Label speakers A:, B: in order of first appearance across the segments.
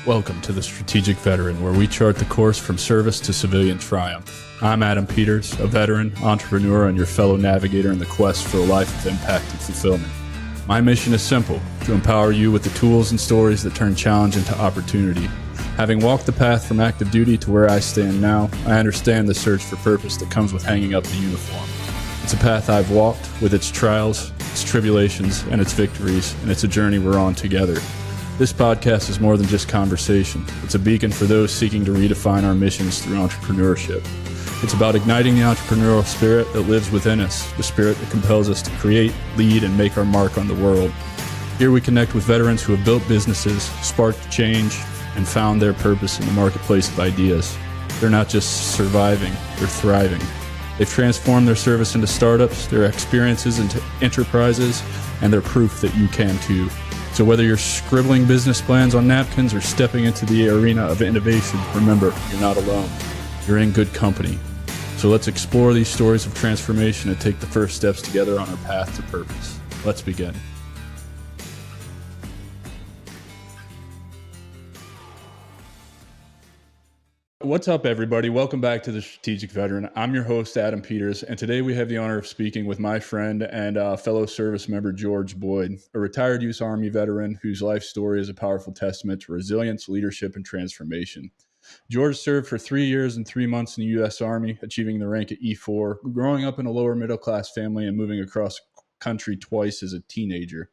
A: Welcome to the Strategic Veteran, where we chart the course from service to civilian triumph. I'm Adam Peters, a veteran, entrepreneur, and your fellow navigator in the quest for a life of impact and fulfillment. My mission is simple: to empower you with the tools and stories that turn challenge into opportunity. Having walked the path from active duty to where I stand now, I understand the search for purpose that comes with hanging up the uniform. It's a path I've walked, with its trials, its tribulations, and its victories, and it's a journey we're on together. This podcast is more than just conversation. It's a beacon for those seeking to redefine our missions through entrepreneurship. It's about igniting the entrepreneurial spirit that lives within us, the spirit that compels us to create, lead, and make our mark on the world. Here we connect with veterans who have built businesses, sparked change, and found their purpose in the marketplace of ideas. They're not just surviving, they're thriving. They've transformed their service into startups, their experiences into enterprises, and they're proof that you can too. So whether you're scribbling business plans on napkins or stepping into the arena of innovation, remember, you're not alone. You're in good company. So let's explore these stories of transformation and take the first steps together on our path to purpose. Let's begin. What's up, everybody? Welcome back to the Strategic Veteran. I'm your host, Adam Peters, and today we have the honor of speaking with my friend and fellow service member, George Boyd, a retired U.S. Army veteran whose life story is a powerful testament to resilience, leadership, and transformation. George served for 3 years and 3 months in the U.S. Army, achieving the rank at E4, growing up in a lower middle-class family and moving across country twice as a teenager.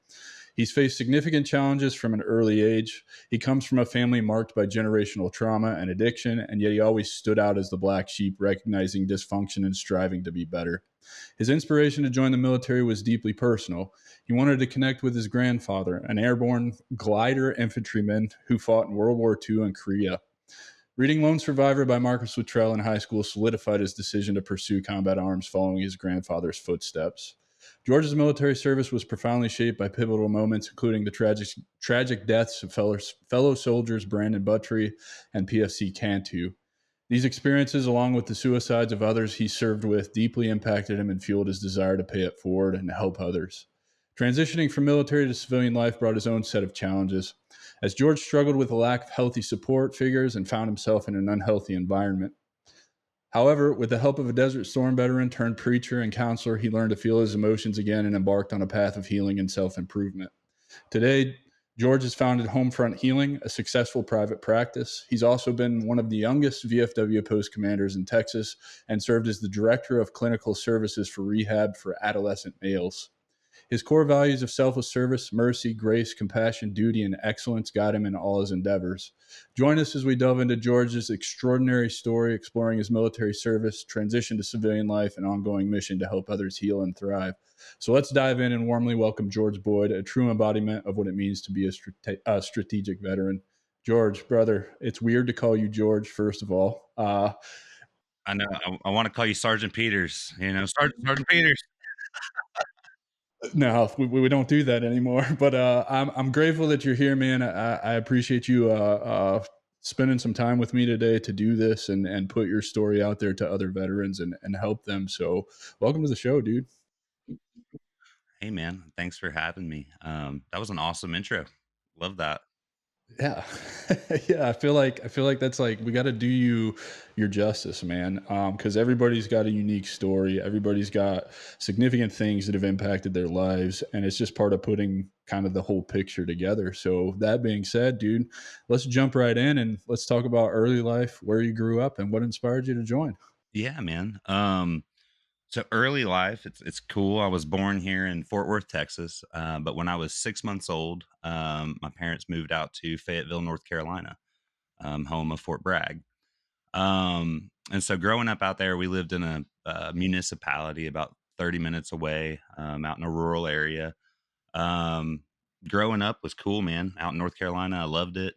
A: He's faced significant challenges from an early age. He comes from a family marked by generational trauma and addiction, and yet he always stood out as the black sheep, recognizing dysfunction and striving to be better. His inspiration to join the military was deeply personal. He wanted to connect with his grandfather, an airborne glider infantryman who fought in World War II and Korea. Reading Lone Survivor by Marcus Luttrell in high school solidified his decision to pursue combat arms following his grandfather's footsteps. George's military service was profoundly shaped by pivotal moments, including the tragic deaths of fellow soldiers Brandon Buttry and PFC Cantu. These experiences, along with the suicides of others he served with, deeply impacted him and fueled his desire to pay it forward and help others. Transitioning from military to civilian life brought his own set of challenges, as George struggled with a lack of healthy support figures and found himself in an unhealthy environment. However, with the help of a Desert Storm veteran turned preacher and counselor, he learned to feel his emotions again and embarked on a path of healing and self-improvement. Today, George has founded Homefront Healing, a successful private practice. He's also been one of the youngest VFW post commanders in Texas and served as the director of clinical services for rehab for adolescent males. His core values of selfless service, mercy, grace, compassion, duty, and excellence guide him in all his endeavors. Join us as we delve into George's extraordinary story, exploring his military service, transition to civilian life, and ongoing mission to help others heal and thrive. So let's dive in and warmly welcome George Boyd, a true embodiment of what it means to be a strategic veteran. George, brother, it's weird to call you George, first of all.
B: I know. I want to call you Sergeant Peters. Sergeant Peters.
A: No, we don't do that anymore. But I'm grateful that you're here, man. I appreciate you spending some time with me today to do this and put your story out there to other veterans and help them. So welcome to the show, dude.
B: Hey, man. Thanks for having me. That was an awesome intro. Love that.
A: Yeah. Yeah, I feel like that's like we got to do you your justice, man. Cuz everybody's got a unique story. Everybody's got significant things that have impacted their lives, and it's just part of putting kind of the whole picture together. So that being said, dude, let's jump right in and let's talk about early life, where you grew up and what inspired you to join.
B: Yeah, man. So early life, it's cool. I was born here in Fort Worth, Texas. But when I was 6 months old, my parents moved out to Fayetteville, North Carolina, home of Fort Bragg. And so growing up out there, we lived in a municipality about 30 minutes away, out in a rural area. Um, Growing up was cool, man. Out in North Carolina, I loved it.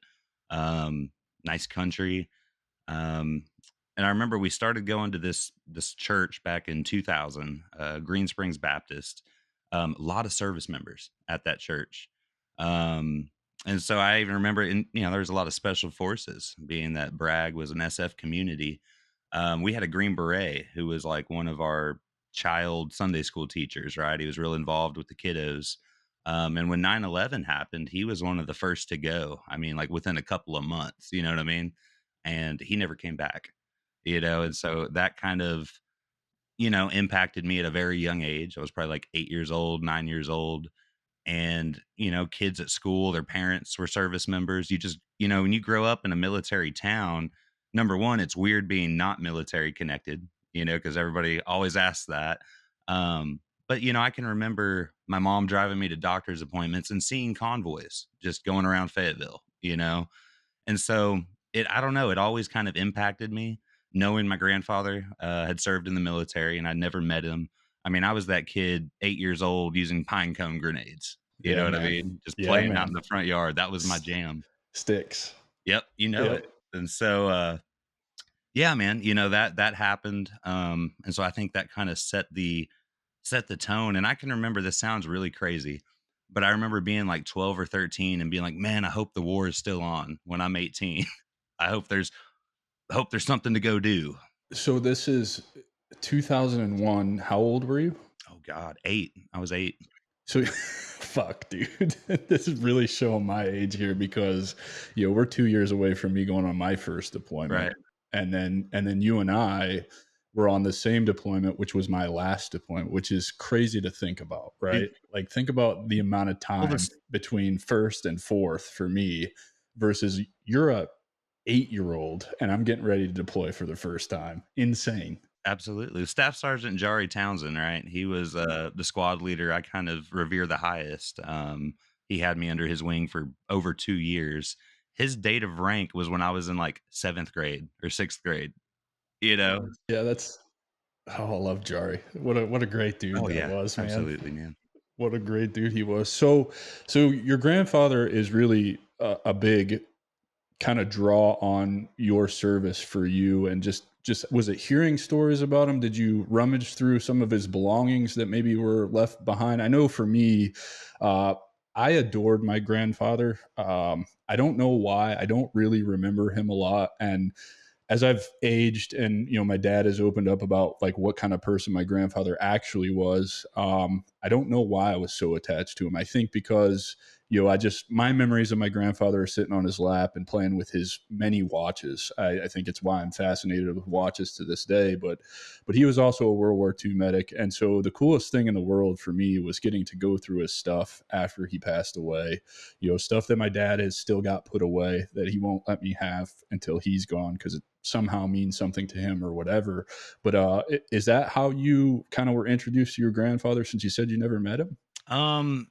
B: Nice country. Um, and I remember we started going to this church back in 2000, Green Springs Baptist. A lot of service members at that church. Um, and so I even remember, there's a lot of special forces, being that Bragg was an SF community. We had a Green Beret who was like one of our child Sunday school teachers, right? He was real involved with the kiddos. And when 9/11 happened, he was one of the first to go. I mean, like within a couple of months, you know what I mean? And he never came back, and so that kind of, impacted me at a very young age. I was probably like 8 years old, 9 years old. And, kids at school, their parents were service members. You just, when you grow up in a military town, number one, it's weird being not military connected, because everybody always asks that. Um, but, I can remember my mom driving me to doctor's appointments and seeing convoys just going around Fayetteville. And so I don't know, it always kind of impacted me knowing my grandfather had served in the military and I'd never met him. I mean, I was that kid, 8 years old, using pine cone grenades. You know
A: Yeah,
B: what I
A: man.
B: mean? Just
A: Yeah,
B: playing out
A: man.
B: in the front yard. That was my
A: S-
B: jam.
A: Sticks.
B: Yep, you know
A: Yep.
B: it. And so, yeah, man, that happened. And so I think that kind of set the tone. And I can remember, this sounds really crazy, but I remember being like 12 or 13 and being like, man, I hope the war is still on when I'm 18. I hope there's something to go do.
A: So this is 2001. How old were you?
B: Oh God, 8. I was 8.
A: So, fuck, dude. This is really showing my age here because, we're 2 years away from me going on my first deployment,
B: Right.
A: and then you and I were on the same deployment, which was my last deployment, which is crazy to think about,
B: Dude,
A: right? Like, think about the amount of
B: well,
A: time
B: this
A: between first and fourth for me versus you're a 8-year old and I'm getting ready to deploy for the first time. Insane.
B: absolutely. Staff Sergeant Jari Townsend, right? He was the squad leader I kind of revere the highest. He had me under his wing for over 2 years. His date of rank was when I was in like 7th grade or 6th grade. You know?
A: Yeah, that's oh, I love Jari. What a great dude
B: Oh
A: that
B: yeah,
A: was, man.
B: absolutely, man.
A: What a great dude he was. So your grandfather is really a big kind of draw on your service for you, and just was it hearing stories about him? Did you rummage through some of his belongings that maybe were left behind? I know for me, uh, I adored my grandfather. I don't know why. I don't really remember him a lot, and as I've aged and my dad has opened up about like what kind of person my grandfather actually was, I don't know why I was so attached to him. I think because I just my memories of my grandfather are sitting on his lap and playing with his many watches. I think it's why I'm fascinated with watches to this day. But he was also a World War II medic, and so the coolest thing in the world for me was getting to go through his stuff after he passed away. Stuff that my dad has still got put away that he won't let me have until he's gone because it somehow means something to him or whatever. But is that how you kind of were introduced to your grandfather, since you said you never met him?
B: Um,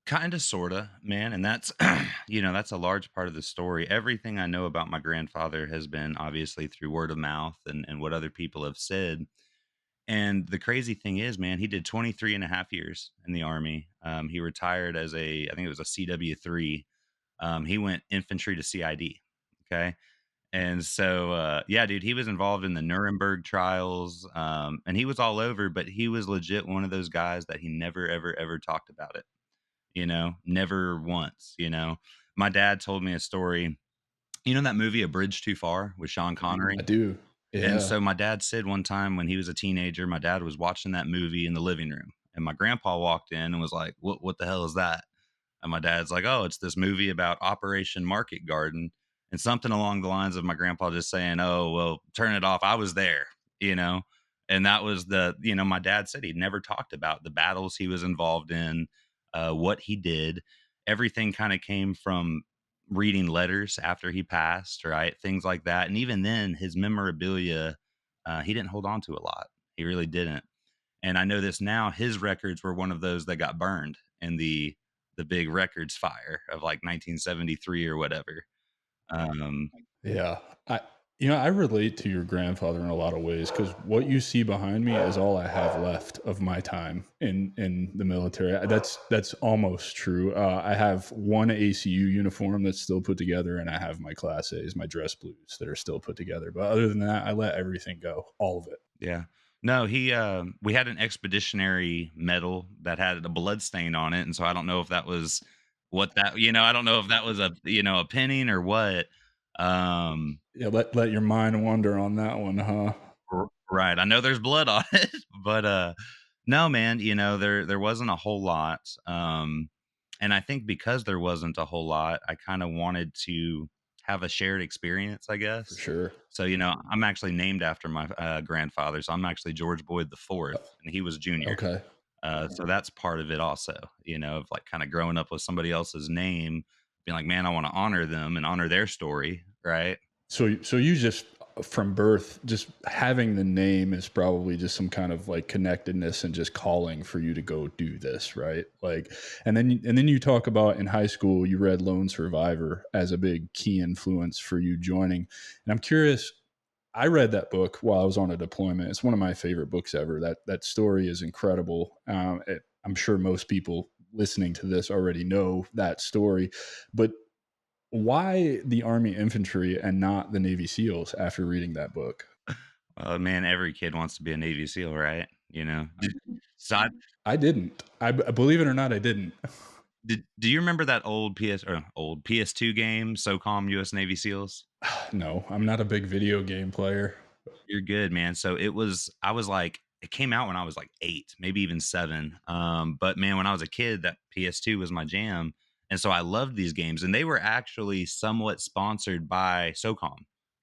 B: Kind of, sorta, man, and that's that's a large part of the story. Everything I know about my grandfather has been obviously through word of mouth and what other people have said. And the crazy thing is, man, he did 23 and a half years in the Army. He retired as I think it was a CW3. He went infantry to CID. Okay. And so, yeah, dude, he was involved in the Nuremberg trials, and he was all over, but he was legit one of those guys that he never, ever, ever talked about it, never once. My dad told me a story. You know that movie A Bridge Too Far with Sean
A: I
B: Connery?
A: do.
B: And
A: Yeah.
B: so my dad said one time when he was a teenager, my dad was watching that movie in the living room, and my grandpa walked in and was like, "What the hell is that?" And my dad's like, "Oh, it's this movie about Operation Market Garden," and something along the lines of my grandpa just saying, "Oh, well, turn it off. I was there," you know. And that was my dad said he'd never talked about the battles he was involved in, what he did. Everything kind of came from reading letters after he passed, right? Things like that. And even then, his memorabilia, he didn't hold on to a lot. He really didn't. And I know this now, his records were one of those that got burned in the big records fire of like 1973 or whatever. Um,
A: Yeah. I relate to your grandfather in a lot of ways because what you see behind me is all I have left of my time in the military. That's almost true. I have one ACU uniform that's still put together, and I have my Class A's, my dress blues that are still put together. But other than that, I let everything go, all of it.
B: yeah. No, we had an expeditionary medal that had a blood stain on it. And so I don't know if that was I don't know if that was a pinning or what. Um,
A: Yeah, let your mind wander on that one, huh?
B: right. I know there's blood on it, but no, man, there wasn't a whole lot. And I think because there wasn't a whole lot, I kind of wanted to have a shared experience, I
A: For
B: guess.
A: sure.
B: So, I'm actually named after my grandfather. So I'm actually George Boyd the
A: Uh,
B: fourth, and he was junior.
A: Okay.
B: So that's part of it also, of like kind of growing up with somebody else's name, being like, man, I want to honor them and honor their story, right?
A: So you just from birth, just having the name is probably just some kind of like connectedness and just calling for you to go do this, right? Like, and then you talk about in high school you read Lone Survivor as a big key influence for you joining. And I'm curious, I read that book while I was on a deployment. It's one of my favorite books ever. That story is incredible. I'm sure most people listening to this already know that story, but why the Army infantry and not the Navy SEALs after reading that book?
B: Well, man, every kid wants to be a Navy SEAL, right? So
A: I didn't. Believe it or not, I didn't.
B: do you remember that old PS2 game, SOCOM US Navy SEALs?
A: No, I'm not a big video game player.
B: You're good, man. So I was like, it came out when I was like 8, maybe even 7. But man, when I was a kid, that PS2 was my jam. And so I loved these games, and they were actually somewhat sponsored by SOCOM.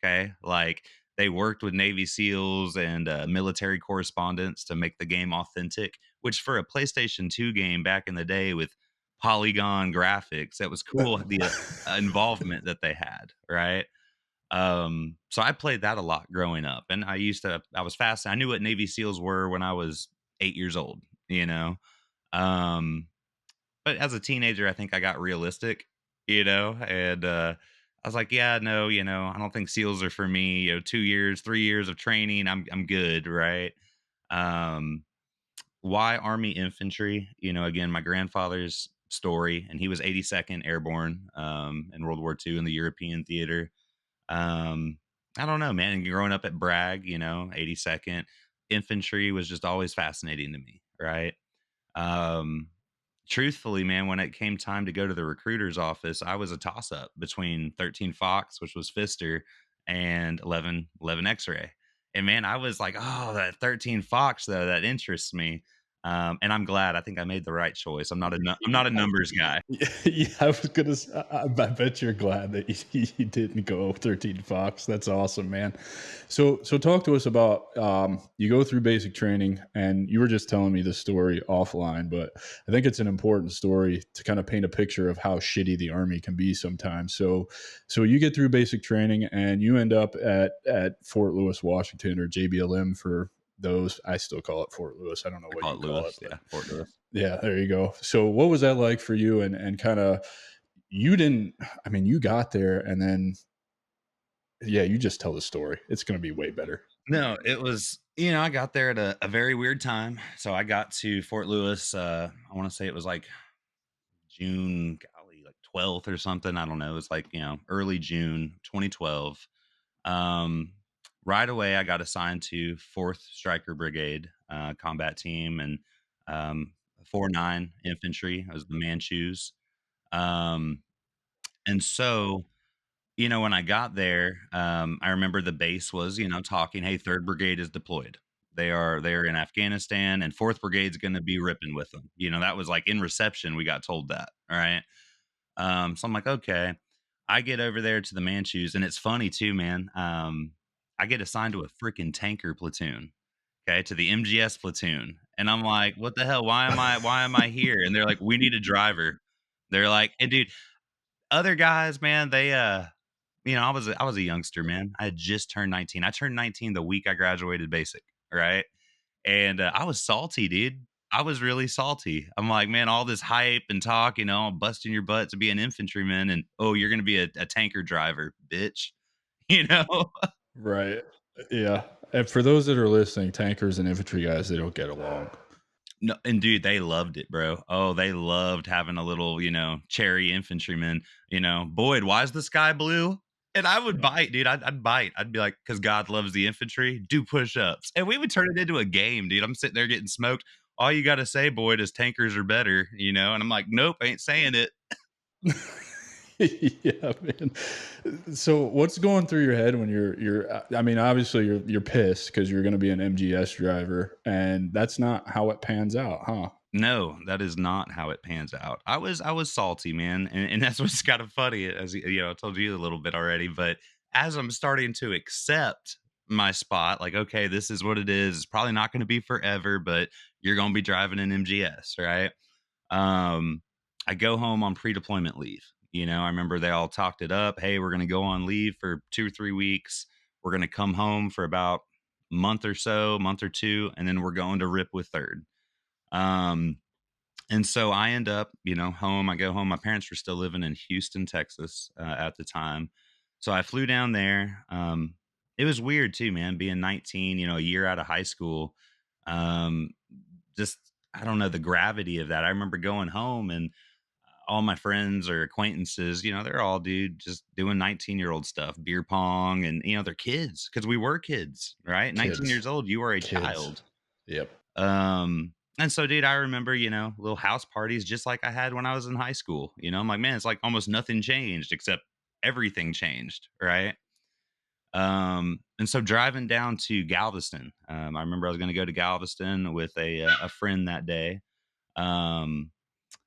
B: Okay. Like they worked with Navy SEALs and military correspondents to make the game authentic, which for a PlayStation 2 game back in the day with polygon graphics, that was cool. The involvement that they had, right? So I played that a lot growing up, and I was fast. I knew what Navy SEALs were when I was 8 years old, you know. Um, but as a teenager, I think I got realistic, and I was like, yeah, no, I don't think SEALs are for me. 2 years, 3 years of training, I'm good, right? Um, why Army infantry? Again, my grandfather's story, and he was 82nd Airborne in World War II in the European theater. um, I don't know, man. Growing up at Bragg, 82nd infantry was just always fascinating to me, right? Um, truthfully, man, when it came time to go to the recruiter's office, I was a toss up between 13 Fox, which was Fister, and 11 X-ray. And man, I was like, oh, that 13 Fox though, that interests me. And I'm glad. I think I made the right choice. I'm not a numbers guy.
A: Yeah, I was gonna. I bet you're glad that you didn't go 13 Fox. That's awesome, man. So talk to us about you go through basic training, and you were just telling me the story offline, but I think it's an important story to kind of paint a picture of how shitty the Army can be sometimes. So you get through basic training, and you end up at Fort Lewis, Washington, or JBLM for those. I still call it Fort Lewis. I don't know
B: I
A: what
B: call
A: you
B: it
A: call it,
B: Lewis.
A: but
B: Yeah, Fort Lewis.
A: yeah, there you go. So what was that like for you? And kind of you didn't. I mean, you got there, and then yeah, you just tell the story. It's going to be way better.
B: No, it was, I got there at a very weird time. So I got to Fort Lewis. I want to say it was like June, golly, like 12th or something. I don't know. It was like, early June 2012. Um, right away, I got assigned to 4th Striker Brigade combat team and 4-9 infantry. I was the Manchus. Um, and so, when I got there, I remember the base was, talking, "Hey, 3rd Brigade is deployed. They are in Afghanistan, and 4th Brigade's gonna be ripping with them." That was like in reception, we got told that, all right? So I'm like, "Okay." I get over there to the Manchus, and it's funny too, man. I get assigned to a freaking tanker platoon, okay, to the MGS platoon, and I'm like, "What the hell? Why am I here?" And they're like, "We need a driver." They're like, and dude, other guys, man, I was a youngster, man. I had just turned 19. I turned 19 the week I graduated basic, right? And I was salty, dude. I was really salty. I'm like, man, all this hype and talk, busting your butt to be an infantryman, and oh, you're gonna be a tanker driver, bitch. You know?
A: Right. Yeah. And for those that are listening, tankers and infantry guys, they don't get along.
B: No, and dude, they loved it, bro. Oh, they loved having a little, cherry infantryman. Boyd, why is the sky blue? And I would bite, dude. I'd bite. I'd be like, because God loves the infantry. Do push-ups, and we would turn it into a game, dude. I'm sitting there getting smoked. All you got to say, Boyd, is tankers are better, And I'm like, nope, ain't saying it.
A: Yeah, man. So what's going through your head when I mean, obviously you're pissed because you're going to be an MGS driver, and that's not how it pans out, huh?
B: No, that is not how it pans out. I was salty, man, and that's what's kind of funny, as I told you a little bit already. But as I'm starting to accept my spot, like, okay, this is what it is. It's probably not going to be forever, but you're going to be driving an MGS, right? Um, I go home on pre-deployment leave. I remember they all talked it up. Hey, we're going to go on leave for 2 or 3 weeks. We're going to come home for about month or so, month or two, and then we're going to rip with third. Um, and so I end up, home. I go home. My parents were still living in Houston, Texas at the time. So I flew down there. It was weird too, man, being 19, a year out of high school. Um, just, I don't know, the gravity of that. I remember going home and all my friends or acquaintances, they're all, dude, just doing 19-year-old stuff, beer pong, and, they're kids because we were kids, right? 19
A: Kids,
B: years old, you are a
A: kids.
B: child.
A: Yep.
B: And so, dude, I remember, little house parties just like I had when I was in high school. I'm like, man, it's like almost nothing changed except everything changed, right? And so driving down to Galveston, I remember I was going to go to Galveston with a friend that day. Um,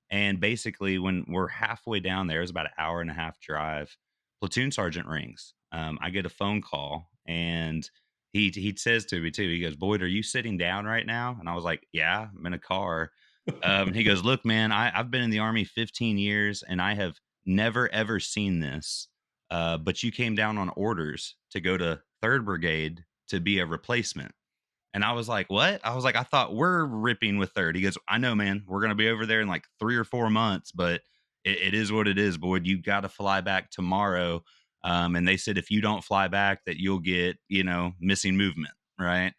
B: and basically, when we're halfway down there, it was about an hour and a half drive. Platoon sergeant rings. I get a phone call, and he says to me too. He goes, "Boyd, are you sitting down right now?" And I was like, "Yeah, I'm in a car." He goes, "Look, man, I've been in the Army 15 years, and I have never ever seen this. But you came down on orders to go to Third Brigade to be a replacement." And I was like, "What?" I was like, "I thought we're ripping with third." He goes, "I know, man. We're gonna be over there in like 3 or 4 months, but it is what it is, Boyd. You got to fly back tomorrow." And they said if you don't fly back, that you'll get, missing movement, right?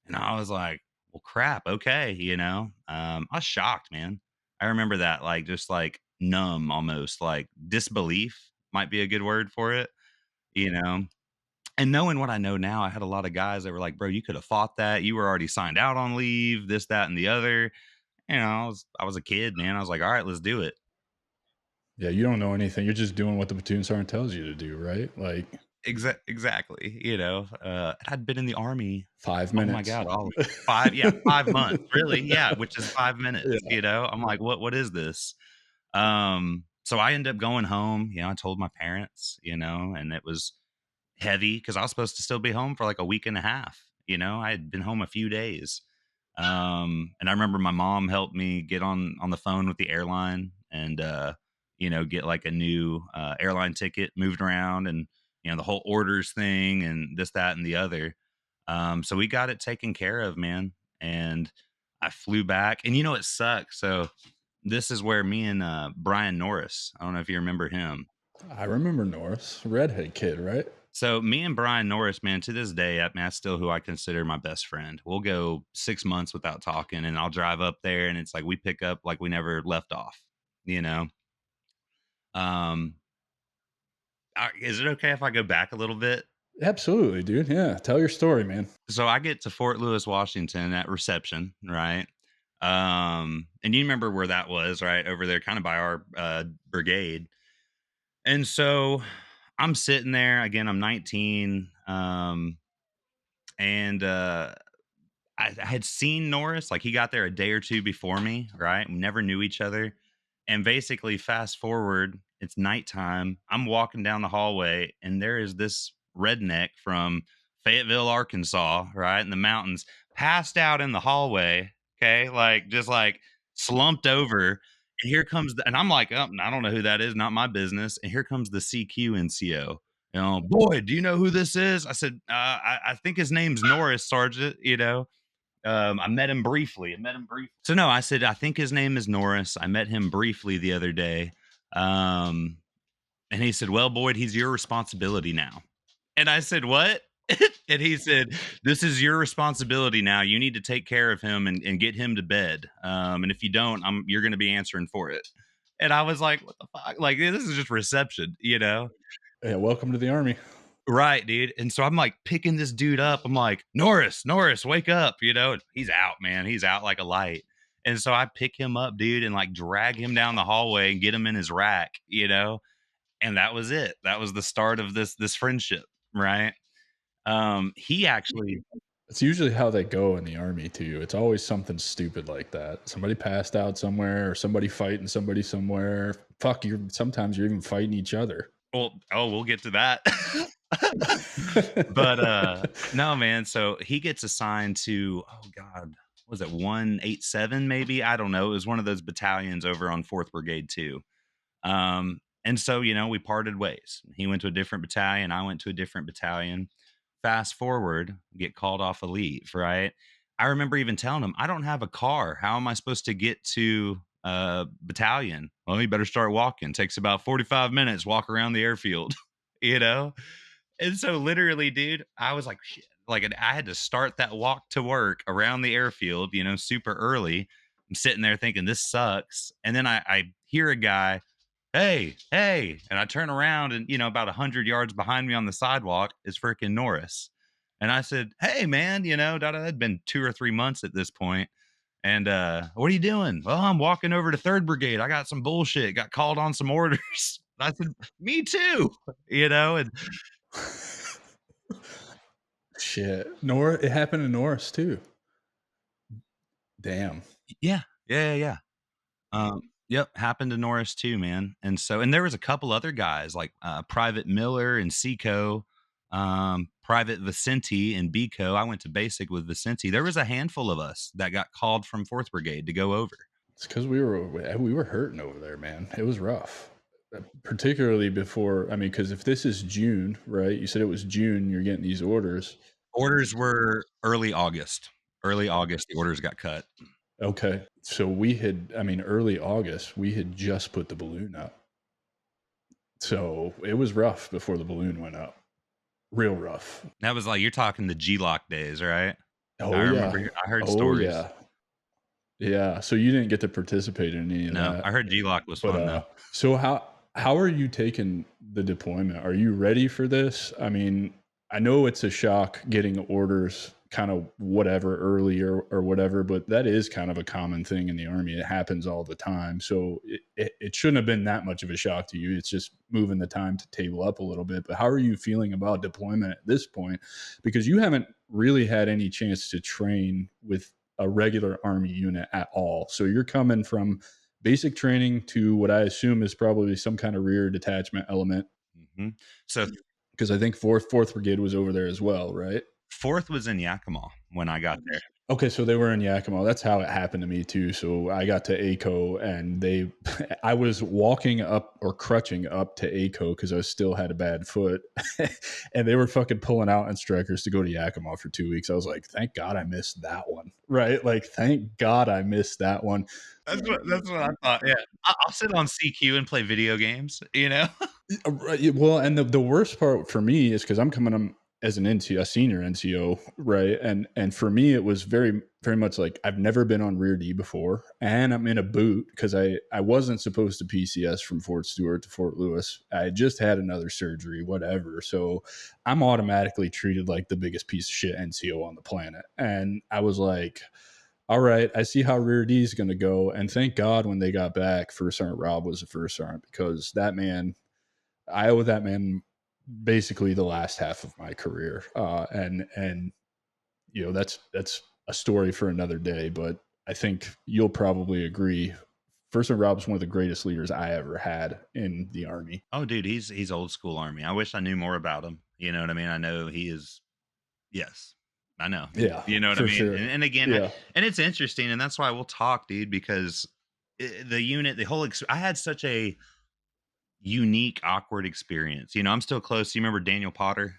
B: And I was like, "Well, crap. Okay, I was shocked, man. I remember that, like, just like numb, almost like disbelief might be a good word for it, you know. And knowing what I know now, I had a lot of guys that were like, "Bro, you could have fought that. You were already signed out on leave, this, that, and the other." I was a kid, man. I was like, "All right, let's do it."
A: Yeah, you don't know anything. You're just doing what the platoon sergeant tells you to do, right? Like
B: Exactly. And I'd been in the army.
A: 5
B: Oh my
A: minutes.
B: god, all 5 months, really? Yeah, which is 5 minutes.
A: Yeah.
B: I'm like, what is this? So I ended up going home. I told my parents, and it was heavy because I was supposed to still be home for like a week and a half. I had been home a few days. And I remember my mom helped me get on the phone with the airline and get like a new airline ticket moved around and the whole orders thing and this, that, and the other. So we got it taken care of, man. And I flew back, and it sucks. So this is where me and Brian Norris, I don't know if you remember him.
A: I remember Norris, redhead kid, right?
B: So me and Brian Norris, man, to this day, I mean, that's still who I consider my best friend. We'll go 6 months without talking, and I'll drive up there, and it's like we pick up like we never left off. You know, um, is it okay if I go back a little bit?
A: Absolutely, dude. Yeah, tell your story, man.
B: So I get to Fort Lewis, Washington at reception, right? And you remember where that was, right? Over there, kind of by our brigade. And so I'm sitting there again. I'm 19. And I had seen Norris, like he got there a day or two before me, right? We never knew each other. And basically, fast forward, it's nighttime. I'm walking down the hallway, and there is this redneck from Fayetteville, Arkansas, right? In the mountains, passed out in the hallway. Okay. Like just like slumped over. And here comes and I'm like, oh, I don't know who that is, not my business. And here comes the CQ NCO. Boy, do you know who this is? I said, I think his name's Norris, Sergeant, I met him briefly. So no, I said I think his name is Norris. I met him briefly the other day, um, and he said, "Well, Boyd, he's your responsibility now." And I said, "What?" And he said, "This is your responsibility now. You need to take care of him and get him to bed. And if you don't, you're going to be answering for it." And I was like, "What the fuck? Like this is just reception."
A: Yeah, welcome to the army.
B: Right, dude. And so I'm like picking this dude up. I'm like, Norris, Norris, wake up. And he's out, man. He's out like a light. And so I pick him up, dude, and like drag him down the hallway and get him in his rack. And that was it. That was the start of this friendship, right? He actually
A: It's usually how they go in the army too. It's always something stupid like that. Somebody passed out somewhere or somebody fighting somebody somewhere. Fuck, you're sometimes you're even fighting each other.
B: Well, oh, we'll get to that. But no, man. So he gets assigned to, oh God, was it 187 maybe? I don't know. It was one of those battalions over on 4th Brigade too. And so, we parted ways. He went to a different battalion. I went to a different battalion. Fast forward, get called off of leave, right? I remember even telling him, I don't have a car. How am I supposed to get to battalion? Well, you better start walking. Takes about 45 minutes, walk around the airfield, you know? And so literally, dude, I was like, shit. Like I had to start that walk to work around the airfield, super early. I'm sitting there thinking this sucks. And then I hear a guy, hey, hey. And I turn around and, about 100 yards behind me on the sidewalk is freaking Norris. And I said, hey, man, it had been 2 or 3 months at this point. And what are you doing? Well, I'm walking over to 3rd Brigade. I got some bullshit, got called on some orders. I said, me too, and
A: Shit. It happened to Norris too. Damn.
B: yeah, yeah, yeah, yeah. Yep, happened to Norris too, man. And there was a couple other guys like Private Miller and Seco, Private Vicente and Bico. I went to basic with Vicente. There was a handful of us that got called from 4th Brigade to go over.
A: It's because we were hurting over there, man. It was rough, particularly before. I mean, because if this is June, right? You said it was June. You're getting these orders.
B: Orders were early August. Early August, the orders got cut.
A: Okay, so we had. I mean, early August, we had just put the balloon up, so it was rough before the balloon went up. Real rough.
B: That was like you're talking the G-Lock days, right? I
A: Oh yeah.
B: remember. I heard
A: Oh
B: stories.
A: yeah. Yeah. So you didn't get to participate in any of
B: No,
A: that.
B: I heard G-Lock was
A: But
B: fun though.
A: so how are you taking the deployment? Are you ready for this? I mean, I know it's a shock getting orders kind of whatever early or whatever, but that is kind of a common thing in the army. It happens all the time. So it shouldn't have been that much of a shock to you. It's just moving the time to table up a little bit. But how are you feeling about deployment at this point? Because you haven't really had any chance to train with a regular army unit at all. So you're coming from basic training to what I assume is probably some kind of rear detachment element.
B: Hmm. So
A: Because I think fourth brigade was over there as well, right?
B: 4th was in Yakima when I got there.
A: Okay, so they were in Yakima. That's how it happened to me too. So I got to ACO and I was walking up or crutching up to ACO because I still had a bad foot, and they were fucking pulling out instructors to go to Yakima for 2 weeks. I was like, thank God I missed that one, right? Like, thank God I missed that one.
B: That's what I thought. Yeah, I'll sit on CQ and play video games.
A: Right. Well, and the worst part for me is because I'm coming as an NCO, a senior NCO, right? And for me, it was very very much like I've never been on rear D before, and I'm in a boot because I wasn't supposed to PCS from Fort Stewart to Fort Lewis. I just had another surgery, whatever. So I'm automatically treated like the biggest piece of shit NCO on the planet, and I was like, all right, I see how rear D is going to go. And thank God when they got back, First Sergeant Rob was the first sergeant because that man, I owe that man basically the last half of my career. And that's a story for another day. But I think you'll probably agree. First Sergeant Rob's one of the greatest leaders I ever had in the Army.
B: Oh, dude, he's old school Army. I wish I knew more about him. You know what I mean? I know he is. Yes, I know.
A: Yeah,
B: You know what I
A: for
B: mean?
A: sure.
B: And again,
A: Yeah.
B: and it's interesting, and that's why we'll talk, dude, because the unit, the whole, I had such a unique, awkward experience. I'm still close. You remember Daniel Potter?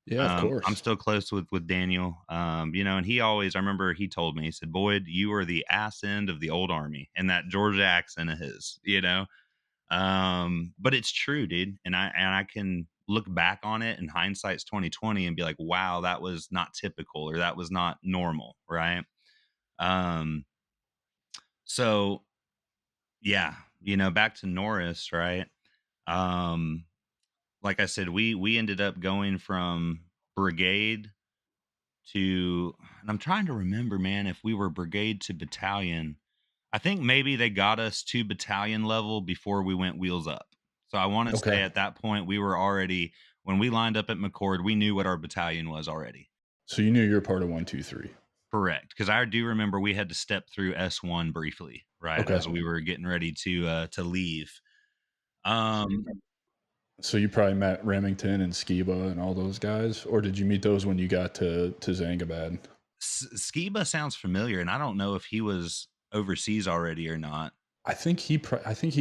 A: Yeah, of
B: I'm
A: course.
B: still close with Daniel. And he always, I remember he told me, he said, Boyd, you are the ass end of the old Army, and that Georgia accent of his. But it's true, dude. And I can look back on it in hindsight's 2020 and be like, wow, that was not typical, or that was not normal, right? Um, so yeah, back to Norris, right? Um, like I said, we ended up going from brigade to, and I'm trying to remember, man, if we were brigade to battalion. I think maybe they got us to battalion level before we went wheels up. So I want to say
A: Okay.
B: at that point we were already, when we lined up at McCord, we knew what our battalion was already.
A: So you knew you were part of 123.
B: Correct, because I do remember we had to step through S1 briefly, right,
A: Okay.
B: as we were getting ready to leave. Um,
A: So you probably met Remington and Skiba and all those guys, or did you meet those when you got to Zangabad?
B: Skiba sounds familiar, and I don't know if he was overseas already or not.
A: I think he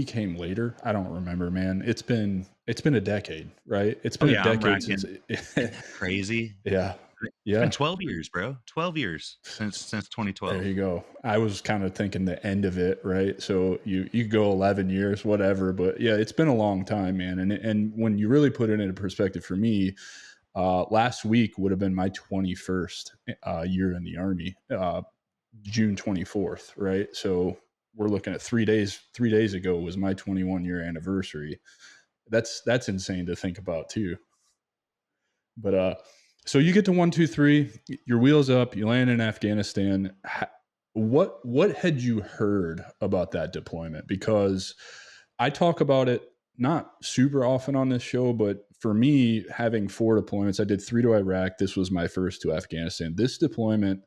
A: came later. I don't remember, man. It's been a decade, right? It's
B: Oh,
A: been a
B: yeah, I'm
A: decade since
B: racking. Isn't that crazy?
A: yeah.
B: It's been
A: Yeah.
B: 12 years, bro. 12 years since
A: There
B: 2012.
A: you go. I was kind of thinking the end of it, right? So you go 11 years, whatever, but yeah, it's been a long time, man. And when you really put it into perspective for me, last week would have been my 21st year in the army, June 24th, right? So we're looking at 3 days. 3 days ago was my 21-year anniversary. That's insane to think about too. But so you get to 123, your wheels up, you land in Afghanistan. What had you heard about that deployment? Because I talk about it not super often on this show, but for me, having 4 deployments, I did 3 to Iraq. This was my first to Afghanistan. This deployment,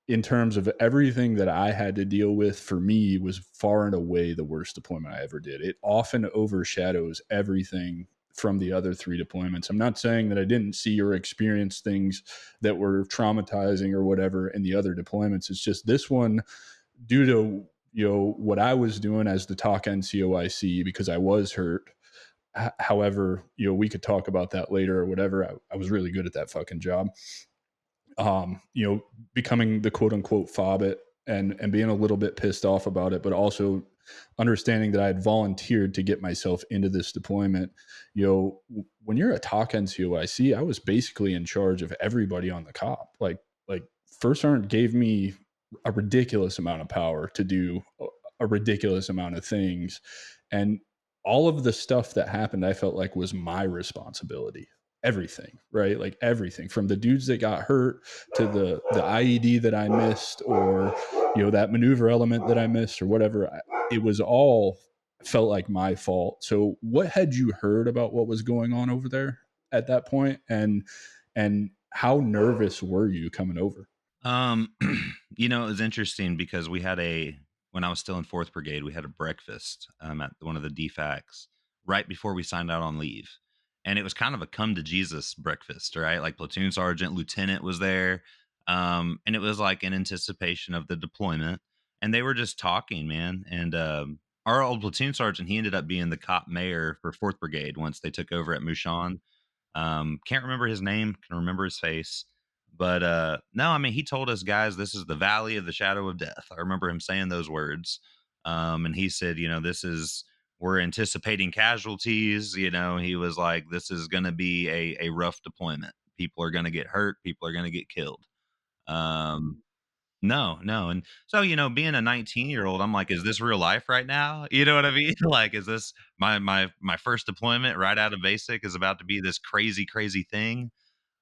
A: in terms of everything that I had to deal with, for me, was far and away the worst deployment I ever did. It often overshadows everything from the other 3 deployments. I'm not saying that I didn't see or experience things that were traumatizing or whatever in the other deployments. It's just this one, due to what I was doing as the TOC NCOIC, because I was hurt. However, we could talk about that later or whatever. I was really good at that fucking job. You know, becoming the quote unquote fobbit and being a little bit pissed off about it, but also understanding that I had volunteered to get myself into this deployment. When you're a TOC NCOIC, I was basically in charge of everybody on the COP. Like First Sergeant gave me a ridiculous amount of power to do a ridiculous amount of things. And all of the stuff that happened, I felt like was my responsibility. Everything, right? Like everything from the dudes that got hurt to the IED that I missed, or that maneuver element that I missed, or whatever. It was all felt like my fault. So, what had you heard about what was going on over there at that point, and how nervous were you coming over?
B: Um, it was interesting because when I was still in 4th Brigade, we had a breakfast at one of the DFACs right before we signed out on leave. And it was kind of a come to Jesus breakfast, right? Like platoon sergeant, lieutenant was there. And it was like in anticipation of the deployment. And they were just talking, man. And our old platoon sergeant, he ended up being the cop mayor for 4th Brigade once they took over at Mushan. Can't remember his name, can remember his face. But no, I mean, he told us, guys, this is the valley of the shadow of death. I remember him saying those words. And he said, we're anticipating casualties. He was like, this is going to be a rough deployment. People are going to get hurt. People are going to get killed. Um, no, no. And so, being a 19-year-old, I'm like, is this real life right now? You know what I mean? Like, is this my first deployment right out of basic is about to be this crazy, crazy thing?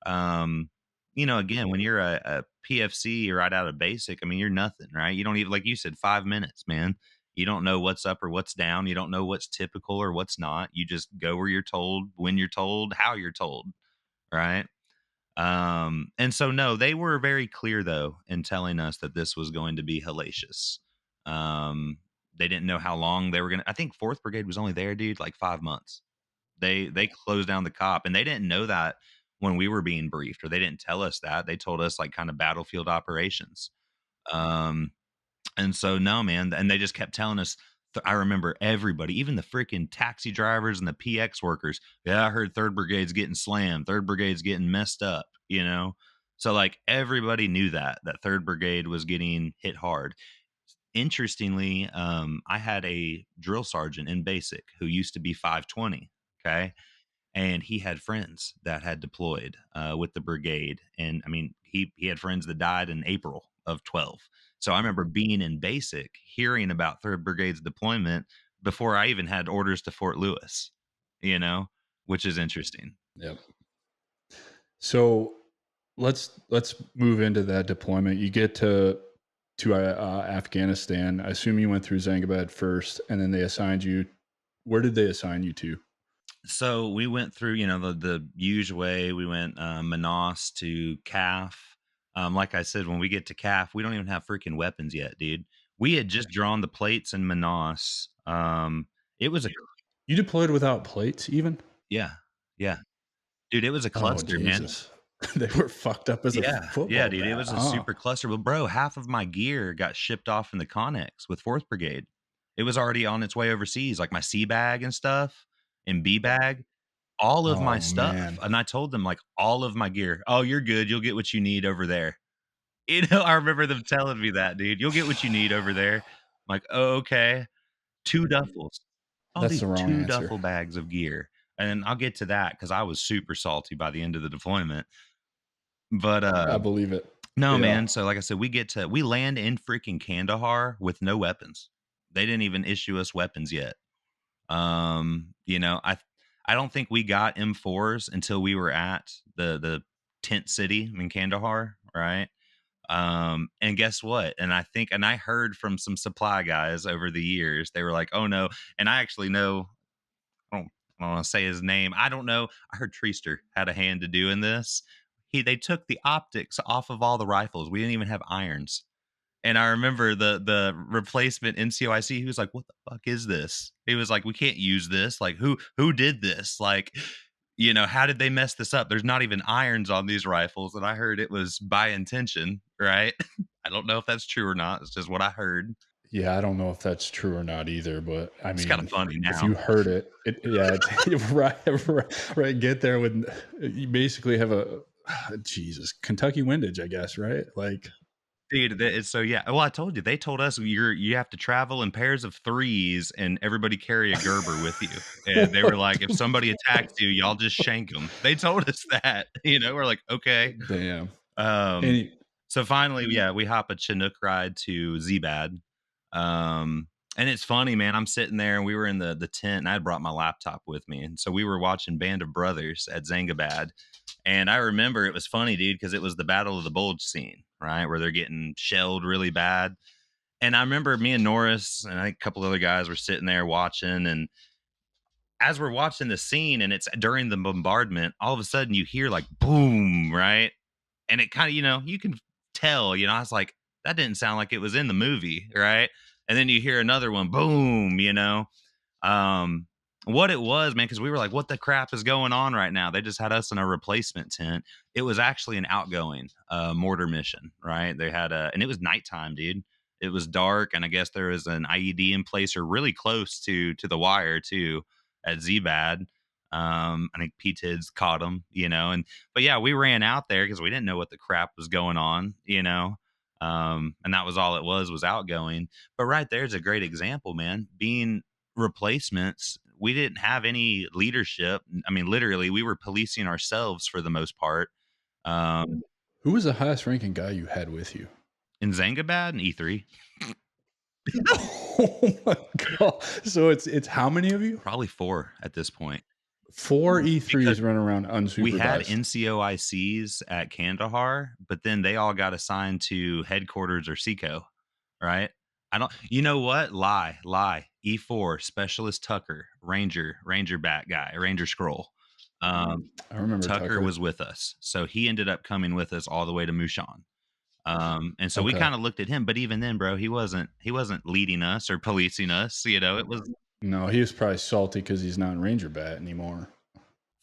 B: Um, again, when you're a PFC right out of basic, I mean, you're nothing, right? You don't even, like you said, 5 minutes, man. You don't know what's up or what's down. You don't know what's typical or what's not. You just go where you're told, when you're told, how you're told, right? And so no, they were very clear though in telling us that this was going to be hellacious. Um, they didn't know how long they were gonna. I think 4th Brigade was only there, dude, like 5 months. They closed down the cop, and they didn't know that when we were being briefed, or they didn't tell us that. They told us like kind of battlefield operations. Um, and so no, man, and they just kept telling us. I remember everybody, even the freaking taxi drivers and the PX workers. Yeah, I heard 3rd Brigade's getting slammed. 3rd Brigade's getting messed up. So like everybody knew that 3rd Brigade was getting hit hard. Interestingly, I had a drill sergeant in basic who used to be 520. Okay, and he had friends that had deployed with the brigade, and I mean he had friends that died in April of 12. So I remember being in basic hearing about 3rd Brigade's deployment before I even had orders to Fort Lewis, you know which is interesting.
A: Yep. So let's move into that deployment. You get to Afghanistan. I assume you went through Zangabad first, and then they assigned you. Where did they assign you to?
B: So we went through, the usual way. We went Manas to Calf. Like I said, when we get to Calf, we don't even have freaking weapons yet, dude. We had just drawn the plates in Manas. It was a
A: You deployed without plates even?
B: yeah, yeah, dude. It was a
A: Oh,
B: cluster, man.
A: Jesus. They were fucked up as a
B: Yeah,
A: football
B: dude. It
A: bat,
B: was a
A: huh?
B: super cluster. But bro, half of my gear got shipped off in the Connex with Fourth Brigade. It was already on its way overseas, like my C bag and stuff, and B bag. All of my
A: Oh,
B: stuff,
A: man.
B: and I told them, like, all of my gear, "Oh, you're good, you'll get what you need over there." I remember them telling me that, dude, "You'll get what you need over there." I'm like, "Oh, okay." 2 duffels. Oh,
A: That's
B: dude,
A: the wrong
B: 2
A: answer.
B: duffel bags of gear, and I'll get to that because I was super salty by the end of the deployment, but,
A: I believe it.
B: no,
A: Yeah.
B: man, so like I said, we land in freaking Kandahar with no weapons. They didn't even issue us weapons yet. I don't think we got M4s until we were at the tent city in Kandahar, right? And guess what? And I heard from some supply guys over the years, they were like, "Oh no," and I actually know. I don't want to say his name. I don't know. I heard Treaster had a hand to doing this. They took the optics off of all the rifles. We didn't even have irons. And I remember the replacement NCOIC, he was like, "What the fuck is this?" He was like, "We can't use this. Like, who did this? Like, how did they mess this up? There's not even irons on these rifles." And I heard it was by intention, right? I don't know if that's true or not. It's just what I heard.
A: Yeah, I don't know if that's true or not either, but I
B: It's kind of
A: mean,
B: funny
A: if
B: now.
A: you heard it, yeah, it's right. Get there with you basically have a Jesus Kentucky windage, I guess, right? Like,
B: Dude, so yeah. Well, I told you, they told us you have to travel in pairs of threes and everybody carry a Gerber with you. And they were
A: what
B: like, if
A: the
B: somebody
A: fuck?
B: attacks you, y'all just shank them. They told us that. We're like, okay.
A: Damn.
B: Um,
A: Any
B: so finally, yeah, we hop a Chinook ride to Zbad. And it's funny, man. I'm sitting there and we were in the tent and I had brought my laptop with me. And so we were watching Band of Brothers at Zangabad. And I remember it was funny, dude, because it was the Battle of the Bulge scene, right? Where they're getting shelled really bad. And I remember me and Norris and I think a couple other guys were sitting there watching. And as we're watching the scene and it's during the bombardment, all of a sudden you hear like boom, right? And it kind of, you can tell, I was like, that didn't sound like it was in the movie, right? And then you hear another one, boom, um, what it was, man, because we were like, what the crap is going on right now? They just had us in a replacement tent. It was actually an outgoing mortar mission, right? And it was nighttime, dude. It was dark, and I guess there was an IED in place or really close to the wire too at Zbad. I think PTIDs caught them, and but yeah, we ran out there because we didn't know what the crap was going on, and that was all it was outgoing. But right there's a great example, man. Being replacements, we didn't have any leadership. I mean, literally, we were policing ourselves for the most part. Um,
A: who was the highest ranking guy you had with you?
B: in Zangabad and E3,
A: Oh my god! So it's how many of you?
B: probably 4 at this point.
A: Four
B: Because
A: E3s running around
B: we had
A: unsupervised.
B: NCOICs at Kandahar, but then they all got assigned to headquarters or SECO, right? I don't, you know what? Lie. E4, Specialist Tucker, Ranger bat guy, Ranger Scroll. Um,
A: I remember
B: Tucker
A: Tucker.
B: was with us. So he ended up coming with us all the way to Mushan. And so we
A: Okay.
B: kind of looked at him, but even then, bro, he wasn't leading us or policing us. It was
A: No, he was probably salty because he's not in Ranger Bat anymore.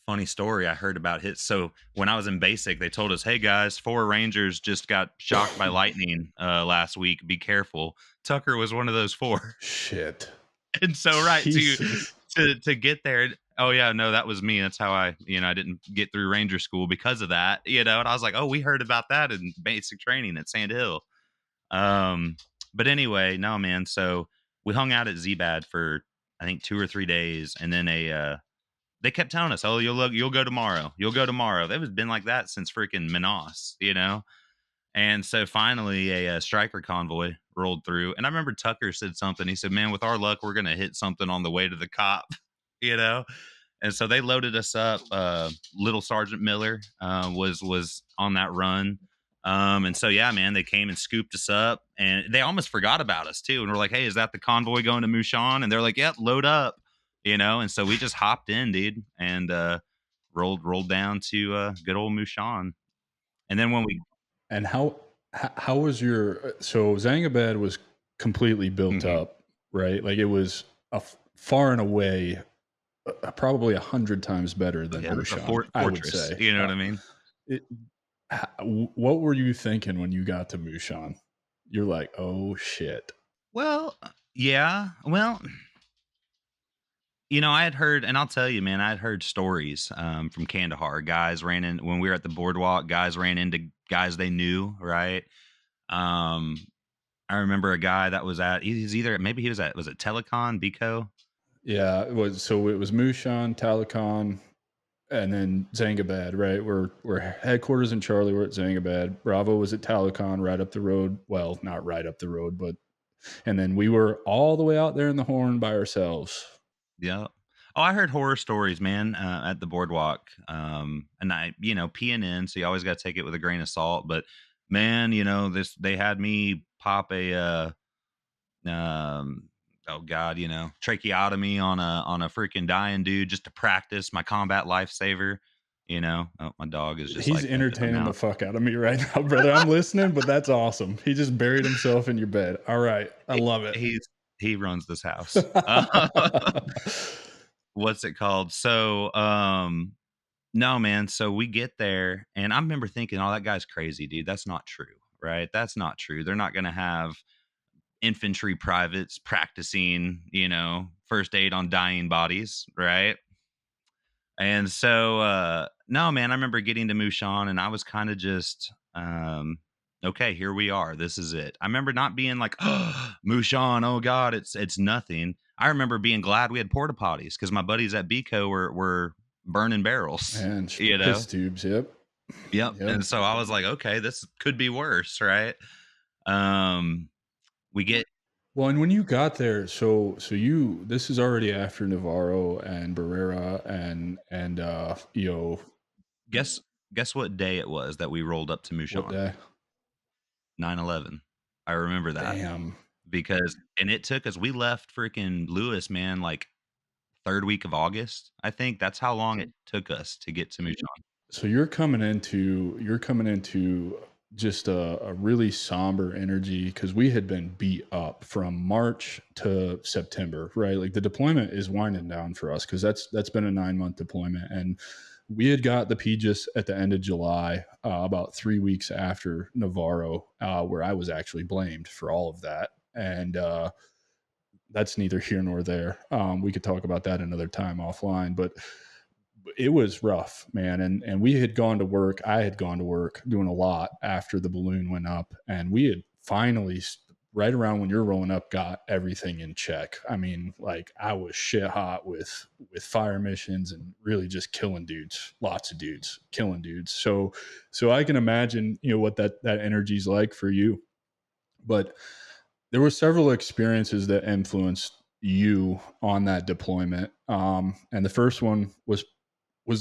B: funny story I heard about his. So when I was in basic, they told us, "Hey guys, 4 Rangers just got shocked by lightning last week. Be careful." Tucker was one of those 4,
A: Shit.
B: and so right
A: Jesus.
B: to get there. Oh yeah, no, that was me. That's how I didn't get through Ranger school because of that. And I was like, oh, we heard about that in basic training at Sand Hill. Um, but anyway, no man. So we hung out at Zbad for I think 2 or 3 days, and then they kept telling us, "Oh, you'll go tomorrow. You'll go tomorrow." They've been like that since freaking Minas. And so finally, a striker convoy rolled through, and I remember Tucker said something. He said, "Man, with our luck, we're gonna hit something on the way to the cop," you know. And so they loaded us up. Little Sergeant Miller was on that run. And so yeah, man, they came and scooped us up, and they almost forgot about us too. And we're like, "Hey, is that the convoy going to Mushan?" And they're like, "Yep, load up." And so we just hopped in, dude, and rolled down to good old Mushan. And then when we
A: And how was your so Zangabad was completely built
B: Mhm.
A: up, right? Like it was far and away probably 100 times better
B: Oh
A: than
B: yeah, that's a
A: Mushan, I would
B: fortress.
A: say.
B: You know what I mean?
A: It, what were you thinking when you got to Mushan? You're like, oh shit.
B: Well, yeah. Well, I had heard, and I'll tell you, man, I had heard stories from Kandahar. Guys ran in when we were at the boardwalk. Guys ran into guys they knew, right? Um, I remember a guy that was at. He's either maybe he was it Telecon Bico?
A: Yeah, it was Mushan, Talakan, and then Zangabad, right? We're headquarters in Charlie. We're at Zangabad. Bravo was at Talakan, right up the road. Well, not right up the road, but and then we were all the way out there in the Horn by ourselves.
B: Yeah. Oh, I heard horror stories, man, at the boardwalk. And PNN, so you always got to take it with a grain of salt. But man, this they had me pop a um oh god, tracheotomy on a freaking dying dude just to practice my combat lifesaver. Oh, my dog is just
A: He's
B: like sniffing them
A: entertaining the
B: out.
A: fuck out of me right now, brother. I'm listening, but that's awesome. He just buried himself in your bed. All right, I
B: He,
A: love it.
B: he's he runs this house. What's it called? So, no, man. So we get there, and I remember thinking, "Oh, that guy's crazy, dude. That's not true, right? That's not true. They're not going to have infantry privates practicing, first aid on dying bodies, right?" And so, no, man. I remember getting to Mushan, and I was kind of just, okay, here we are. This is it. I remember not being like, oh, Mushan. Oh God, it's nothing. I remember being glad we had porta potties because my buddies at Bico were burning barrels,
A: And
B: you know
A: piss tubes. Yep.
B: Yep,
A: Yep.
B: and so I was like, "Okay, this could be worse," right? Um, we get
A: Well, and when you got there, so you this is already after Navarro and Barrera and
B: guess what day it was that we rolled up to
A: what
B: Mushan?
A: day?
B: 9/11. I remember that
A: Damn.
B: because and it took us we left freaking Lewis, man, like, 3rd week of August, I think. That's how long it took us to get to Mushan.
A: So you're coming into just a really somber energy because we had been beat up from March to September, right? Like the deployment is winding down for us because that's been a 9 month deployment, and we had got the PGIS at the end of July, about 3 weeks after Navarro, where I was actually blamed for all of that, and that's neither here nor there. We could talk about that another time offline, but it was rough, man. And we had gone to work. I had gone to work doing a lot after the balloon went up, and we had finally, right around when you're rolling up, got everything in check. I mean, like I was shit hot with fire missions and really just killing dudes, lots of dudes, killing dudes. So I can imagine, what that energy's like for you. But there were several experiences that influenced you on that deployment. And the first one was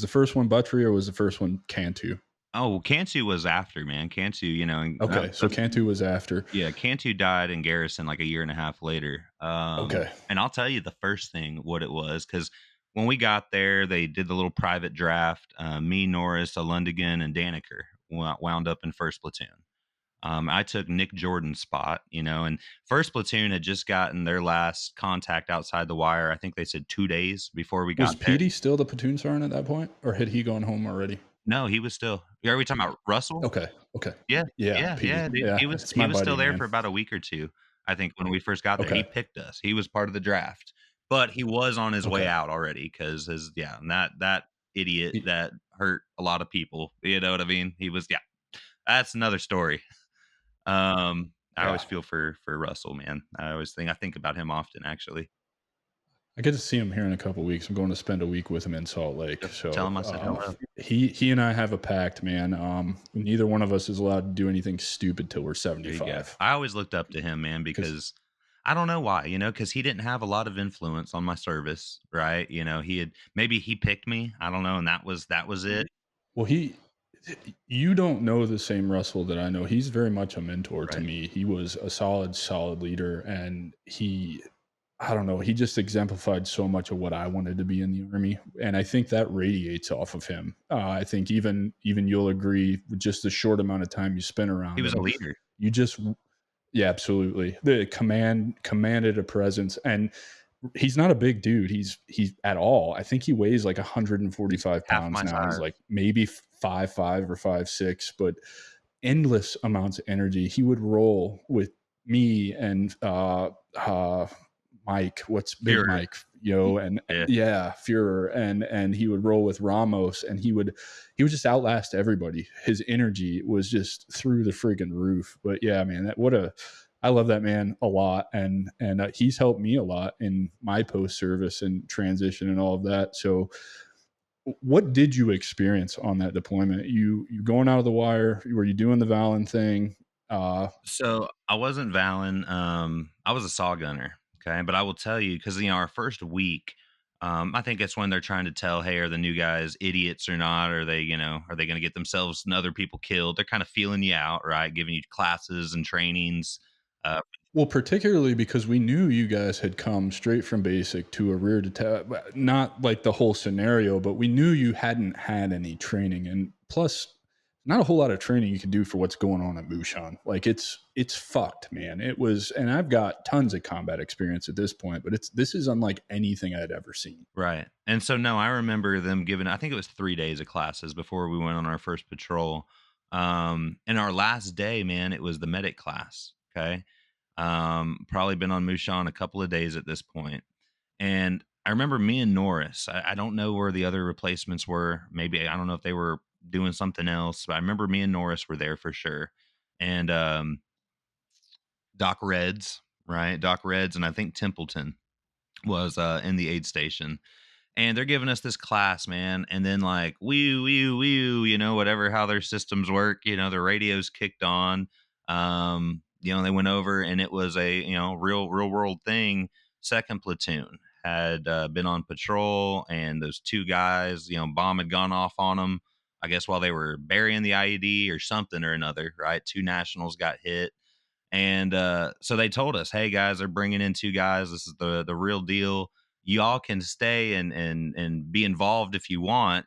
A: the first one Buttrey or was the first one Cantu?
B: Oh, Cantu was after, man. Cantu, and
A: Okay, so Cantu was after.
B: yeah, Cantu died in Garrison like a year and a half later.
A: Okay,
B: And I'll tell you the first thing what it was because when we got there, they did the little private draft. Me, Norris, Lundigan, and Daniker wound up in first platoon. I took Nick Jordan's spot, and first platoon had just gotten their last contact outside the wire. I think they said 2 days before we
A: was
B: got there.
A: Petey still the platoon sergeant at that point, or had he gone home already?
B: No, he was still. Are we talking about Russell?
A: Okay, okay,
B: Yeah,
A: yeah,
B: yeah,
A: Petey,
B: yeah, dude.
A: yeah,
B: He was
A: it's
B: he
A: my
B: was
A: buddy,
B: still there
A: man.
B: for about a week or 2, I think, when we first got there. He
A: Okay,
B: picked us. He was part of the draft, but he was on his way
A: okay,
B: out already because and that idiot that hurt a lot of people, you know what I mean? He was yeah, that's another story. I always
A: yeah.
B: feel for Russell, man. I think about him often, actually.
A: I get to see him here in a couple weeks. I'm going to spend a week with him in Salt Lake.
B: Yep, tell
A: So
B: him I said hello.
A: he and I have a pact, man. Neither one of us is allowed to do anything stupid till we're
B: There you go.
A: 75.
B: I always looked up to him, man,
A: Because
B: because I don't know why, because he didn't have a lot of influence on my service, right? He had maybe he picked me, I don't know, and that was it,
A: well, you don't know the same Russell that I know. He's very much a mentor to
B: right?
A: me. He was a solid leader, and I don't know, he just exemplified so much of what I wanted to be in the Army, and I think that radiates off of him. I think even you'll agree with just the short amount of time you spent
B: He
A: around
B: was a
A: him,
B: leader.
A: you just yeah, absolutely. The commanded a presence, and he's not a big dude. He's at all. I think he weighs like
B: He's
A: 145
B: half
A: pounds
B: my
A: now. He's
B: size.
A: like maybe 5'5" or 5'6", but endless amounts of energy. He would roll with me and Mike, what's Big
B: Führer.
A: Mike, you know, and
B: Yeah.
A: yeah, Führer, and he would roll with Ramos, and he would just outlast everybody. His energy was just through the freaking roof. But yeah, man, I love that man a lot, and he's helped me a lot in my post service and transition and all of that. So what did you experience on that deployment? You going out of the wire? Were you doing the Valen thing?
B: So I wasn't Valen. I was a saw gunner. Okay. But I will tell you, because, our first week, I think it's when they're trying to tell, hey, are the new guys idiots or not? Are they, are they going to get themselves and other people killed? They're kind of feeling you out, right? Giving you classes and trainings. Uh,
A: Well, particularly because we knew you guys had come straight from basic to a rear detach, not like the whole scenario, but we knew you hadn't had any training, and plus, not a whole lot of training you could do for what's going on at Mushan. Like it's fucked, man. It was, and I've got tons of combat experience at this point, but this is unlike anything I'd ever seen.
B: right. And so, no, I remember them giving, I think it was 3 days of classes before we went on our first patrol. And our last day, man, it was the medic class. Okay. Probably been on Mushan a couple of days at this point. And I remember me and Norris. I don't know where the other replacements were. Maybe I don't know if they were doing something else, but I remember me and Norris were there for sure. And Doc Reds, right? Doc Reds, and I think Templeton was in the aid station, and they're giving us this class, man. And then like wee wee wee, whatever how their systems work, the radios kicked on. They went over, and it was a real world thing. Second platoon had been on patrol, and those two guys, bomb had gone off on them. I guess while they were burying the IED or something or another, right? Two nationals got hit, and so they told us, "Hey guys, they're bringing in two guys. This is the real deal. Y'all can stay and be involved if you want."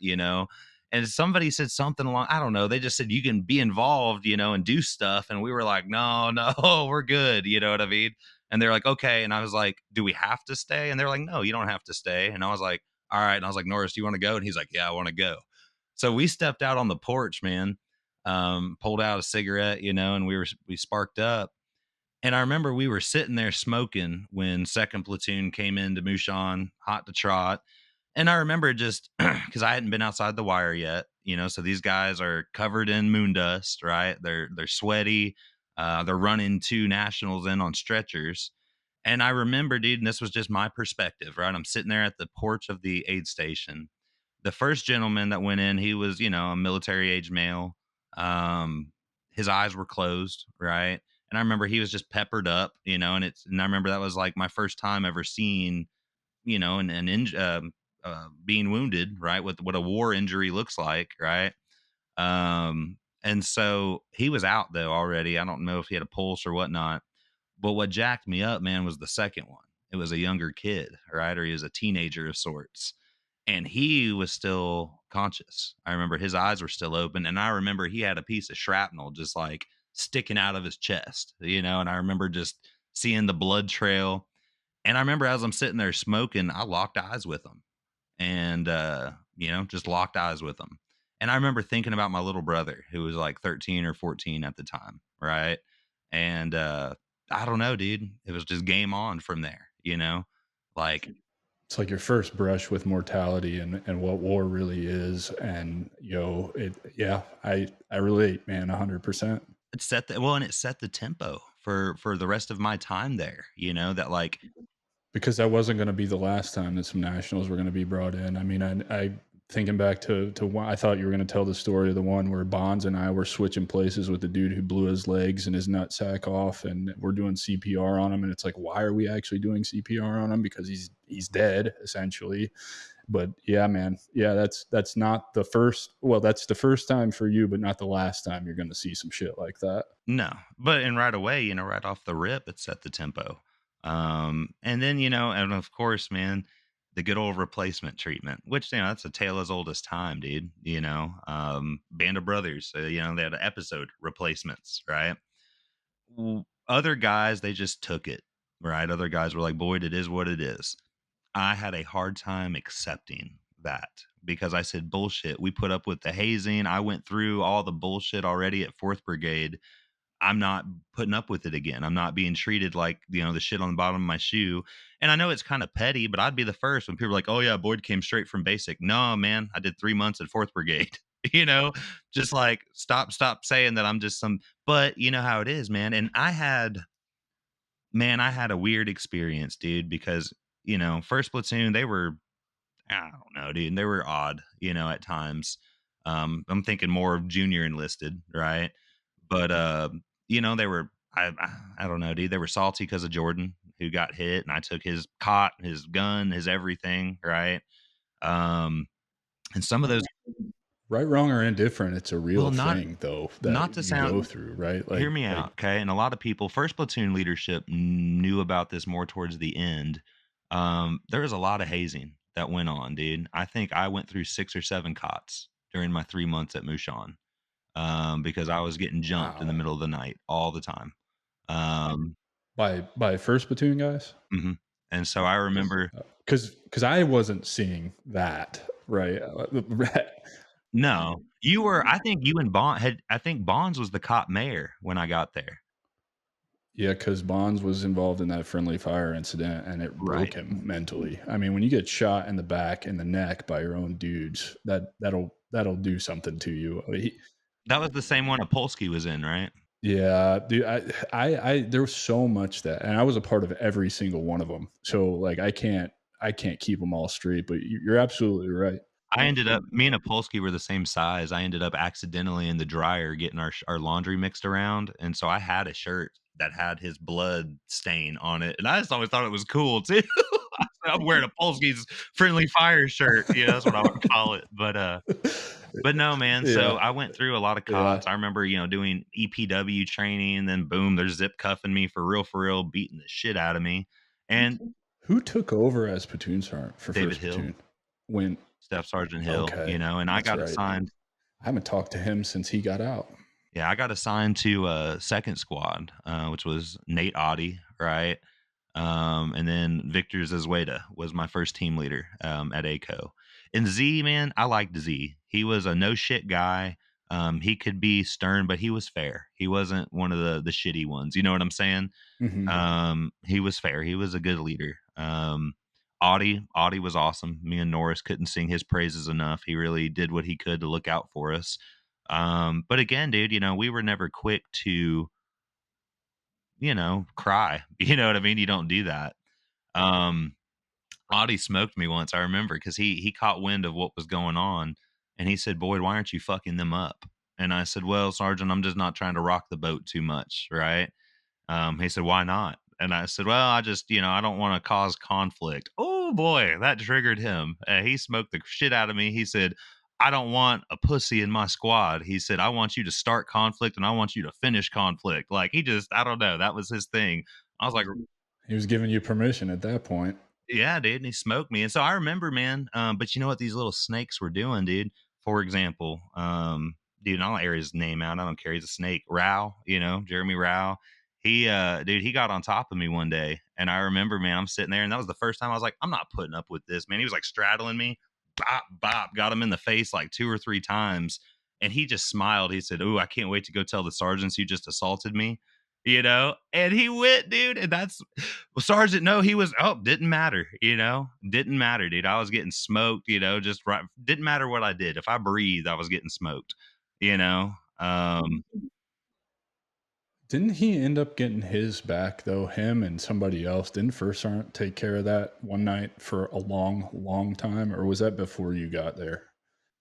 B: And somebody said something along, I don't know. They just said you can be involved, and do stuff. And we were like, "No, no, we're good." You know what I mean? And they're like, "Okay." And I was like, "Do we have to stay?" And they're like, "No, you don't have to stay." And I was like, "All right." And I was like, "Norris, do you want to go?" And he's like, "Yeah, I want to go." So we stepped out on the porch, man. Pulled out a cigarette, and we sparked up, and I remember we were sitting there smoking when second platoon came into Mushan, hot to trot. And I remember just because I hadn't been outside the wire yet, so these guys are covered in moon dust, right? They're sweaty. They're running two nationals in on stretchers. And I remember, dude, and this was just my perspective, right? I'm sitting there at the porch of the aid station. The first gentleman that went in, he was, a military age male. His eyes were closed, right? And I remember he was just peppered up, and I remember that was like my first time ever seeing, being wounded, right? With what a war injury looks like, right? And so he was out though already. I don't know if he had a pulse or whatnot. But what jacked me up, man, was the second one. It was a younger kid, right? Or he was a teenager of sorts. And he was still conscious. I remember his eyes were still open. And I remember he had a piece of shrapnel just like sticking out of his chest, and I remember just seeing the blood trail. And I remember as I'm sitting there smoking, I locked eyes with him, and just locked eyes with him. And I remember thinking about my little brother who was like 13 or 14 at the time, right? And I don't know, dude. It was just game on from there. Like,
A: It's like your first brush with mortality and what war really is, and yeah, I relate, man, 100%.
B: it set the tempo for the rest of my time there, that like
A: Because that wasn't going to be the last time that some nationals were going to be brought in. I mean, I thinking back to one, I thought you were going to tell the story of the one where Bonds and I were switching places with the dude who blew his legs and his nutsack off, and we're doing CPR on him, and it's like, why are we actually doing CPR on him? Because he's dead essentially. But yeah, man, yeah, that's not the first. Well, that's the first time for you, but not the last time you're going to see some shit like that.
B: no. But and right away, right off the rip, it set the tempo. And then, you know, and of course, man, the good old replacement treatment, which, you know, that's a tale as old as time, dude. You know, Band of Brothers, you know, they had an episode replacements, right? Other guys, they just took it, right? Other guys were like, Boyd, it is what it is. I had a hard time accepting that because I said, bullshit. We put up with the hazing. I went through all the bullshit already at 4th Brigade. I'm not putting up with it again. I'm not being treated like, you know, the shit on the bottom of my shoe. And I know it's kind of petty, but I'd be the first when people are like, oh, yeah, Boyd came straight from basic. No, man, I did 3 months at 4th Brigade. You know, just like stop saying that I'm just some, but you know how it is, man. And I had a weird experience, dude, because, you know, first platoon, they were, I don't know, dude. They were odd, you know, at times. I'm thinking more of junior enlisted, right? But you know, they were I don't know, dude. They were salty because of Jordan, who got hit, and I took his cot, his gun, his everything, right? Um, and some of those,
A: Right, wrong, or indifferent, it's a
B: well,
A: real thing though that
B: not to
A: you go
B: sound,
A: through, right?
B: hear me out, okay? And a lot of people, first platoon leadership knew about this more towards the end. There was a lot of hazing that went on, dude. I think I went through 6 or 7 cots during my 3 months at Mushan, because I was getting jumped in the
A: Wow.
B: middle of the night all the time. Um,
A: By first platoon guys?
B: mhm. And so I remember,
A: Because I wasn't seeing that, right?
B: no, you were, I think you and Bond had, I think Bonds was the cop mayor when I got there.
A: Yeah, because Bonds was involved in that friendly fire incident, and it broke
B: Right.
A: him mentally. I mean, when you get shot in the back and the neck by your own dudes, that'll do something to you.
B: That was the same one Apolsky was in, right?
A: Yeah, dude, there was so much that, and I was a part of every single one of them. So like, I can't keep them all straight. But you're absolutely right.
B: I ended up, me and Apolsky were the same size. I ended up accidentally in the dryer getting our laundry mixed around, and so I had a shirt that had his blood stain on it, and I just always thought it was cool too. I'm wearing Apolsky's friendly fire shirt, you know, that's what I would call it. But no, man. So
A: Yeah,
B: I went through a lot of
A: yeah.
B: cots. I remember, you know, doing EPW training, and then boom, they're zip cuffing me for real, beating the shit out of me. And
A: Who took over as platoon sergeant for
B: David
A: first
B: Hill,
A: platoon? When
B: Staff Sergeant Hill, you
A: Okay,
B: know, and I
A: that's
B: got
A: right.
B: assigned.
A: I haven't talked to him since he got out.
B: Yeah, I got assigned to second squad, which was Nate Audie, right? And then Victor Zazueta was my first team leader at ACO. And Z, man, I liked Z. He was a no shit guy. He could be stern, but he was fair. He wasn't one of the shitty ones. You know what I'm saying?
A: Mhm.
B: He was fair. He was a good leader. Audie was awesome. Me and Norris couldn't sing his praises enough. He really did what he could to look out for us. But again, dude, you know, we were never quick to, you know, cry. You know what I mean? You don't do that. Um, Audie smoked me once, I remember, because he caught wind of what was going on, and he said, Boyd, why aren't you fucking them up? And I said, well, Sergeant, I'm just not trying to rock the boat too much, right? He said, why not? And I said, well, I just, you know, I don't want to cause conflict. Oh boy, that triggered him. He smoked the shit out of me. He said, I don't want a pussy in my squad. He said, I want you to start conflict and I want you to finish conflict. Like he just, I don't know. That was his thing. I was like,
A: He was giving you permission at that point.
B: yeah, dude, and he smoked me. And so I remember, man. But you know what these little snakes were doing, dude? For example, dude, I'll air his name out. I don't care. He's a snake. Rao, you know, Jeremy Rao. Dude, he got on top of me one day, and I remember, man, I'm sitting there, and that was the first time I was like, I'm not putting up with this, man. He was like straddling me, bop, bop, got him in the face like 2 or 3 times, and he just smiled. He said, "Ooh, I can't wait to go tell the sergeants you just assaulted me." You know, and he went, dude, and that's, well, Sergeant, no, he was, oh, didn't matter, you know, didn't matter, dude. I was getting smoked, you know, just right. Didn't matter what I did. If I breathed, I was getting smoked, you know.
A: Didn't he end up getting his back though? Him and somebody else didn't first sergeant take care of that one night for a long, long time, or was that before you got there?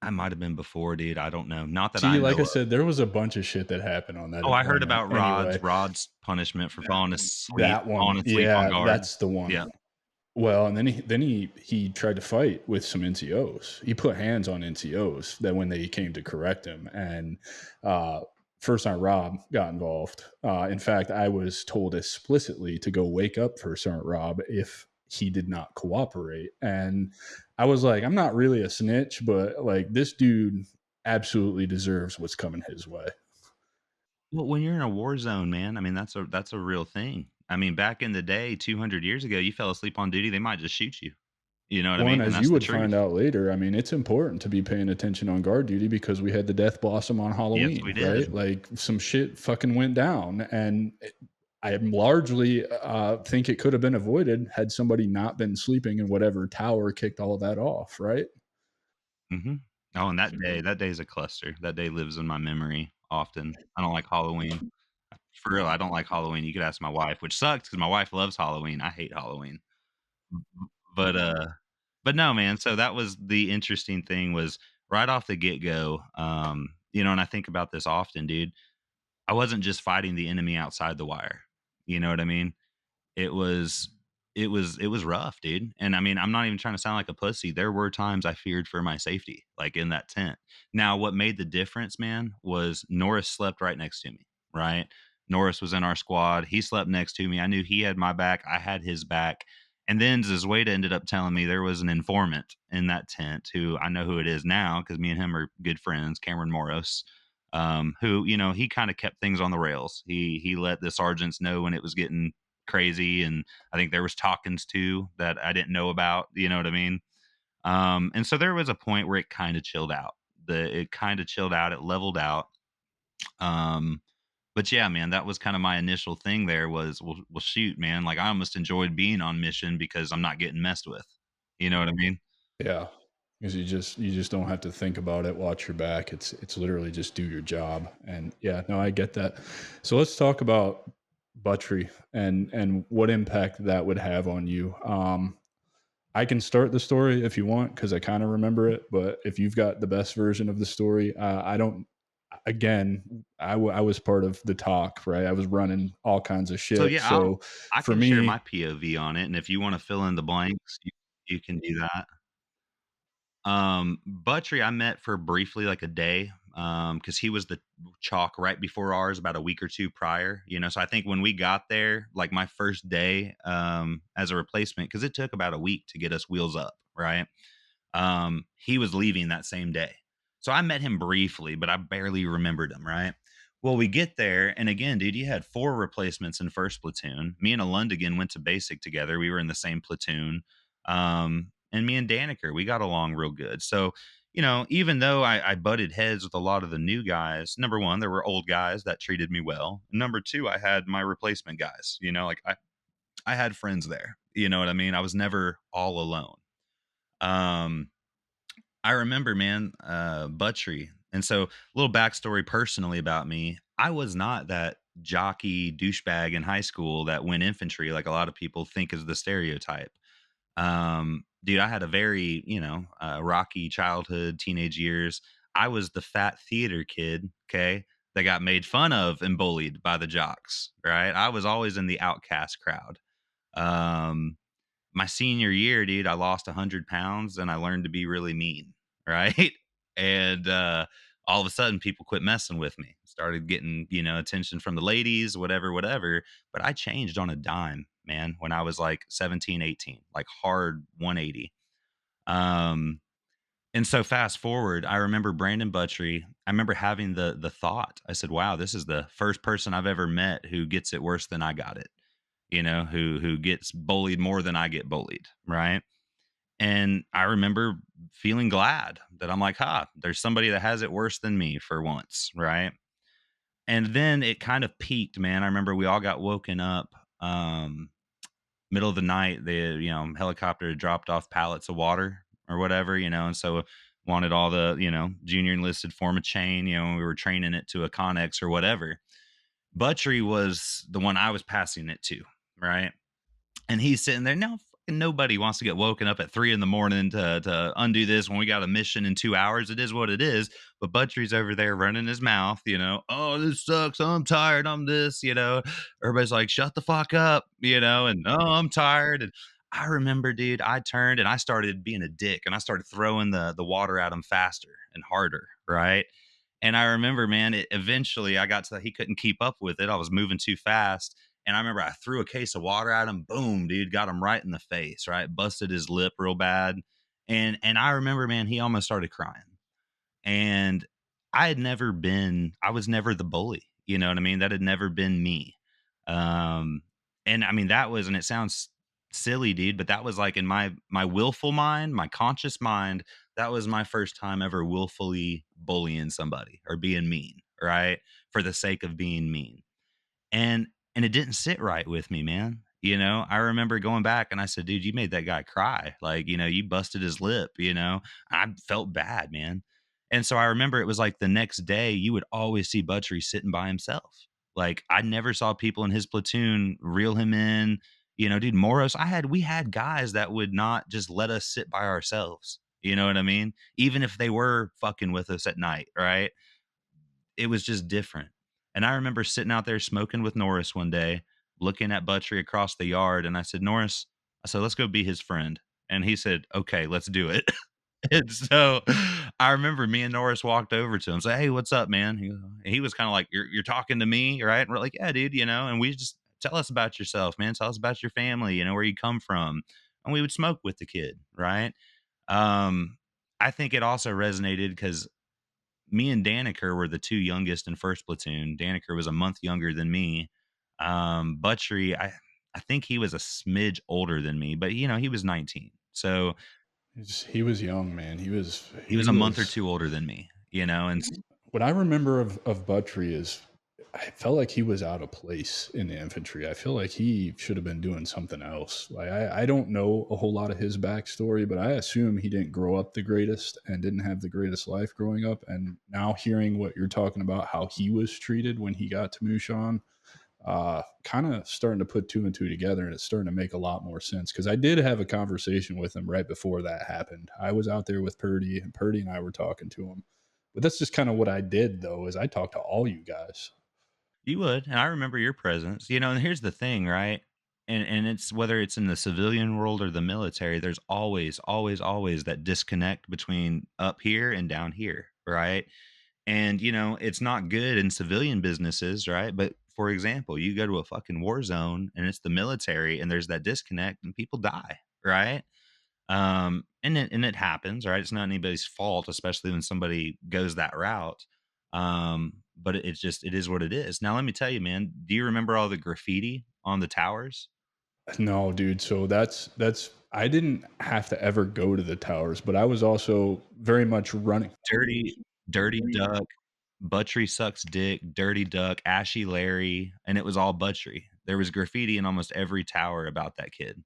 B: I might have been before, dude. I don't know. Not that I
A: See, like
B: know
A: I
B: of.
A: said, there was a bunch of shit that happened on that
B: Oh, I heard
A: deployment.
B: about
A: Anyway,
B: Rod's punishment for
A: that one,
B: falling asleep on
A: yeah,
B: guard.
A: that's the one.
B: Yeah.
A: Well, and then he tried to fight with some NCOs. He put hands on NCOs that when they came to correct him, and uh, First Sergeant Rob got involved. In fact, I was told explicitly to go wake up First Sergeant Rob if he did not cooperate. And I was like, I'm not really a snitch, but like this dude absolutely deserves what's coming his way.
B: Well, when you're in a war zone, man, I mean, that's a real thing. I mean, back in the day, 200 years ago, you fell asleep on duty, they might just shoot you. You know what I
A: One,
B: mean? And
A: as you
B: that's the
A: would find
B: truth.
A: out later, I mean, it's important to be paying attention on guard duty because we had the death blossom on
B: Yes,
A: Halloween,
B: we did.
A: right? Like some shit fucking went down, and I largely think it could have been avoided had somebody not been sleeping in whatever tower kicked all of that off, right?
B: Mhm. Oh, and that day's a cluster. That day lives in my memory often. I don't like Halloween. For real, I don't like Halloween. You could ask my wife, which sucks because my wife loves Halloween. I hate Halloween. But, but no, man, so that was the interesting thing was right off the get-go, and I think about this often, dude. I wasn't just fighting the enemy outside the wire. You know what I mean? It was it was rough, dude, and I mean, I'm not even trying to sound like a pussy. There were times I feared for my safety, like, in that tent. Now, what made the difference, man, was Norris slept right next to me, right? Norris was in our squad. He slept next to me. I knew he had my back. I had his back. And then Zizweda ended up telling me there was an informant in that tent who I know who it is now because me and him are good friends, Cameron Morris, who, he kind of kept things on the rails. He let the sergeants know when it was getting crazy, and I think there was talkings too that I didn't know about. You know what I mean? And so there was a point where it kind of chilled out. It kind of chilled out. It leveled out. Um, but yeah, man, that was kind of my initial thing. There was, well, shoot, man. Like I almost enjoyed being on mission because I'm not getting messed with. You know what I mean?
A: Yeah, because you just don't have to think about it. Watch your back. It's literally just do your job. And yeah, no, I get that. So let's talk about Buttrey and what impact that would have on you. I can start the story if you want because I kind of remember it. But if you've got the best version of the story, I don't. Again, I was part of the talk, right? I was running all kinds of
B: So
A: shit.
B: yeah,
A: So
B: I
A: for
B: can share my
A: me,
B: POV on it, and if you want to fill in the blanks, you can do that. Buttrey, I met for briefly like a day, because he was the chalk right before ours, about a week or two prior. So I think when we got there, like my first day, as a replacement, because it took about a week to get us wheels up, right? He was leaving that same day. So I met him briefly, but I barely remembered him, right? Well, we get there, and again, dude, you had four replacements in first platoon. Me and Alundigan went to basic together. We were in the same platoon. And me and Daniker, we got along real good. So, even though I butted heads with a lot of the new guys, number one, there were old guys that treated me well. Number two, I had my replacement guys, like I had friends there. You know what I mean? I was never all alone. Um, I remember, man, Buttrey. And so, a little backstory personally about me. I was not that jockey douchebag in high school that went infantry like a lot of people think is the stereotype. Dude, I had a very, rocky childhood, teenage years. I was the fat theater kid, okay, that got made fun of and bullied by the jocks, right? I was always in the outcast crowd. Um, my senior year, dude, I lost 100 pounds and I learned to be really mean, right? And all of a sudden, people quit messing with me, started getting, attention from the ladies, whatever, whatever. But I changed on a dime, man, when I was like 17, 18, like hard 180. Um, and so fast forward, I remember Brandon Buttrey. I remember having the thought. I said, "Wow, this is the first person I've ever met who gets it worse than I got it. Who gets bullied more than I get bullied, right?" And I remember feeling glad that I'm like, there's somebody that has it worse than me for once, right? And then it kind of peaked, man. I remember we all got woken up, middle of the night. The helicopter dropped off pallets of water or whatever, and so wanted all the junior enlisted form a chain. We were training it to a Connex or whatever. Buttrey was the one I was passing it to, right? And he's sitting there. Now, fucking nobody wants to get woken up at 3 in the morning to undo this when we got a mission in 2 hours. It is what it is. But Buttrey's over there running his mouth, oh, this sucks. I'm tired. I'm this. Everybody's like, shut the fuck up, and oh, I'm tired. And I remember, dude, I turned and I started being a dick and I started throwing the water at him faster and harder, right? And I remember, man, it eventually I got to he couldn't keep up with it. I was moving too fast. And I remember I threw a case of water at him. Boom, dude, got him right in the face, right? Busted his lip real bad. And I remember, man, he almost started crying. And I was never the bully, you know what I mean? That had never been me. Um, and I mean, that was, and it sounds silly, dude, but that was like in my willful mind, my conscious mind, that was my first time ever willfully bullying somebody or being mean, right? For the sake of being mean. And and it didn't sit right with me, man. You know, I remember going back and I said, "Dude, you made that guy cry. Like, you know, you busted his lip, you know." I felt bad, man. And so I remember it was like the next day you would always see Butchery sitting by himself. Like I never saw people in his platoon reel him in. You know, dude, Moros, we had guys that would not just let us sit by ourselves. You know what I mean? Even if they were fucking with us at night, right? It was just different. And I remember sitting out there smoking with Norris one day, looking at Butchery across the yard, and I said, "Norris," I said, "let's go be his friend." And he said, "Okay, let's do it." And so I remember me and Norris walked over to him, say, "Hey, what's up, man?" He was kind of like, "You're talking to me, right?" And we're like, "Yeah, dude, you know." And we just tell us about yourself, man. Tell us about your family, you know, where you come from. And we would smoke with the kid, right? Um, I think it also resonated because me and Daniker were the 2 youngest in 1st platoon. Daniker was a month younger than me. Butchery, I think he was a smidge older than me, but, you know, he was 19. So,
A: He was young, man.
B: he was
A: He
B: a month or
A: was
B: 2 older than me, you know, and
A: what I remember of Buttrey is I felt like he was out of place in the infantry. I feel like he should have been doing something else. Like I don't know a whole lot of his backstory, but I assume he didn't grow up the greatest and didn't have the greatest life growing up. And now hearing what you're talking about, how he was treated when he got to Mushan, kind of starting to put two and two together, and it's starting to make a lot more sense because I did have a conversation with him right before that happened. I was out there with Purdy, and Purdy and I were talking to him. But that's just kind of what I did, though, is I talked to all you guys.
B: you would, and I remember your presence, you know, and here's the thing, right? And it's whether it's in the civilian world or the military, there's always, always, always that disconnect between up here and down here, right? And, you know, it's not good in civilian businesses, right? But for example, you go to a fucking war zone and it's the military and there's that disconnect and people die, right? And it happens, right? It's not anybody's fault, especially when somebody goes that route. But it's just it is what it is. Now let me tell you, man, do you remember all the graffiti on the towers?
A: No, dude. So that's I didn't have to ever go to the towers, but I was also very much running.
B: Dirty Duck, Butchery sucks dick, Dirty Duck, Ashy Larry, and it was all Butchery. There was graffiti in almost every tower about that kid.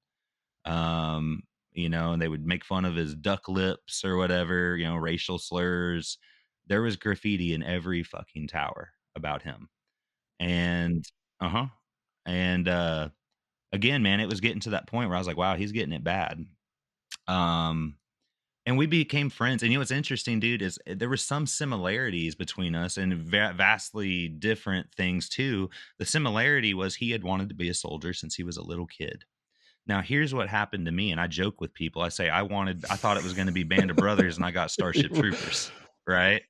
B: Um, you know, and they would make fun of his duck lips or whatever, you know, racial slurs. There was graffiti in every fucking tower about him. And uh-huh. And again, man, it was getting to that point where I was like, wow, he's getting it bad. Um and we became friends. And you know what's interesting, dude, is there were some similarities between us and vastly different things too. The similarity was he had wanted to be a soldier since he was a little kid. Now, here's what happened to me, and I joke with people. I say I thought it was going to be Band of Brothers, and I got Starship Troopers, right?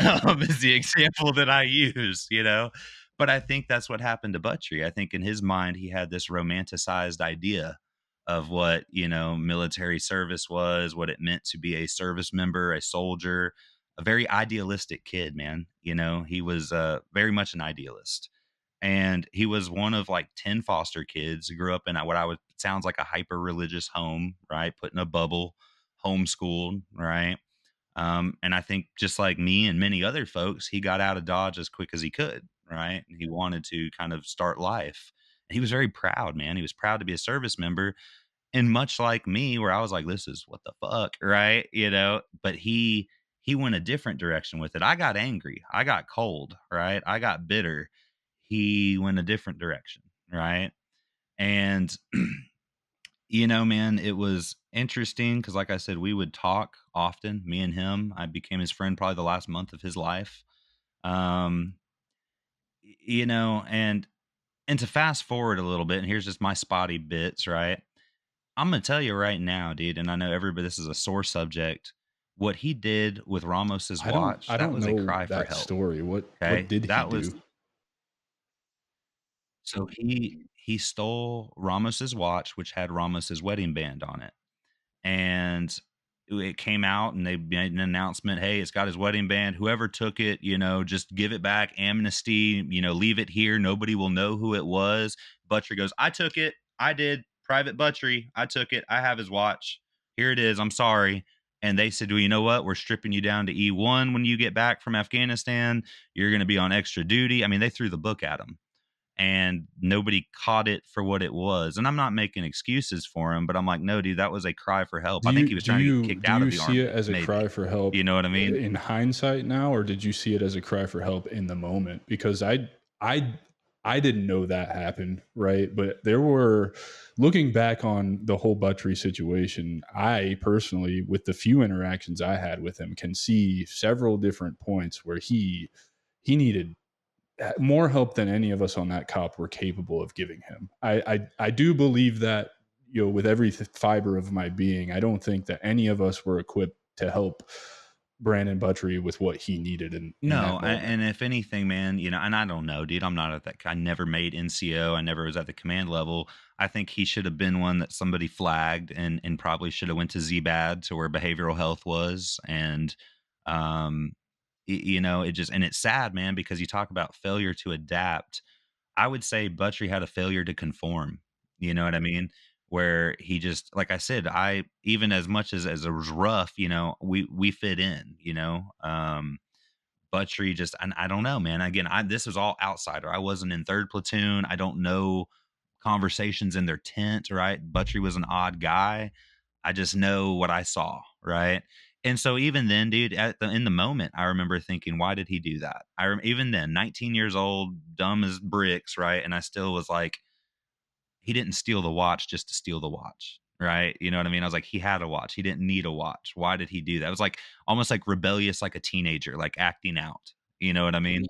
B: Is the example that I use, you know. But I think that's what happened to Butchery. I think in his mind, he had this romanticized idea of what military service was, what it meant to be a service member, a soldier, a very idealistic kid, man. You know, he was very much an idealist, and he was one of like 10 foster kids. Grew up in what I would sounds like a hyper religious home, right? Put in a bubble, homeschooled, right? And I think just like me and many other folks, he got out of Dodge as quick as he could, right? He wanted to kind of start life. And he was very proud, man. He was proud to be a service member. And much like me, where I was like, this is what the fuck, right? You know, but he went a different direction with it. I got angry. I got cold, right? I got bitter. He went a different direction, right? And you know, man, it was interesting because, like I said, we would talk often, me and him. I became his friend probably the last month of his life. Um, you know, and to fast forward a little bit, and here's just my spotty bits, right? I'm gonna tell you right now, dude, and I know everybody this is a sore subject. What he did with Ramos's watch,
A: I
B: that
A: don't
B: was a
A: know
B: cry for
A: that
B: help.
A: story. What
B: Okay.
A: did he
B: That was
A: do?
B: so he stole Ramos's watch, which had Ramos's wedding band on it. And it came out and they made an announcement, hey, it's got his wedding band, whoever took it, just give it back, amnesty, leave it here, nobody will know who it was. Butcher goes, I took it, I did, Private Butchery, I took it, I have his watch, here it is, I'm sorry. And they said, well, you know what, we're stripping you down to E1 when you get back from Afghanistan, you're going to be on extra duty. I mean, they threw the book at him and nobody caught it for what it was. And I'm not making excuses for him, but I'm like, no, dude, that was a cry for help. I think he was trying to get kicked
A: Do
B: out of
A: you
B: the
A: see it
B: army,
A: as a cry
B: maybe.
A: for help
B: You know what I mean?
A: in hindsight now, or did you see it as a cry for help in the moment? Because I I didn't know that happened, right? But there were, looking back on the whole Buttery situation, I personally, with the few interactions I had with him, can see several different points where he needed more help than any of us on that cop were capable of giving him. I do believe that, with every fiber of my being. I don't think that any of us were equipped to help Brandon Buttery with what he needed in that
B: No,
A: moment.
B: and if anything, man, and I don't know, dude. I'm not at that. I never made NCO. I never was at the command level. I think he should have been one that somebody flagged and probably should have went to ZBAD to where behavioral health was. And um, it just and it's sad, man, because you talk about failure to adapt. I would say Buttrey had a failure to conform. You know what I mean? Where he just, like I said, I even as much as it was rough, we fit in. Buttrey just, and I don't know, man. Again, this was all outsider. I wasn't in third platoon. I don't know conversations in their tent. Right? Buttrey was an odd guy. I just know what I saw, right? And so even then, dude, in the moment, I remember thinking, why did he do that? Even then, 19 years old, dumb as bricks, right? And I still was like, he didn't steal the watch just to steal the watch, right? You know what I mean? I was like, he had a watch. He didn't need a watch. Why did he do that? It was like almost like rebellious, like a teenager, like acting out. You know what I mean?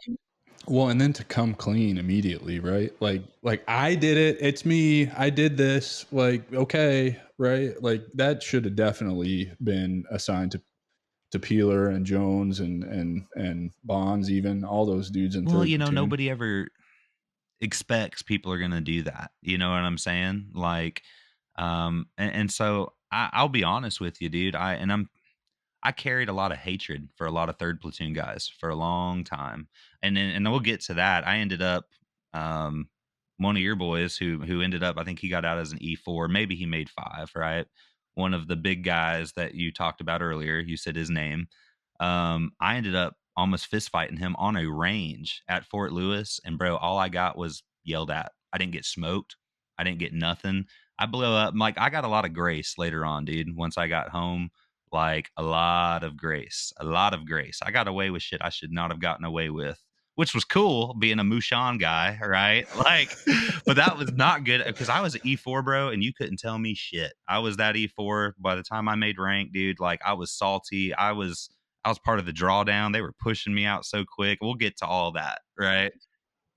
A: Well, and then to come clean immediately, right? Like I did it. It's me. I did this. Like, okay, right? Like that should have definitely been assigned to Peeler and Jones and Bonds, even all those dudes in
B: Well,
A: third platoon.
B: nobody ever expects people are going to do that. You know what I'm saying? Like, and so I'll be honest with you, dude. I carried a lot of hatred for a lot of third platoon guys for a long time, and we'll get to that. I ended up um, one of your boys who ended up. I think he got out as an E4. Maybe he made five. Right, one of the big guys that you talked about earlier. You said his name. I ended up almost fist fighting him on a range at Fort Lewis, and bro, all I got was yelled at. I didn't get smoked. I didn't get nothing. I blew up. Like I got a lot of grace later on, dude. Once I got home, like a lot of grace, a lot of grace. I got away with shit I should not have gotten away with, which was cool being a Mushan guy, right? Like, but that was not good because I was an E4, bro, and you couldn't tell me shit. I was that E4 by the time I made rank, dude. Like, I was salty. I was part of the drawdown. They were pushing me out so quick. We'll get to all that, right?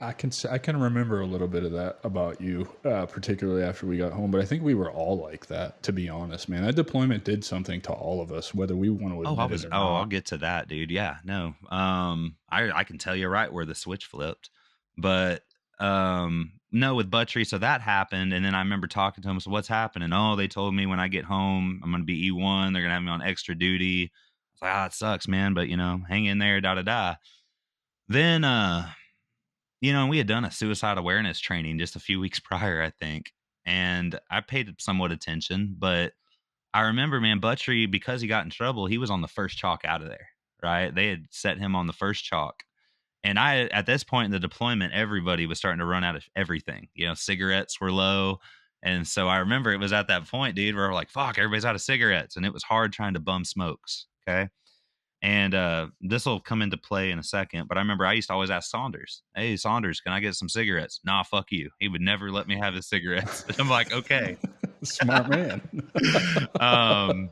A: I can remember a little bit of that about you, particularly after we got home. But I think we were all like that, to be honest, man. That deployment did something to all of us, whether we want to
B: Oh, I
A: admit it
B: was.
A: or
B: Oh, I'll
A: not.
B: get to that, dude. Yeah, no. I can tell you right where the switch flipped, but no, with Buttrey. So that happened, and then I remember talking to him. So what's happening? Oh, they told me when I get home, I'm gonna be E1. They're gonna have me on extra duty. I was like, it sucks, man, but hang in there, da da da. Then, we had done a suicide awareness training just a few weeks prior, I think, and I paid somewhat attention, but I remember, man, Buttrey, because he got in trouble, he was on the first chalk out of there, right? They had set him on the first chalk. And at this point in the deployment, everybody was starting to run out of everything. Cigarettes were low. And so I remember it was at that point, dude, where we're like, fuck, everybody's out of cigarettes. And it was hard trying to bum smokes. Okay. And this will come into play in a second. But I remember I used to always ask Saunders, hey, Saunders, can I get some cigarettes? Nah, fuck you. He would never let me have his cigarettes. And I'm like, okay.
A: Smart man.
B: um,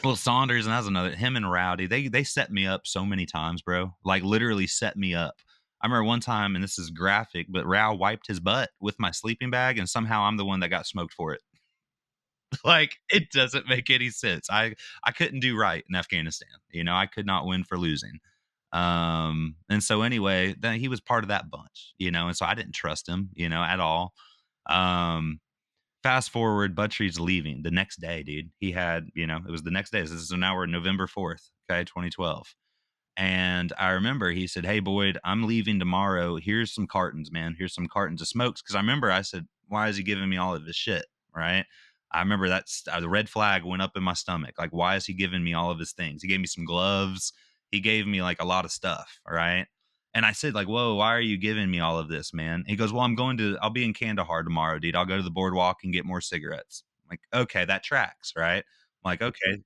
B: well, Saunders, and that's another him and Rowdy. They set me up so many times, bro. Like literally set me up. I remember one time, and this is graphic, but Row wiped his butt with my sleeping bag, and somehow I'm the one that got smoked for it. Like, it doesn't make any sense. I couldn't do right in Afghanistan. I could not win for losing. And so anyway, then he was part of that bunch, and so I didn't trust him, at all. Um, Fast forward, Buttree's leaving the next day, dude. He had, it was the next day. So now we're November 4th, okay, 2012. And I remember he said, "Hey, Boyd, I'm leaving tomorrow. Here's some cartons, man. Here's some cartons of smokes." Because I remember I said, "Why is he giving me all of this shit?" Right? I remember the red flag went up in my stomach. Like, why is he giving me all of his things? He gave me some gloves. He gave me like a lot of stuff. All right. And I said, like, "Whoa, why are you giving me all of this, man?" He goes, "Well, I'll be in Kandahar tomorrow, dude. I'll go to the boardwalk and get more cigarettes." I'm like, okay, that tracks, right? I'm like, okay,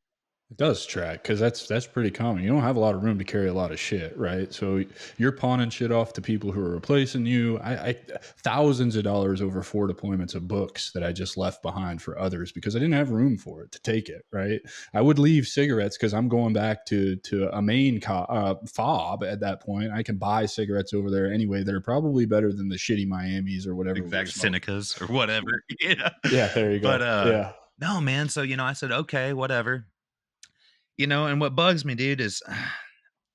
A: It does track because that's pretty common. You don't have a lot of room to carry a lot of shit, right? So you're pawning shit off to people who are replacing you. I thousands of dollars over 4 deployments of books that I just left behind for others because I didn't have room for it to take it, right? I would leave cigarettes because I'm going back to a main fob at that point. I can buy cigarettes over there anyway that are probably better than the shitty Miamis or whatever we were
B: exact
A: smoking.
B: Senecas or whatever. Yeah.
A: Yeah, there you
B: But
A: go. Yeah.
B: no, man. So, I said, okay, whatever. And what bugs me, dude, is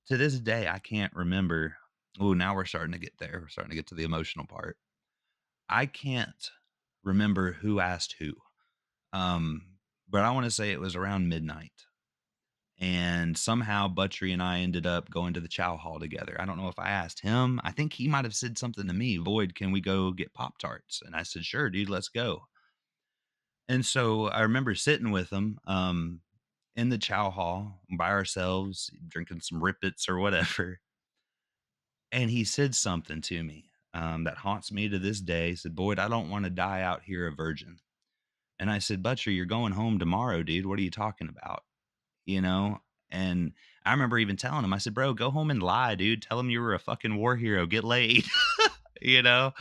B: to this day I can't remember. Oh, now we're starting to get there. We're starting to get to the emotional part. I can't remember who asked who. But I want to say it was around midnight. And somehow Buttrey and I ended up going to the chow hall together. I don't know if I asked him. I think he might have said something to me, "Boyd, can we go get Pop Tarts?" And I said, "Sure, dude, let's go." And so I remember sitting with him in the chow hall by ourselves, drinking some Rippets or whatever. And he said something to me that haunts me to this day. He said, "Boyd, I don't want to die out here a virgin." And I said, "Butcher, you're going home tomorrow, dude. What are you talking about?" You know? And I remember even telling him, I said, "Bro, go home and lie, dude. Tell him you were a fucking war hero. Get laid." you know?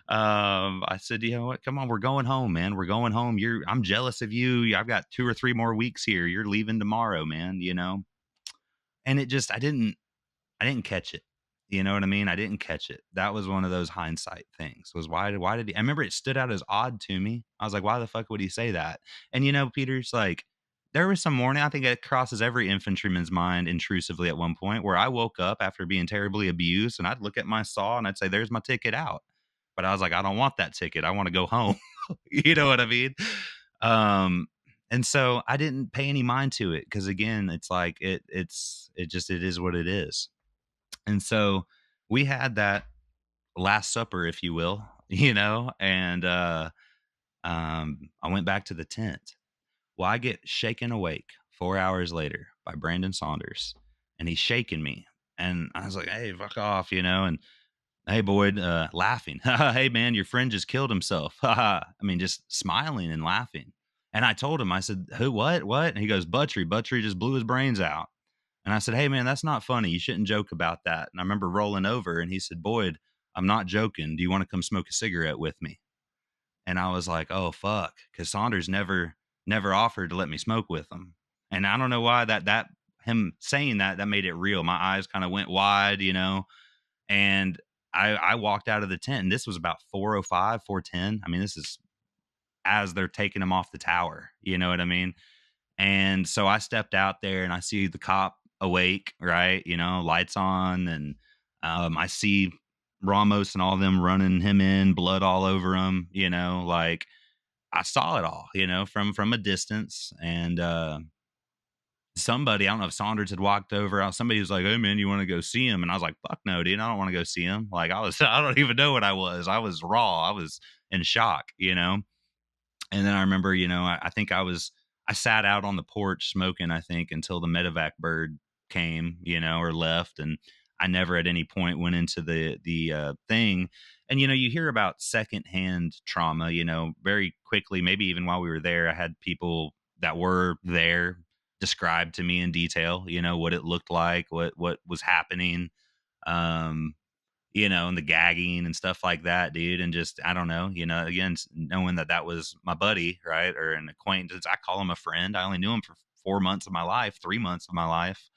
B: I said, "You know what? Come on, we're going home, man. We're going home. I'm jealous of you. I've got 2 or 3 more weeks here. You're leaving tomorrow, man." And I didn't catch it. You know what I mean? I didn't catch it. That was one of those hindsight things. Was why did he? I remember it stood out as odd to me. I was like, why the fuck would he say that? And Peter's like, there was some morning. I think it crosses every infantryman's mind intrusively at one point where I woke up after being terribly abused, and I'd look at my saw and I'd say, "There's my ticket out." But I was like, I don't want that ticket. I want to go home. You know what I mean? Um, and so I didn't pay any mind to it because again, it's like it is what it is. And so we had that last supper, if you will, and I went back to the tent. Well, I get shaken awake 4 hours later by Brandon Saunders, and he's shaking me. And I was like, "Hey, fuck off," and "Hey, Boyd," laughing. "Hey, man, your friend just killed himself." I mean, just smiling and laughing. And I told him, I said, "Who, what, what?" And he goes, "Buttrey. Buttrey just blew his brains out." And I said, "Hey, man, that's not funny. You shouldn't joke about that." And I remember rolling over and he said, "Boyd, I'm not joking. Do you want to come smoke a cigarette with me?" And I was like, "Oh, fuck." Cause Saunders never offered to let me smoke with him. And I don't know why that him saying that made it real. My eyes kind of went wide. And I walked out of the tent and this was about 4:05, 4:10. I mean, this is as they're taking him off the tower. You know what I mean? And so I stepped out there and I see the cop awake, right? Lights on. And I see Ramos and all of them running him in, blood all over him, like I saw it all, from a distance. And somebody, I don't know if Saunders had walked over, somebody was like, "Hey, man, you want to go see him?" And I was like, "Fuck no, dude. I don't want to go see him." Like I don't even know what I was. I was raw. I was in shock. And then I remember, I think I sat out on the porch smoking, I think, until the medevac bird came, or left. And I never at any point went into the thing. And, you hear about secondhand trauma, very quickly, maybe even while we were there, I had people that were there describe to me in detail, what it looked like, what was happening. Um, and the gagging and stuff like that, dude. And just, I don't know, again, knowing that was my buddy, right? Or an acquaintance, I call him a friend. I only knew him for 4 months of my life, 3 months of my life.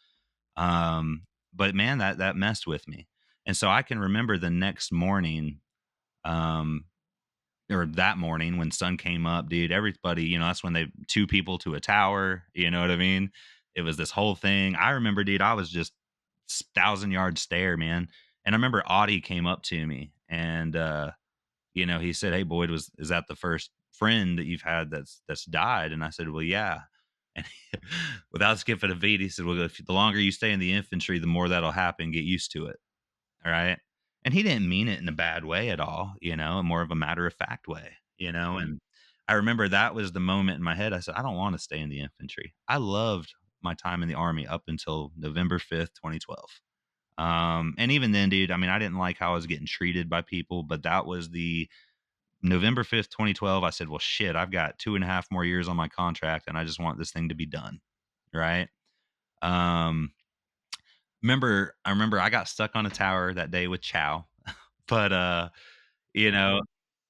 B: But man, that messed with me. And so I can remember the next morning, um, or that morning when sun came up, dude, everybody, that's when they 2 people to a tower, you know what I mean? It was this whole thing. I remember, dude, I was just 1,000-yard stare, man. And I remember Audie came up to me and he said, "Hey Boyd, is that the first friend that you've had that's died?" And I said, "Well, yeah." And without skipping a beat, he said, "Well, if the longer you stay in the infantry, the more that'll happen. Get used to it." All right. And he didn't mean it in a bad way at all, more of a matter of fact way, and I remember that was the moment in my head. I said, I don't want to stay in the infantry. I loved my time in the army up until November 5th, 2012. And even then, dude, I mean, I didn't like how I was getting treated by people, but that was the November 5th, 2012. I said, well, shit, I've got 2.5 more years on my contract and I just want this thing to be done. Right. Um, I remember I got stuck on a tower that day with Chow, but you know,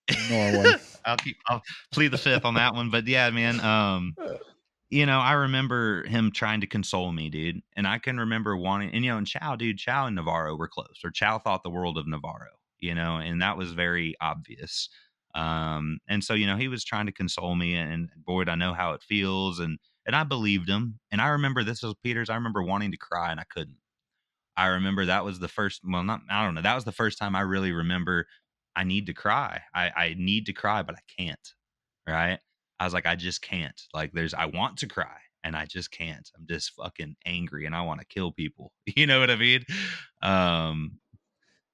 A: Ignore one.
B: I'll plead the fifth on that one. But yeah, man, I remember him trying to console me, dude. And I can remember wanting, and Chow, dude, Chow and Navarro were close, or Chow thought the world of Navarro, and that was very obvious. And so, he was trying to console me, and Boyd, I know how it feels. And I believed him. And I remember this was Peters. I remember wanting to cry and I couldn't. I remember that was the first, well, not, I don't know. That was the first time I really remember I need to cry. I need to cry, but I can't. Right. I was like, I just can't. Like, I want to cry and I just can't. I'm just fucking angry and I want to kill people. You know what I mean? Um,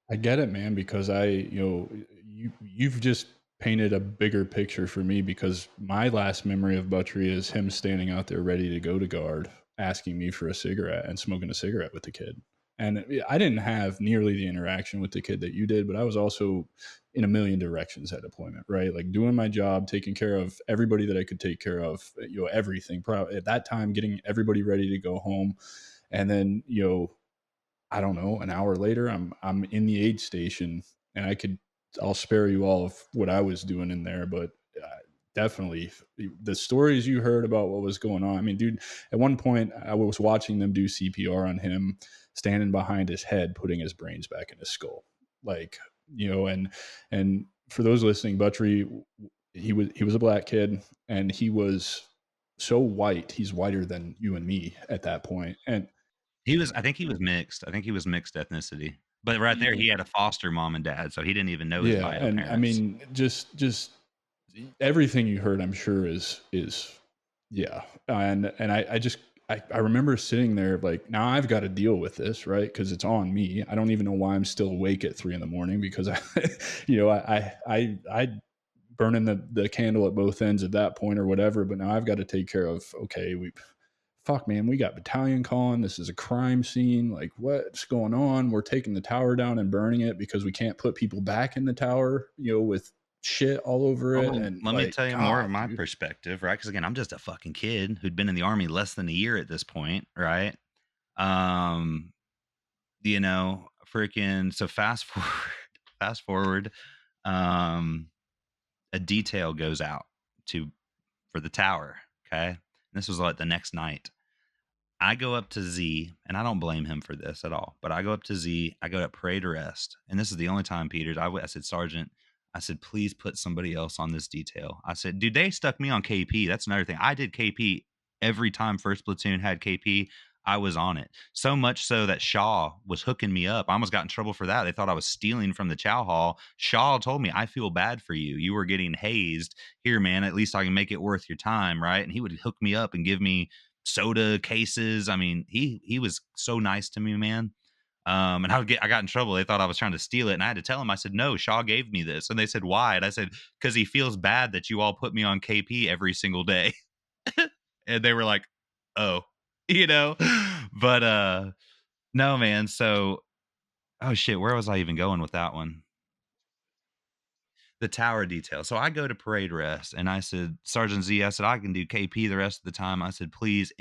A: I get it, man, because you've just painted a bigger picture for me because my last memory of Buttery is him standing out there ready to go to guard, asking me for a cigarette and smoking a cigarette with the kid. And I didn't have nearly the interaction with the kid that you did, but I was also in a million directions at deployment, right? Like doing my job, taking care of everybody that I could take care of, everything. Probably at that time, getting everybody ready to go home, and then I don't know, an hour later, I'm in the aid station, and I'll spare you all of what I was doing in there, but definitely the stories you heard about what was going on. I mean, dude, at one point I was watching them do CPR on him, standing behind his head, putting his brains back in his skull, like and for those listening, Buttery, he was a black kid, and he was so white. He's whiter than you and me at that point, and
B: I think he was mixed. I think he was mixed ethnicity. But right there, he had a foster mom and dad, so he didn't even know his
A: yeah,
B: bio
A: and I
B: parents.
A: mean, just everything you heard, I'm sure is yeah, and I remember sitting there like, now I've got to deal with this, right? Because it's on me. I don't even know why I'm still awake at 3 a.m. because I burning the candle at both ends at that point or whatever. But now I've got to take care of. Okay, fuck, man, we got battalion calling. This is a crime scene. Like, what's going on? We're taking the tower down and burning it because we can't put people back in the tower, with shit all over it.
B: Well,
A: And
B: let me
A: like,
B: tell you more of
A: God,
B: my
A: dude.
B: perspective, right? Because again, I'm just a fucking kid who'd been in the army less than a year at this point, right? Um, freaking so fast forward, fast forward, um, a detail goes out to for the tower. Okay. And this was like the next night. I go up to Z, and I don't blame him for this at all. But I go up to Z, I go to parade arrest, and this is the only time, Peters. I said, Sergeant, I said, please put somebody else on this detail. I said, dude, they stuck me on KP. That's another thing. I did KP every time First Platoon had KP. I was on it. So much so that Shaw was hooking me up. I almost got in trouble for that. They thought I was stealing from the chow hall. Shaw told me, I feel bad for you. You were getting hazed. Here, man, at least I can make it worth your time, right? And he would hook me up and give me soda cases. I mean, he was so nice to me, man. And I got in trouble. They thought I was trying to steal it, and I had to tell him. I said, "No, Shaw gave me this," and they said, "Why?" And I said, "Because he feels bad that you all put me on KP every single day." And they were like, "Oh, you know." But no, man. So, oh shit, where was I even going with that one? The tower detail. So I go to parade rest and I said, Sergeant Z, I said, I can do KP the rest of the time. I said, please,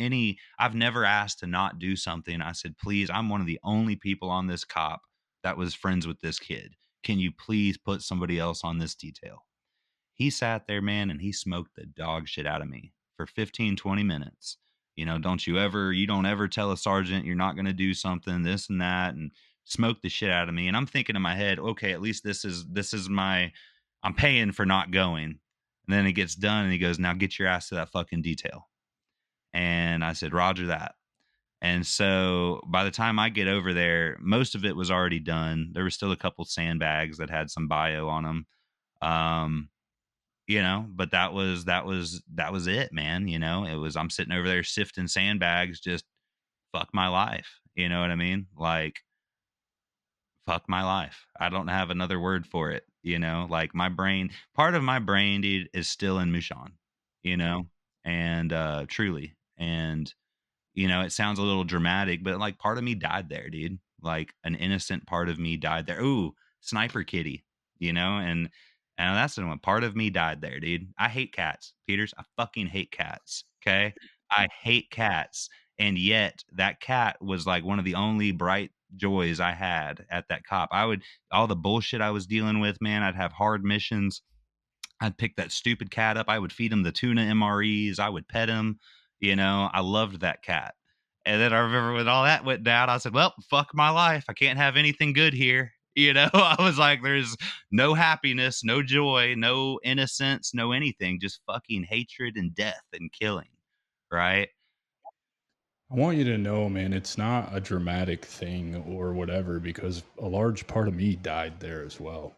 B: I've never asked to not do something. I said, please, I'm one of the only people on this cop that was friends with this kid. Can you please put somebody else on this detail? He sat there, man, and he smoked the dog shit out of me for 15, 20 minutes. You don't ever tell a sergeant you're not going to do something, this and that, and smoked the shit out of me. And I'm thinking in my head, okay, at least this is my I'm paying for not going. And then it gets done and he goes, now get your ass to that fucking detail. And I said, Roger that. And so by the time I get over there, most of it was already done. There was still a couple sandbags that had some bio on them. Um, but that was it, man. It was, I'm sitting over there sifting sandbags, just fuck my life. You know what I mean? Like, fuck my life. I don't have another word for it. Like my brain, part of my brain, dude, is still in Mushan, you know, and truly. And it sounds a little dramatic, but like part of me died there, dude. Like an innocent part of me died there. Ooh, sniper kitty, and that's the one. Part of me died there, dude. I hate cats, Peters. I fucking hate cats. Okay, I hate cats, and yet that cat was like one of the only bright joys I had at that cop. All the bullshit I was dealing with, man. I'd have hard missions. I'd pick that stupid cat up. I would feed him the tuna MREs. I would pet him. I loved that cat. And then I remember when all that went down, I said, well, fuck my life. I can't have anything good here. I was like, there's no happiness, no joy, no innocence, no anything, just fucking hatred and death and killing. Right.
A: I want you to know, man, it's not a dramatic thing or whatever because a large part of me died there as well.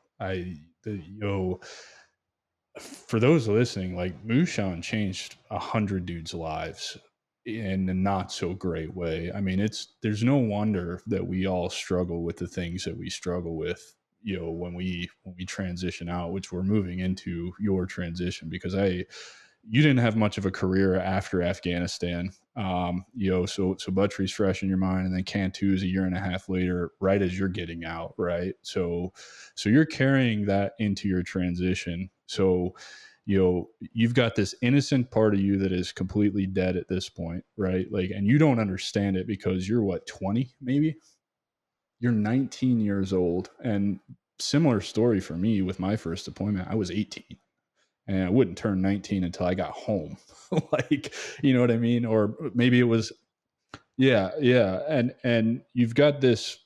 A: For those listening, like Mushan changed 100 dudes' lives in a not so great way. I mean, there's no wonder that we all struggle with the things that we struggle with. When we transition out, which we're moving into your transition, because you didn't have much of a career after Afghanistan. So Buttrey's fresh in your mind, and then Cantu's a year and a half later, right as you're getting out, right? So you're carrying that into your transition. So, you've got this innocent part of you that is completely dead at this point, right? Like, and you don't understand it because you're what, 20 maybe? You're 19 years old. And similar story for me with my first deployment, I was 18 and I wouldn't turn 19 until I got home. Like, you know what I mean? Or maybe it was, yeah, yeah. And you've got this,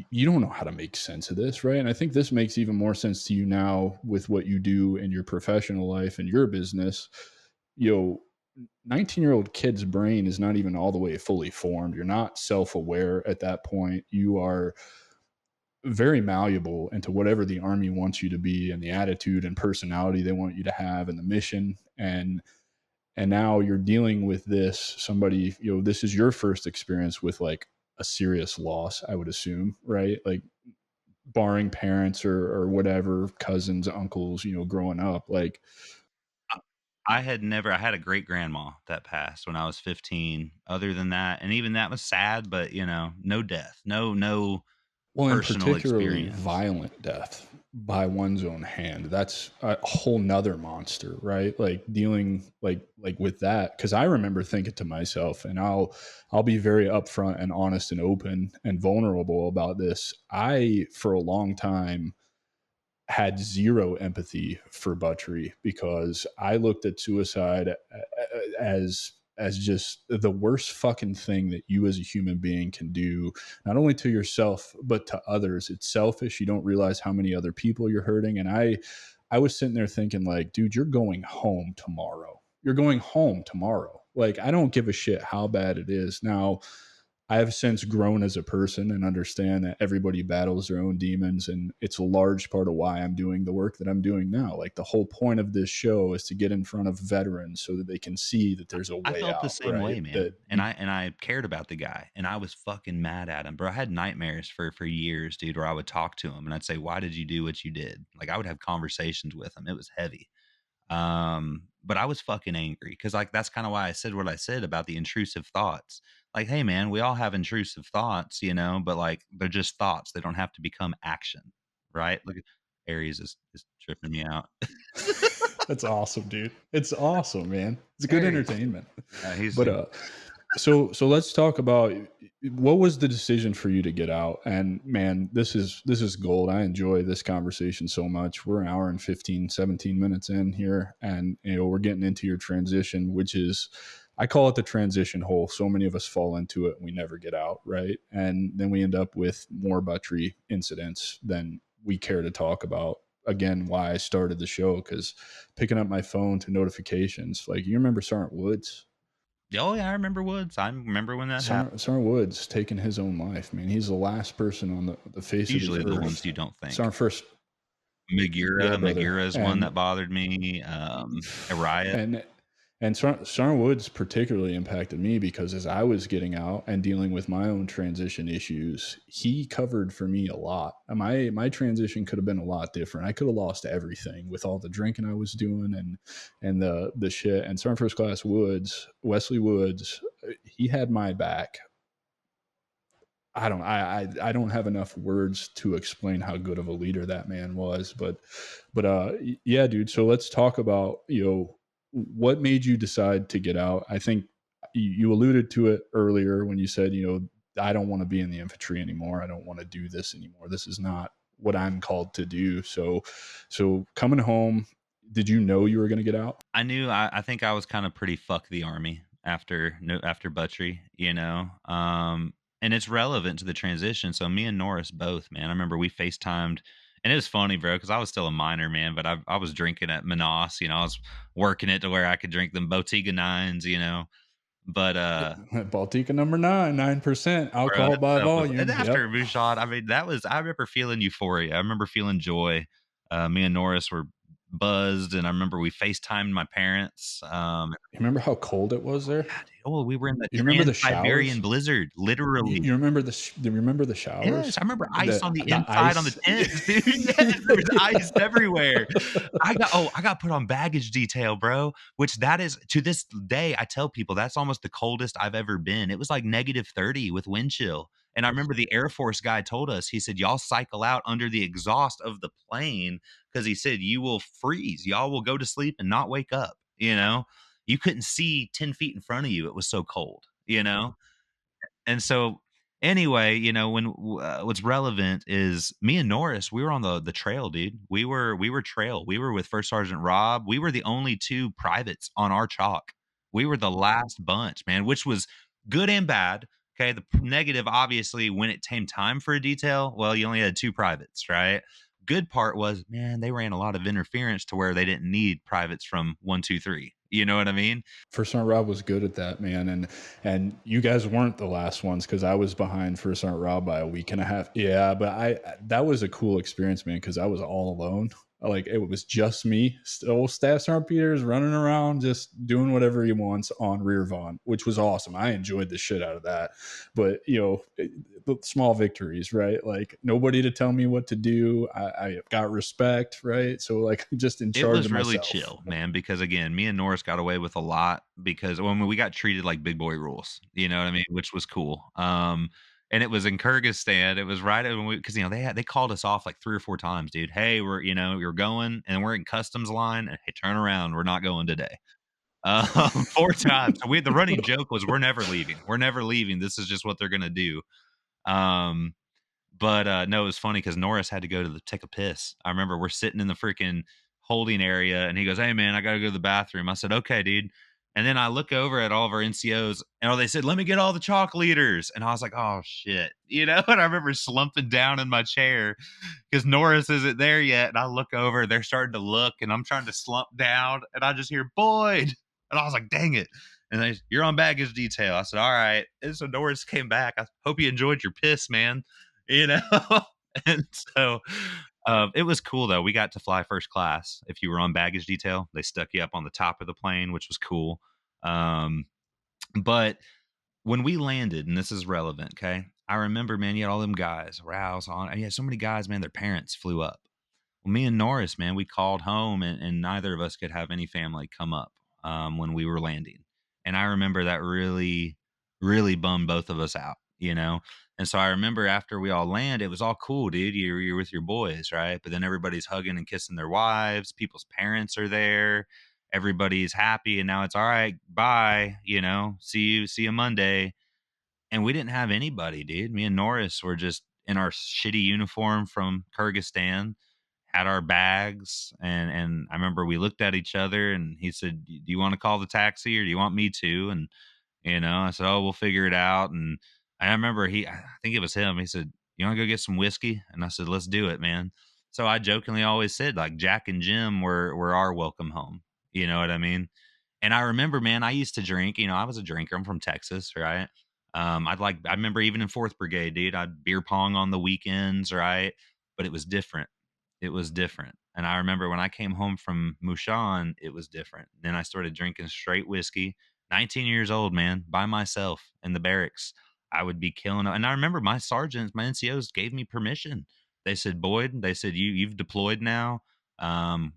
A: you don't know how to make sense of this, right? And I think this makes even more sense to you now with what you do in your professional life and your business. You know, 19-year-old kid's brain is not even all the way fully formed. You're not self-aware at that point. You are very malleable into whatever the army wants you to be and the attitude and personality they want you to have and the mission. And now you're dealing with this, somebody, this is your first experience with like a serious loss, I would assume, right? Like, barring parents or whatever, cousins, uncles, growing up, like,
B: I had a great grandma that passed when I was 15. Other than that, and even that was sad, but no death, no
A: well, in
B: personal
A: particularly
B: experience.
A: violent death by one's own hand. That's a whole nother monster, right? Like dealing like with that. Cause I remember thinking to myself, and I'll be very upfront and honest and open and vulnerable about this. I, for a long time, had zero empathy for Buttrey because I looked at suicide as just the worst fucking thing that you as a human being can do, not only to yourself but to others. It's selfish. You don't realize how many other people you're hurting. And I was sitting there thinking, like, dude, you're going home tomorrow. You're going home tomorrow. Like, I don't give a shit how bad it is. Now, I have since grown as a person and understand that everybody battles their own demons. And it's a large part of why I'm doing the work that I'm doing now. Like, the whole point of this show is to get in front of veterans so that they can see that there's a
B: I
A: way
B: felt the
A: out,
B: same
A: right?
B: way,
A: That
B: man. And I cared about the guy, and I was fucking mad at him, bro. I had nightmares for years, dude, where I would talk to him and I'd say, "Why did you do what you did?" Like I would have conversations with him. It was heavy. But I was fucking angry because like that's kind of why I said what I said about the intrusive thoughts. Like, hey man, we all have intrusive thoughts, but like they're just thoughts. They don't have to become action, right? Look at Aries is tripping me out.
A: that's awesome, dude. It's awesome, man. It's good
B: Aries.
A: entertainment.
B: Yeah, he's
A: But so let's talk about what was the decision for you to get out. And man, this is gold. I enjoy this conversation so much. We're an hour and 15, 17 minutes in here, and we're getting into your transition, which is, I call it the transition hole. So many of us fall into it and we never get out, right? And then we end up with more Buttrey incidents than we care to talk about. again why I started the show, because picking up my phone to notifications, like, you remember Sergeant Woods?
B: Oh yeah, I remember Woods. I remember when that happened.
A: Sergeant Woods taking his own life, man. He's the last person on the face of the
B: Usually the ones
A: earth.
B: you don't think.
A: Sergeant first, yeah, brother,
B: Magura is one
A: and
B: that bothered me. Riot.
A: and Sergeant Woods particularly impacted me because as I was getting out and dealing with my own transition issues, he covered for me a lot. And my transition could have been a lot different. I could have lost everything with all the drinking I was doing and the shit. And Sergeant First Class Woods, Wesley Woods, he had my back. I don't have enough words to explain how good of a leader that man was, but yeah, dude. So let's talk about, what made you decide to get out. I think you alluded to it earlier when you said, I don't want to be in the infantry anymore. I don't want to do this anymore. This is not what I'm called to do. So coming home, did you know you were going to get out?
B: I knew I think I was kind of pretty fuck the army after no after Buttrey, you know. And it's relevant to the transition. So me and Norris both, man. I remember we FaceTimed and it was funny, bro, because I was still a minor, man, but I was drinking at Manas, I was working it to where I could drink them Bottega nines, But
A: Baltica number 9, 9%
B: bro,
A: alcohol
B: that
A: by
B: stuff was, and
A: volume.
B: after
A: Yep.
B: Bouchard, I mean, I remember feeling euphoria. I remember feeling joy. Me and Norris were buzzed, and I remember we FaceTimed my parents.
A: You remember how cold it was there?
B: Yeah, dude. Oh, we were in the
A: You remember the
B: Trans-Siberian
A: showers?
B: blizzard, literally.
A: Do you remember the
B: Yes,
A: showers?
B: I remember ice on the
A: The
B: inside on the
A: ice.
B: tents, dude. Yes, there was ice everywhere. I got put on baggage detail, bro, which that is to this day, I tell people that's almost the coldest I've ever been. It was like -30 with wind chill. And I remember the Air Force guy told us, he said, "Y'all cycle out under the exhaust of the plane," because he said, "You will freeze. Y'all will go to sleep and not wake up," you know? You couldn't see 10 feet in front of you. It was so cold, you know? And so anyway, what's relevant is me and Norris, we were on the trail, dude. We were trail. We were with First Sergeant Rob. We were the only two privates on our chalk. We were the last bunch, man, which was good and bad. Okay. The negative, obviously, when it came time for a detail, well, you only had two privates, right? Good part was, man, they ran a lot of interference to where they didn't need privates from 1, 2, 3. You know what I mean?
A: First Sergeant Rob was good at that, man, and you guys weren't the last ones because I was behind First Sergeant Rob by a week and a half. Yeah, but I that was a cool experience, man, because I was all alone. Like, it was just me, old Staff Sergeant Peters running around, just doing whatever he wants on Rear Vaughn, which was awesome. I enjoyed the shit out of that. But small victories, right? Like, nobody to tell me what to do. I got respect, right? So, like, I'm just in
B: It
A: charge
B: was
A: of
B: really
A: myself.
B: chill, man, because again, me and Norris got away with a lot because when we got treated like big boy rules, you know what I mean? Which was cool. And it was in Kyrgyzstan. It was right when because they called us off like 3 or 4 times, dude. Hey, we're going and we're in customs line. And hey, turn around, we're not going today. 4 times. So the running joke was we're never leaving. We're never leaving. This is just what they're gonna do. Um, but no, it was funny because Norris had to go to take a piss. I remember we're sitting in the freaking holding area, and he goes, "Hey man, I got to go to the bathroom." I said, "Okay, dude." And then I look over at all of our NCOs, and they said, "Let me get all the chalk leaders." And I was like, "Oh shit," And I remember slumping down in my chair because Norris isn't there yet. And I look over, they're starting to look, and I'm trying to slump down, and I just hear Boyd, and I was like, "Dang it!" And "You're on baggage detail." I said, "All right." And so Norris came back. I hope you enjoyed your piss, man you know and so it was cool though. We got to fly first class. If you were on baggage detail, they stuck you up on the top of the plane, which was cool. Um but when we landed, and this is relevant, okay, I remember, man, you had all them guys, Rouse on, and you had so many guys, man, their parents flew up. Well, me and Norris, man, we called home, and neither of us could have any family come up when we were landing. And I remember that really, really bummed both of us out. And so I remember after we all land, it was all cool, dude. You're with your boys, right? But then everybody's hugging and kissing their wives. People's parents are there. Everybody's happy, and now it's all right. Bye. See you Monday. And we didn't have anybody, dude. Me and Norris were just in our shitty uniform from Kyrgyzstan, had our bags, and I remember we looked at each other, and he said, "Do you want to call the taxi or do you want me to?" And I said, "Oh, we'll figure it out." And I remember I think it was him. He said, "You want to go get some whiskey?" And I said, "Let's do it, man." So I jokingly always said like Jack and Jim were our welcome home. You know what I mean? And I remember, man, I used to drink. I was a drinker. I'm from Texas, right? I remember even in Fourth Brigade, dude, I'd beer pong on the weekends, right? But it was different. It was different. And I remember when I came home from Mushan, it was different. Then I started drinking straight whiskey. 19 years old, man, by myself in the barracks. I would be killing it. And I remember my sergeants, my NCOs gave me permission. They said, Boyd, they said, you've deployed now. Um,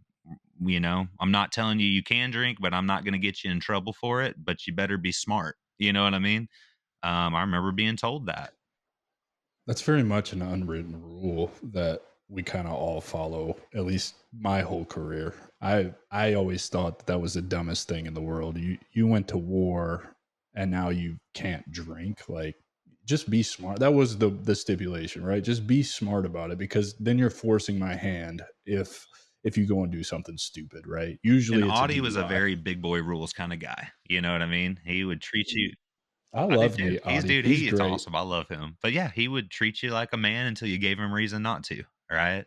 B: I'm not telling you you can drink, but I'm not going to get you in trouble for it. But you better be smart. You know what I mean? I remember being told that.
A: That's very much an unwritten rule that we kind of all follow, at least my whole career. I always thought that was the dumbest thing in the world. You went to war and now you can't drink. Like, just be smart. That was the stipulation, right? Just be smart about it, because then you're forcing my hand if you go and do something stupid, right?
B: And
A: Usually it's a
B: Audie was a
A: DUI.
B: very big boy rules kind of guy. You know what I mean? He would treat you.
A: I
B: I did
A: love
B: too.
A: Nate Audie. He's
B: He is
A: great.
B: awesome. I love him. But yeah, he would treat you like a man until you gave him reason not to. Right.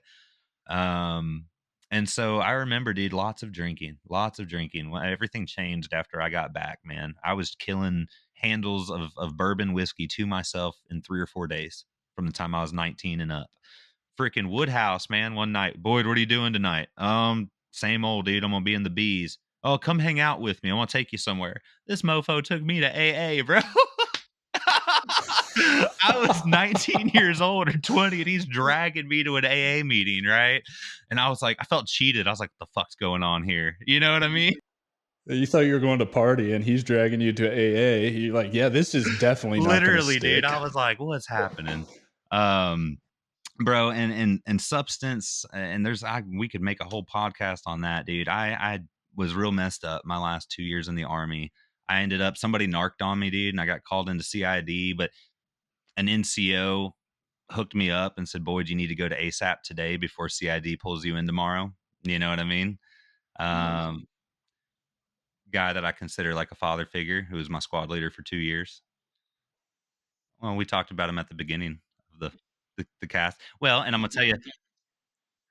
B: Um, and so I remember, dude, lots of drinking, lots of drinking. When everything changed after I got back, man, I was killing handles of bourbon whiskey to myself in 3 or 4 days from the time I was 19 and up. Freaking Woodhouse, man, one night. Boyd, what are you doing tonight? Same old, dude. I'm gonna be in the bees. Oh, come hang out with me. I want to take you somewhere. This mofo took me to AA, bro. I was 19 years old or 20, and he's dragging me to an AA meeting, right? And I was like, I felt cheated. I was like, what the fuck's going on here? You know what I mean?
A: You thought you were going to party and he's dragging you to AA. You're like, yeah, this is definitely not going to
B: Literally, dude.
A: stick.
B: I was like, what's happening? Um, bro, and substance, and we could make a whole podcast on that, dude. I was real messed up my last 2 years in the army. I ended up somebody narked on me, dude, and I got called into CID, but an NCO hooked me up and said, Boyd, you need to go to ASAP today before CID pulls you in tomorrow. You know what I mean? Um, Guy that I consider like a father figure, who was my squad leader for 2 years. Well, we talked about him at the beginning of the cast. Well, and I'm gonna tell you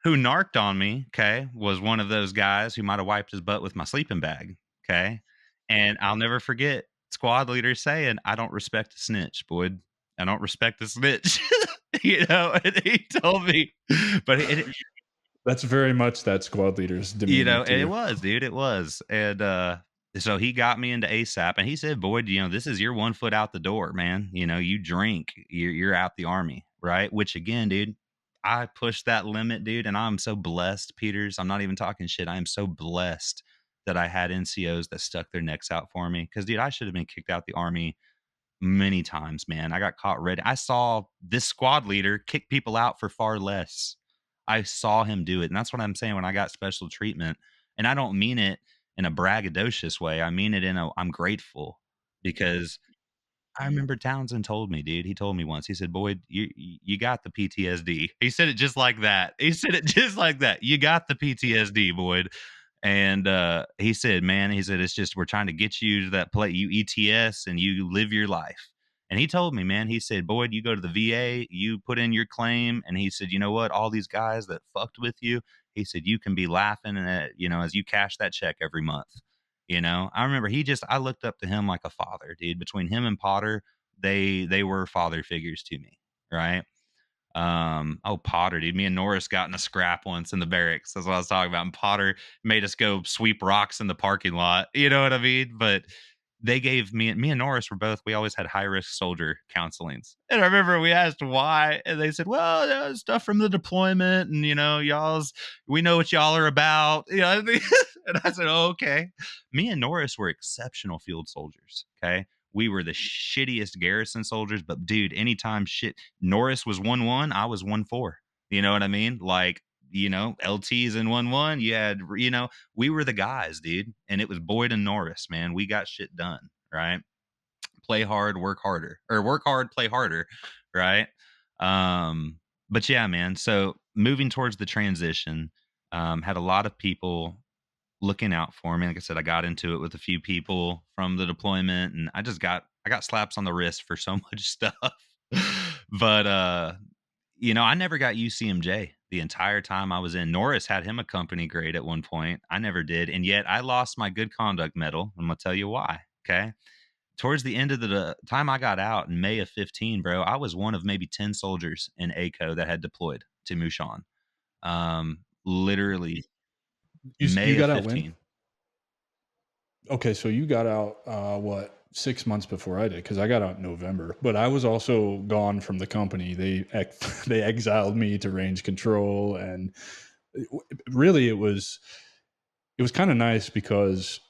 B: who narked on me, okay, was one of those guys who might have wiped his butt with my sleeping bag. Okay. And I'll never forget squad leader saying, I don't respect a snitch, Boyd. I don't respect a snitch. And he told me, but
A: That's very much that squad leader's demeanor
B: it
A: too.
B: was, dude, it was. And so he got me into ASAP, and he said, Boyd, this is your 1 foot out the door, man. You drink, you're out the army, right? Which again, dude, I pushed that limit, dude, and I'm so blessed, Peters. I'm not even talking shit. I am so blessed that I had NCOs that stuck their necks out for me. Because, dude, I should have been kicked out the army many times, man. I got caught red. I saw this squad leader kick people out for far less. I saw him do it. And that's what I'm saying when I got special treatment. And I don't mean it in a braggadocious way. I mean it in I'm grateful, because I remember Townsend told me, dude. He told me once. He said, "Boyd, you got the PTSD." He said it just like that. He said it just like that. You got the PTSD, Boyd. And he said, "Man," he said, "it's just we're trying to get you to that place. You ETS and you live your life." And he told me, man, he said, "Boyd, you go to the VA, you put in your claim." And he said, "You know what? All these guys that fucked with you," he said, "you can be laughing at, as you cash that check every month." I remember I looked up to him like a father, dude. Between him and Potter, they were father figures to me, right? Oh, Potter, dude. Me and Norris got in a scrap once in the barracks. That's what I was talking about. And Potter made us go sweep rocks in the parking lot. You know what I mean? But they gave me and Norris we always had high risk soldier counselings. And I remember we asked why, and they said, well, stuff from the deployment, and we know what y'all are about. And I said, oh, okay. Me and Norris were exceptional field soldiers. Okay. We were the shittiest garrison soldiers, but dude, anytime Norris was 1-1, I was 1-4. You know what I mean? Like, LTs in 1-1. You had, we were the guys, dude. And it was Boyd and Norris, man. We got shit done, right? Play hard, work harder, or work hard, play harder, right? But yeah, man. So moving towards the transition, had a lot of people looking out for me. Like I said, I got into it with a few people from the deployment, and I got slaps on the wrist for so much stuff. But I never got UCMJ, the entire time I was in. Norris had him a company grade at one point. I never did. And yet I lost my good conduct medal. I'm going to tell you why. Okay. Towards the end of the time I got out in May of 15, bro, I was one of maybe 10 soldiers in ACO that had deployed to Mushan. Literally
A: You
B: May of
A: got out when?
B: 15.
A: Okay, so you got out what 6 months before I did because I got out in November. But I was also gone from the company. They exiled me to range control, and really it was kind of nice because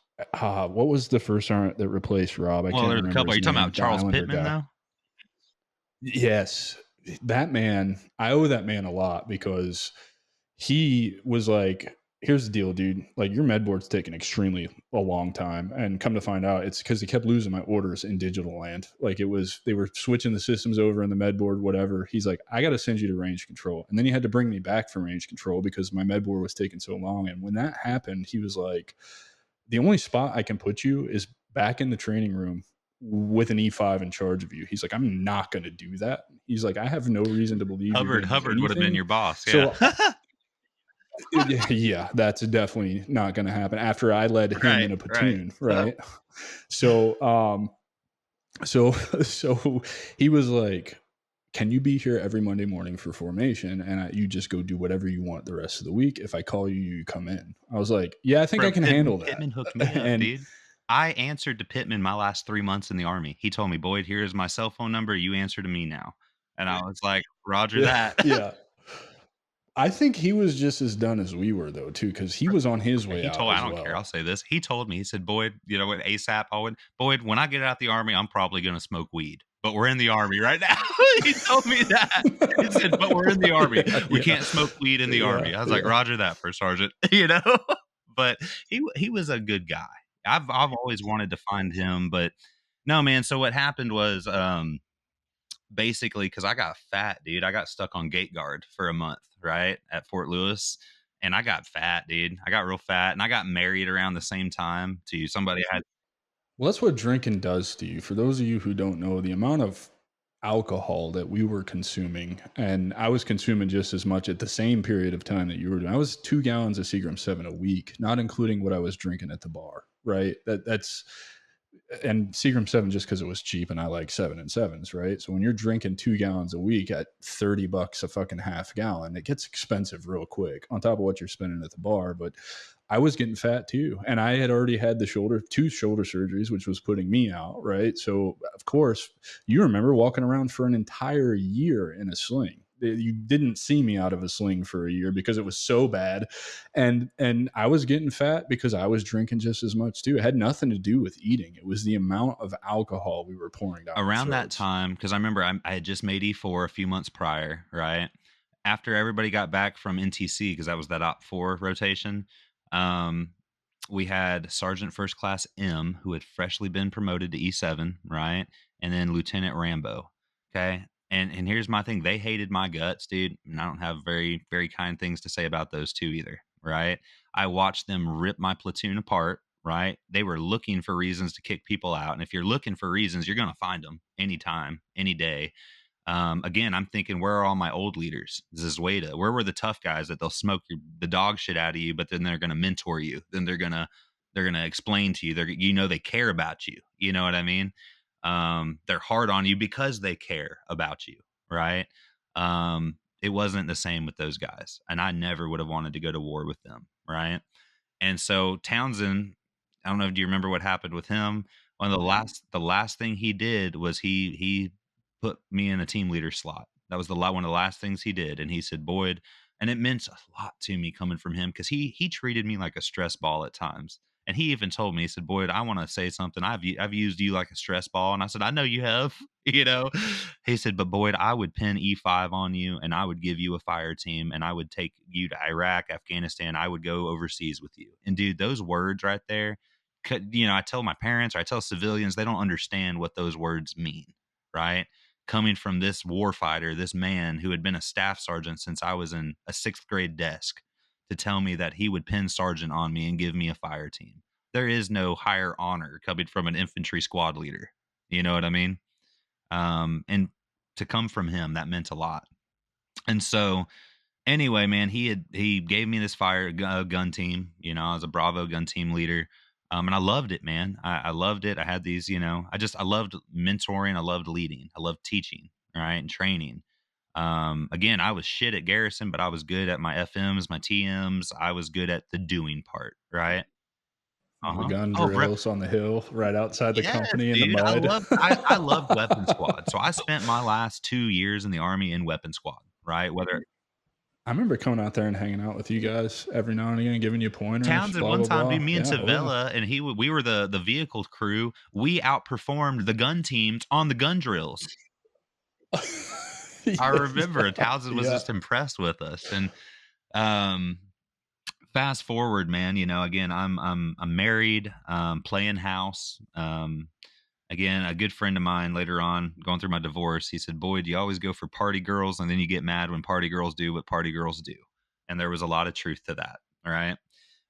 A: what was the first sergeant that replaced Rob? I
B: Well,
A: can't
B: there's a
A: remember
B: couple. Are
A: his
B: you talking
A: name.
B: about
A: The
B: Charles
A: Islander
B: Pittman,
A: guy.
B: though?
A: Yes, that man. I owe that man a lot because he was like, here's the deal, dude. Like, your med board's taking extremely a long time. And come to find out, it's because they kept losing my orders in digital land. Like, they were switching the systems over in the med board, whatever. He's like, I got to send you to range control. And then he had to bring me back from range control because my med board was taking so long. And when that happened, he was like, the only spot I can put you is back in the training room with an E5 in charge of you. He's like, I'm not going to do that. He's like, I have no reason to believe you're going to do
B: Hubbard would have been
A: anything.
B: your boss. Yeah.
A: So yeah, that's definitely not going to happen after I led him
B: Right.
A: in a
B: Right.
A: platoon, right? So, so, so he was like, "Can you be here every Monday morning for formation, and you just go do whatever you want the rest of the week? If I call you, you come in." I was like, "Yeah, I think I
B: Bro,
A: can
B: Pittman
A: handle that."
B: Pittman hooked me up,
A: And
B: dude. I answered to Pittman my last 3 months in the Army. He told me, "Boyd, here's my cell phone number. You answer to me now." And I was like, "Roger
A: yeah,
B: that."
A: yeah, I think he was just as done as we were though, too, because he was on his way
B: He
A: out
B: told I
A: as
B: don't care, I'll
A: well.
B: say this. He told me, he said, "Boyd, you know what, ASAP, I would Boyd, when I get out the Army, I'm probably gonna smoke weed, but we're in the Army right now." He told me that. He said, "But we're in the Army.
A: Yeah,
B: We
A: yeah,
B: can't smoke weed in the
A: yeah,
B: Army." I was like,
A: yeah.
B: "Roger that, First Sergeant." You know? But he was a good guy. I've always wanted to find him, but no, man, so what happened was, basically, because I got fat, dude. I got stuck on gate guard for a month, right, at Fort Lewis, and I got fat, dude. I got real fat, and I got married around the same time to somebody I had.
A: Well, that's what drinking does to you. For those of you who don't know, the amount of alcohol that we were consuming, and I was consuming just as much at the same period of time that you were doing. I was 2 gallons of Seagram 7 a week, not including what I was drinking at the bar, right? That's and Seagram 7 just because it was cheap and I like 7 and 7s, right? So when you're drinking 2 gallons a week at $30 a fucking half gallon, it gets expensive real quick on top of what you're spending at the bar. But I was getting fat too. And I had already had two shoulder surgeries, which was putting me out, right? So of course, you remember walking around for an entire year in a sling. You didn't see me out of a sling for a year because it was so bad, and I was getting fat because I was drinking just as much too. It had nothing to do with eating. It was the amount of alcohol we were pouring down our
B: Around that
A: throats.
B: time, because I remember I had just made E4 a few months prior, right? After everybody got back from NTC, because that was that Op 4 rotation, um, we had Sergeant First Class M, who had freshly been promoted to E7, right? And then Lieutenant Rambo. Okay. And here's my thing. They hated my guts, dude. And I don't have very, very kind things to say about those two either. Right. I watched them rip my platoon apart. Right. They were looking for reasons to kick people out. And if you're looking for reasons, you're going to find them anytime, any day. Again, I'm thinking, where are all my old leaders? Zizweda, where were the tough guys that they'll smoke the dog shit out of you, but then they're going to mentor you. Then they're gonna explain to you. They care about you. You know what I mean? They're hard on you because they care about you, right? It wasn't the same with those guys, and I never would have wanted to go to war with them, right? And so Townsend, I don't know, do you remember what happened with him? One of the last thing he did was he put me in a team leader slot. That was one of the last things he did. And he said, "Boyd," and it meant a lot to me coming from him because he treated me like a stress ball at times. And he even told me, he said, "Boyd, I want to say something. I've used you like a stress ball." And I said, "I know you have." You know, he said, "But Boyd, I would pin E5 on you, and I would give you a fire team, and I would take you to Iraq, Afghanistan. I would go overseas with you." And dude, those words right there, I tell my parents or I tell civilians, they don't understand what those words mean, right? Coming from this warfighter, this man who had been a staff sergeant since I was in a sixth grade desk, to tell me that he would pin sergeant on me and give me a fire team. There is no higher honor coming from an infantry squad leader. You know what I mean? And to come from him, that meant a lot. And so Anyway, man, he gave me this gun team. I was a Bravo gun team leader, and I loved it, man. I loved it. I had these, I loved mentoring. I loved leading. I loved teaching, right, and training. Again, I was shit at Garrison, but I was good at my FMs, my TMs. I was good at the doing part, right? Uh
A: The
B: huh.
A: gun
B: Oh, bro,
A: drills on the hill right outside the
B: yes,
A: company in the
B: dude. I
A: mud.
B: love I loved weapon squad. So I spent my last 2 years in the army in weapon squad, right? Whether
A: I remember coming out there and hanging out with you guys every now and again, giving you pointers,
B: Townsend
A: blah
B: one
A: blah
B: time, dude,
A: blah.
B: me and
A: Yeah, oh yeah.
B: Savella, and we were the vehicle crew. We outperformed the gun teams on the gun drills. I remember
A: Yeah,
B: Townsend was
A: yeah.
B: just impressed with us. And um, fast forward, man, again, I'm married, playing house. Again, a good friend of mine later on, going through my divorce, he said, "Boyd, you always go for party girls, and then you get mad when party girls do what party girls do." And there was a lot of truth to that. All right.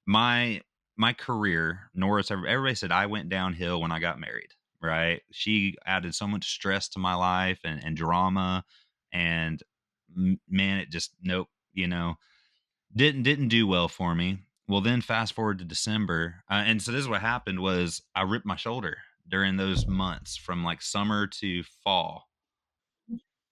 B: My career, Norris, everybody said I went downhill when I got married, right? She added so much stress to my life and drama, and man, it just nope, didn't do well for me. Well, then fast forward to December, and so this is what happened was I ripped my shoulder during those months from like summer to fall.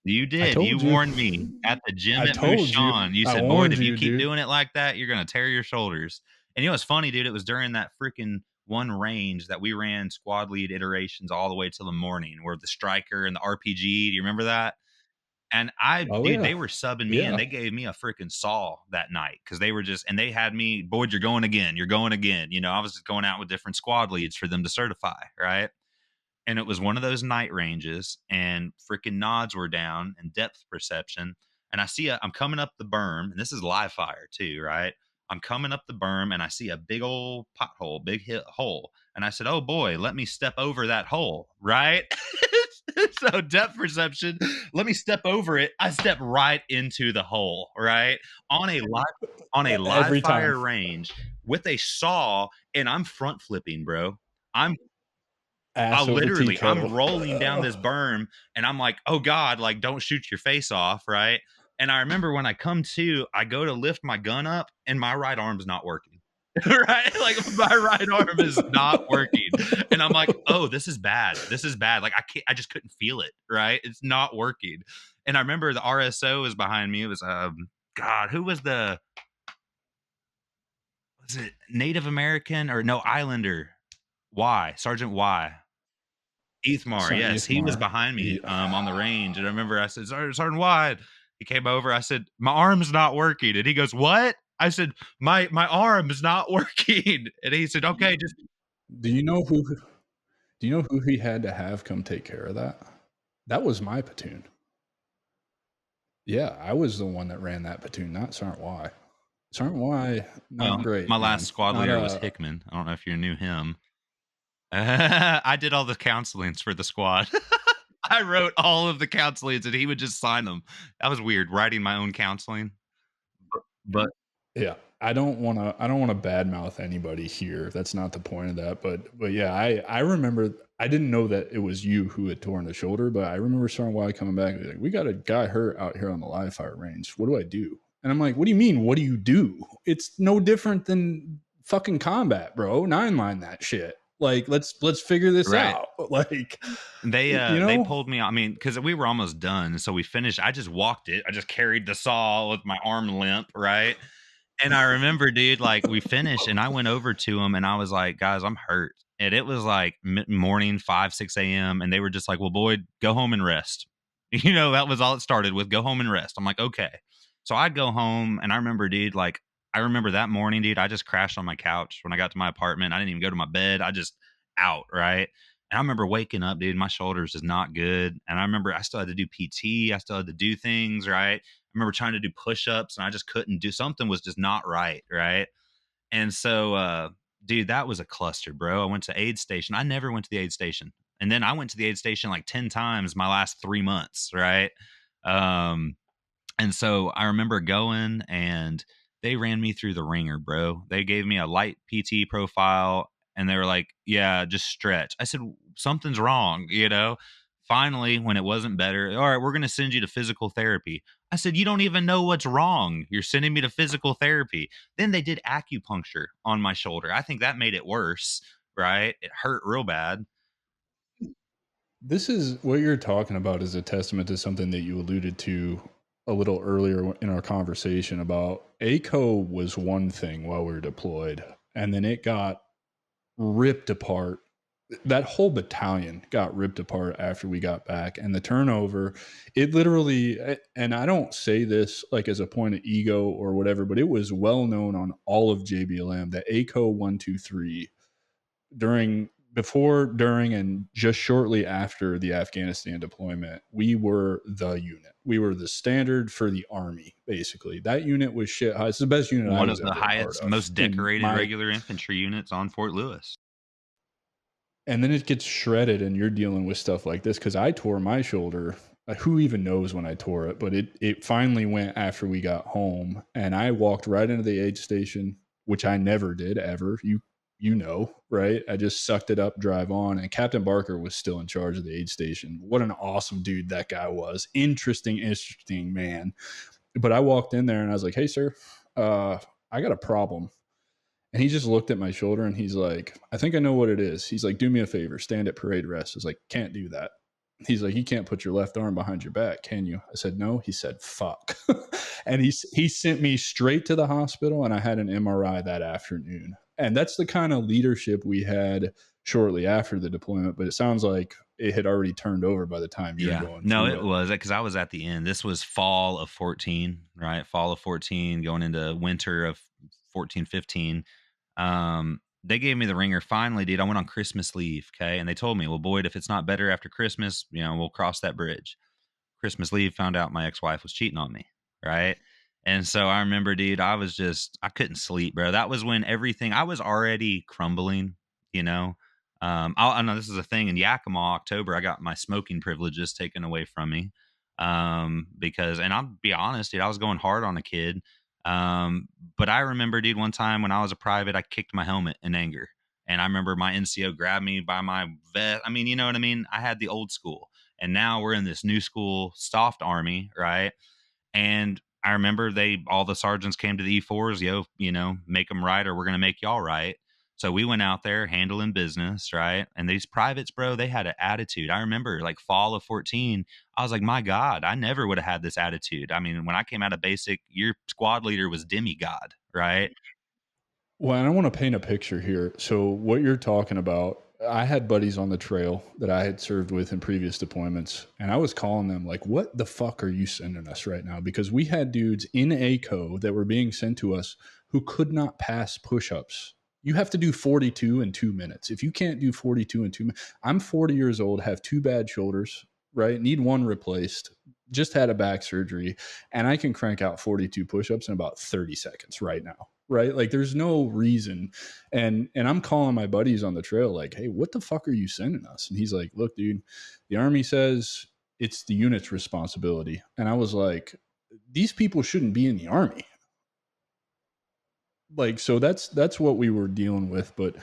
B: You
A: I
B: did. You
A: told you.
B: warned me at the gym
A: I
B: at
A: told you.
B: Mushan. You
A: I
B: said, "Boyd,
A: warned
B: if you
A: you,
B: keep
A: dude.
B: doing it like that, you're gonna tear your shoulders." And what's funny, dude? It was during that freaking one range that we ran squad lead iterations all the way till the morning, where the striker and the RPG. Do you remember that? And
A: Oh
B: dude,
A: yeah.
B: they were subbing me and
A: Yeah.
B: they gave me a freaking saw that night because they were just, and they had me, Boyd, you're going again. You're going again. I was just going out with different squad leads for them to certify, right? And it was one of those night ranges and freaking nods were down and depth perception. And I'm coming up the berm, and this is live fire too, right? I'm coming up the berm and I see a big old pothole, big hit hole. And I said, "Oh boy, let me step over that hole," right? So depth perception, let me step over it. I step right into the hole, right? On a live on a live
A: Every time.
B: fire range with a saw, and I'm front flipping, bro. I'm
A: Ass over tea
B: I'm
A: kettle.
B: rolling down this berm and I'm like, "Oh God, like don't shoot your face off," right? And I remember when I come to, I go to lift my gun up and my right arm's not working. Right? Like my right arm is not working. And I'm like, "Oh, this is bad. This is bad." Like I just couldn't feel it, right? It's not working. And I remember the RSO was behind me. It was God, who was it Native American or no Islander? Y, Sergeant Y. Ethmar,
A: Sergeant
B: yes, he was
A: Ithmar.
B: behind me,
A: He,
B: on the range, and I remember I said, Sergeant Wide." He came over, I said, "My arm's not working," and he goes, "What?" I said, My arm is not working," and he said, "Okay, just."
A: do you know who do you know who he had to have come take care of that? That was my platoon. Yeah, I was the one that ran that platoon, not Sergeant Y. Sergeant Y, not
B: Well, my
A: great,
B: last
A: man.
B: squad
A: Not
B: leader was Hickman. I don't know if you knew him. I did all the counselings for the squad. I wrote all of the counselings, and he would just sign them. That was weird, writing my own counseling, but
A: yeah. I don't wanna badmouth anybody here. That's not the point of that. But yeah, I remember I didn't know that it was you who had torn the shoulder, but I remember Sergeant Y coming back and be like, "We got a guy hurt out here on the live fire range. What do I do?" And I'm like, "What do you mean? What do you do? It's no different than fucking combat, bro. Nine line that shit. Like, let's figure this
B: right.
A: out." Like,
B: They pulled me out. I mean, because we were almost done, so we finished. I just walked it. I just carried the saw with my arm limp, right? And I remember, dude, like we finished, and I went over to him, and I was like, "Guys, I'm hurt." And it was like morning, 5, 6 a.m., and they were just like, "Well, Boyd, go home and rest." That was all it started with. Go home and rest. I'm like, okay. So I'd go home, and I remember, dude, like I remember that morning, dude, I just crashed on my couch when I got to my apartment. I didn't even go to my bed. I just out, right? And I remember waking up, dude, my shoulders is not good. And I remember I still had to do PT. I still had to do things, right? I remember trying to do push-ups and I just couldn't do something was just not right, right? And so dude, that was a cluster, bro. I went to aid station. I never went to the aid station. And then I went to the aid station like 10 times my last 3 months, right? Um and so I remember going and they ran me through the ringer, bro. They gave me a light PT profile and they were like, "Yeah, just stretch." I said, "Something's wrong," Finally, when it wasn't better, all right, we're going to send you to physical therapy. I said, you don't even know what's wrong. You're sending me to physical therapy. Then they did acupuncture on my shoulder. I think that made it worse, right? It hurt real bad.
A: This is what you're talking about is a testament to something that you alluded to a little earlier in our conversation about ACO was one thing while we were deployed, and then it got ripped apart. That whole battalion got ripped apart after we got back, and the turnover, it literally, and I don't say this like as a point of ego or whatever, but it was well known on all of JBLM that ACO 123 during before, during, and just shortly after the Afghanistan deployment, we were the unit. We were the standard for the Army, basically. That unit was shit high. It's the best unit I
B: One of
A: was
B: the
A: ever a part
B: highest,
A: of
B: most
A: in
B: decorated
A: my.
B: regular infantry units on Fort Lewis.
A: And then it gets shredded, and you're dealing with stuff like this because I tore my shoulder. Who even knows when I tore it? But it finally went after we got home, and I walked right into the aid station, which I never did ever. You know, right? I just sucked it up, drive on, and Captain Barker was still in charge of the aid station. What an awesome dude that guy was! Interesting man. But I walked in there and I was like, "Hey, sir, I got a problem." And he just looked at my shoulder and he's like, I think I know what it is. He's like, do me a favor, stand at parade rest. I was like, can't do that. He's like, you can't put your left arm behind your back, can you? I said, no. He said, fuck. And he sent me straight to the hospital, and I had an MRI that afternoon. And that's the kind of leadership we had shortly after the deployment. But it sounds like it had already turned over by the time you're
B: Yeah.
A: going
B: No,
A: through
B: it
A: it.
B: was because I was at the end. This was fall of 14, right? Fall of 14, going into winter of 14, 15. They gave me the ringer finally, dude. I went on Christmas leave. Okay. And they told me, well, Boyd, if it's not better after Christmas, we'll cross that bridge. Christmas leave, found out my ex-wife was cheating on me, right? And so I remember, dude, I couldn't sleep, bro. That was when everything, I was already crumbling, you know. I know this is a thing in Yakima, October. I got my smoking privileges taken away from me, because, and I'll be honest, dude, I was going hard on a kid. But I remember, dude, one time when I was a private, I kicked my helmet in anger, and I remember my NCO grabbed me by my vest. I mean, you know what I mean? I had the old school, and now we're in this new school soft army, right? And I remember all the sergeants came to the E4s, make them right or we're going to make y'all right. So we went out there handling business, right? And these privates, bro, they had an attitude. I remember like fall of 14, I was like, my God, I never would have had this attitude. I mean, when I came out of basic, your squad leader was demigod, right?
A: Well, and I want to paint a picture here. So, what you're talking about, I had buddies on the trail that I had served with in previous deployments, and I was calling them like, "What the fuck are you sending us right now?" Because we had dudes in ACO that were being sent to us who could not pass push-ups. You have to do 42 in 2 minutes. If you can't do 42 in 2 minutes, I'm 40 years old, have two bad shoulders, right? Need one replaced. Just had a back surgery, and I can crank out 42 push-ups in about 30 seconds right now, right? Like there's no reason. And I'm calling my buddies on the trail like, hey, what the fuck are you sending us? And he's like, look, dude, the Army says it's the unit's responsibility. And I was like, these people shouldn't be in the Army. Like, so that's what we were dealing with. But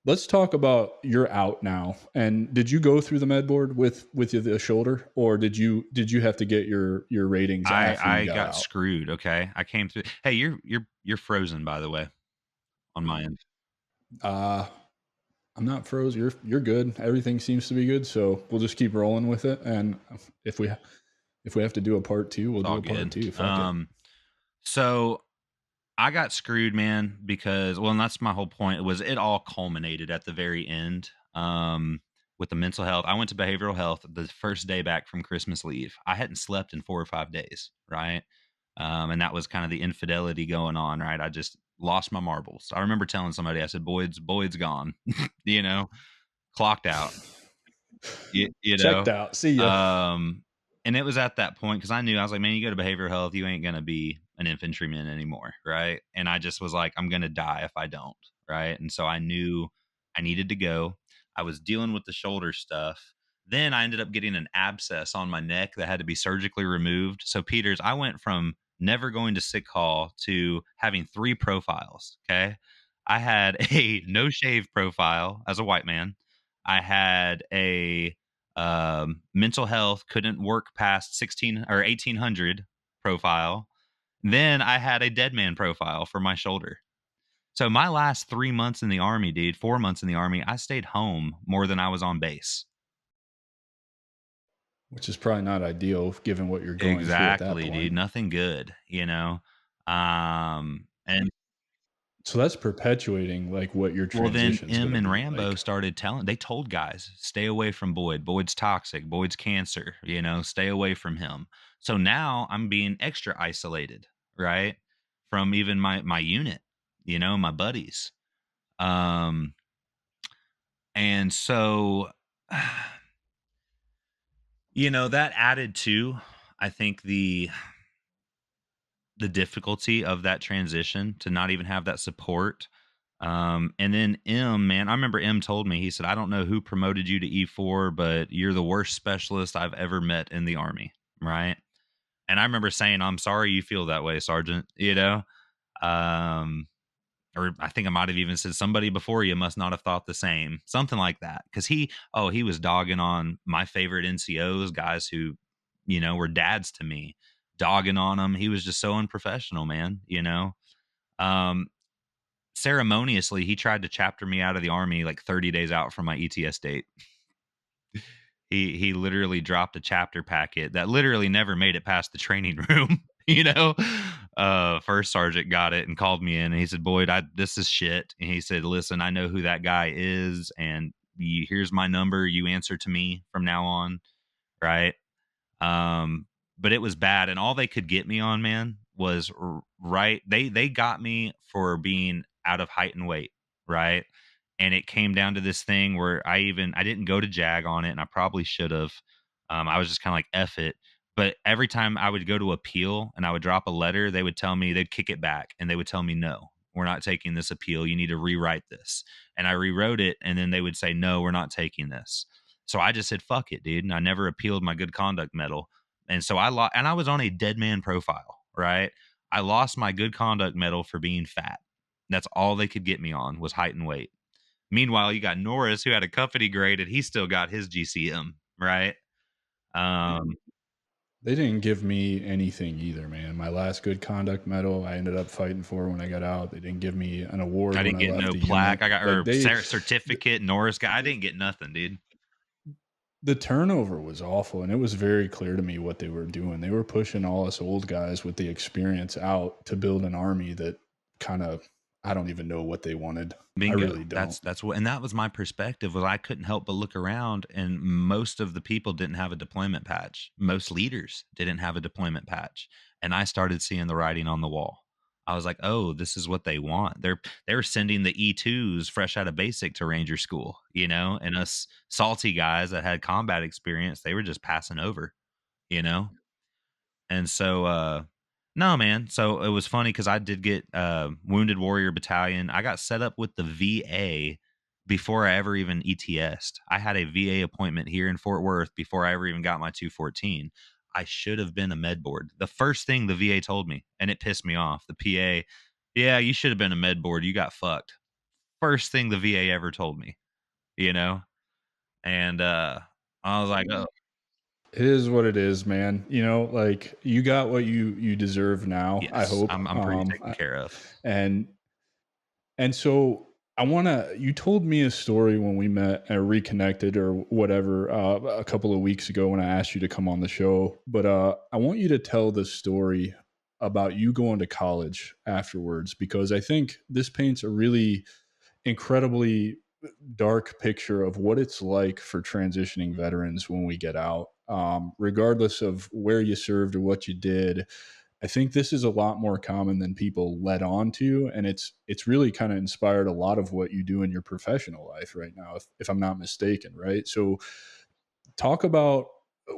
A: let's talk about you're out now. And did you go through the med board with the shoulder, or did you have to get your ratings after you
B: I
A: got
B: got
A: out?
B: screwed. Okay. I came through. Hey, you're frozen, by the way, on my end.
A: Uh I'm not froze. You're good. Everything seems to be good. So we'll just keep rolling with it. And if we if we have to do a part two, we'll
B: It's
A: do
B: all
A: a part
B: good.
A: two. Fuck it.
B: So I got screwed, man, because, well, and that's my whole point. It all culminated at the very end, with the mental health. I went to behavioral health the first day back from Christmas leave. I hadn't slept in 4 or 5 days, right? And that was kind of the infidelity going on, right? I just lost my marbles. I remember telling somebody, I said, Boyd's gone, you know, clocked out. You
A: Checked
B: know?
A: out. See ya.
B: Um, and it was at that point because I knew, I was like, man, you go to behavioral health, you ain't gonna be an infantryman anymore, right? And I just was like, I'm gonna die if I don't, right? And so I knew I needed to go. I was dealing with the shoulder stuff. Then I ended up getting an abscess on my neck that had to be surgically removed. So Peters, I went from never going to sick call to having three profiles. Okay. I had a no shave profile as a white man. I had a Mental health, couldn't work past 16 or 1800 profile. Then I had a dead man profile for my shoulder. So my last 3 months in the army, dude, 4 months in the army, I stayed home more than I was on base.
A: Which is probably not ideal given what you're going through at that
B: Exactly, dude.
A: point.
B: Nothing good, you know? And
A: So that's perpetuating like what your
B: well, then
A: transition's
B: M
A: gonna
B: and
A: be
B: Rambo
A: like.
B: started they told guys, stay away from Boyd. Boyd's toxic. Boyd's cancer, stay away from him. So now I'm being extra isolated, right? From even my unit, my buddies. Um, and so, that added to, I think, the difficulty of that transition to not even have that support. And then M, man, I remember M told me, he said, I don't know who promoted you to E4, but you're the worst specialist I've ever met in the Army. Right. And I remember saying, I'm sorry you feel that way, Sergeant, um, or I think I might have even said somebody before you must not have thought the same, something like that. Cause he was dogging on my favorite NCOs, guys who, were dads to me, dogging on them. He was just so unprofessional, man. Um, Ceremoniously, he tried to chapter me out of the army like 30 days out from my ETS date. He literally dropped a chapter packet that literally never made it past the training room. First sergeant got it and called me in, and he said, Boyd, this is shit. And he said, listen, I know who that guy is, and here's my number. You answer to me from now on, right? Um, but it was bad, and all they could get me on, man, was right. They got me for being out of height and weight, right? And it came down to this thing where I didn't go to JAG on it, and I probably should have. I was just kind of like F it. But every time I would go to appeal and I would drop a letter, they would tell me they'd kick it back and they would tell me, no, we're not taking this appeal. You need to rewrite this. And I rewrote it, and then they would say, no, we're not taking this. So I just said, fuck it, dude. And I never appealed my good conduct medal. And so I lost, and I was on a dead man profile, right? I lost my good conduct medal for being fat. That's all they could get me on was height and weight. Meanwhile, you got Norris, who had a company grade, and he still got his GCM, right? Um,
A: They didn't give me anything either, man. My last good conduct medal, I ended up fighting for when I got out. They didn't give me an award
B: I
A: when
B: didn't
A: I
B: get
A: left
B: no
A: the unit.
B: plaque. I got
A: Like they,
B: certificate. Norris got. I didn't get nothing, dude.
A: the turnover was awful, and it was very clear to me what they were doing. They were pushing all us old guys with the experience out to build an army that kind of, I don't even know what they wanted. I
B: Bingo.
A: really don't.
B: That's what, and that was my perspective. Was I couldn't help but look around, and most of the people didn't have a deployment patch. Most leaders didn't have a deployment patch, and I started seeing the writing on the wall. I was like, oh, this is what they want. They're sending the E2s fresh out of basic to Ranger School, and us salty guys that had combat experience, they were just passing over, you know. And so, no, man. So it was funny because I did get Wounded Warrior Battalion. I got set up with the VA before I ever even ETS'd. I had a VA appointment here in Fort Worth before I ever even got my 214. I should have been a med board. The first thing the VA told me, and it pissed me off. The PA, yeah, you should have been a med board. You got fucked. First thing the VA ever told me, you know? And I was like, oh,
A: It is what it is, man. Like you got what you deserve now, I
B: yes,
A: hope.
B: I'm pretty taken care of.
A: And so I want to, you told me a story when we met or reconnected or whatever, a couple of weeks ago when I asked you to come on the show. But I want you to tell the story about you going to college afterwards, because I think this paints a really incredibly dark picture of what it's like for transitioning veterans when we get out. Regardless of where you served or what you did, I think this is a lot more common than people let on to, and it's really kind of inspired a lot of what you do in your professional life right now, if I'm not mistaken, right? So talk about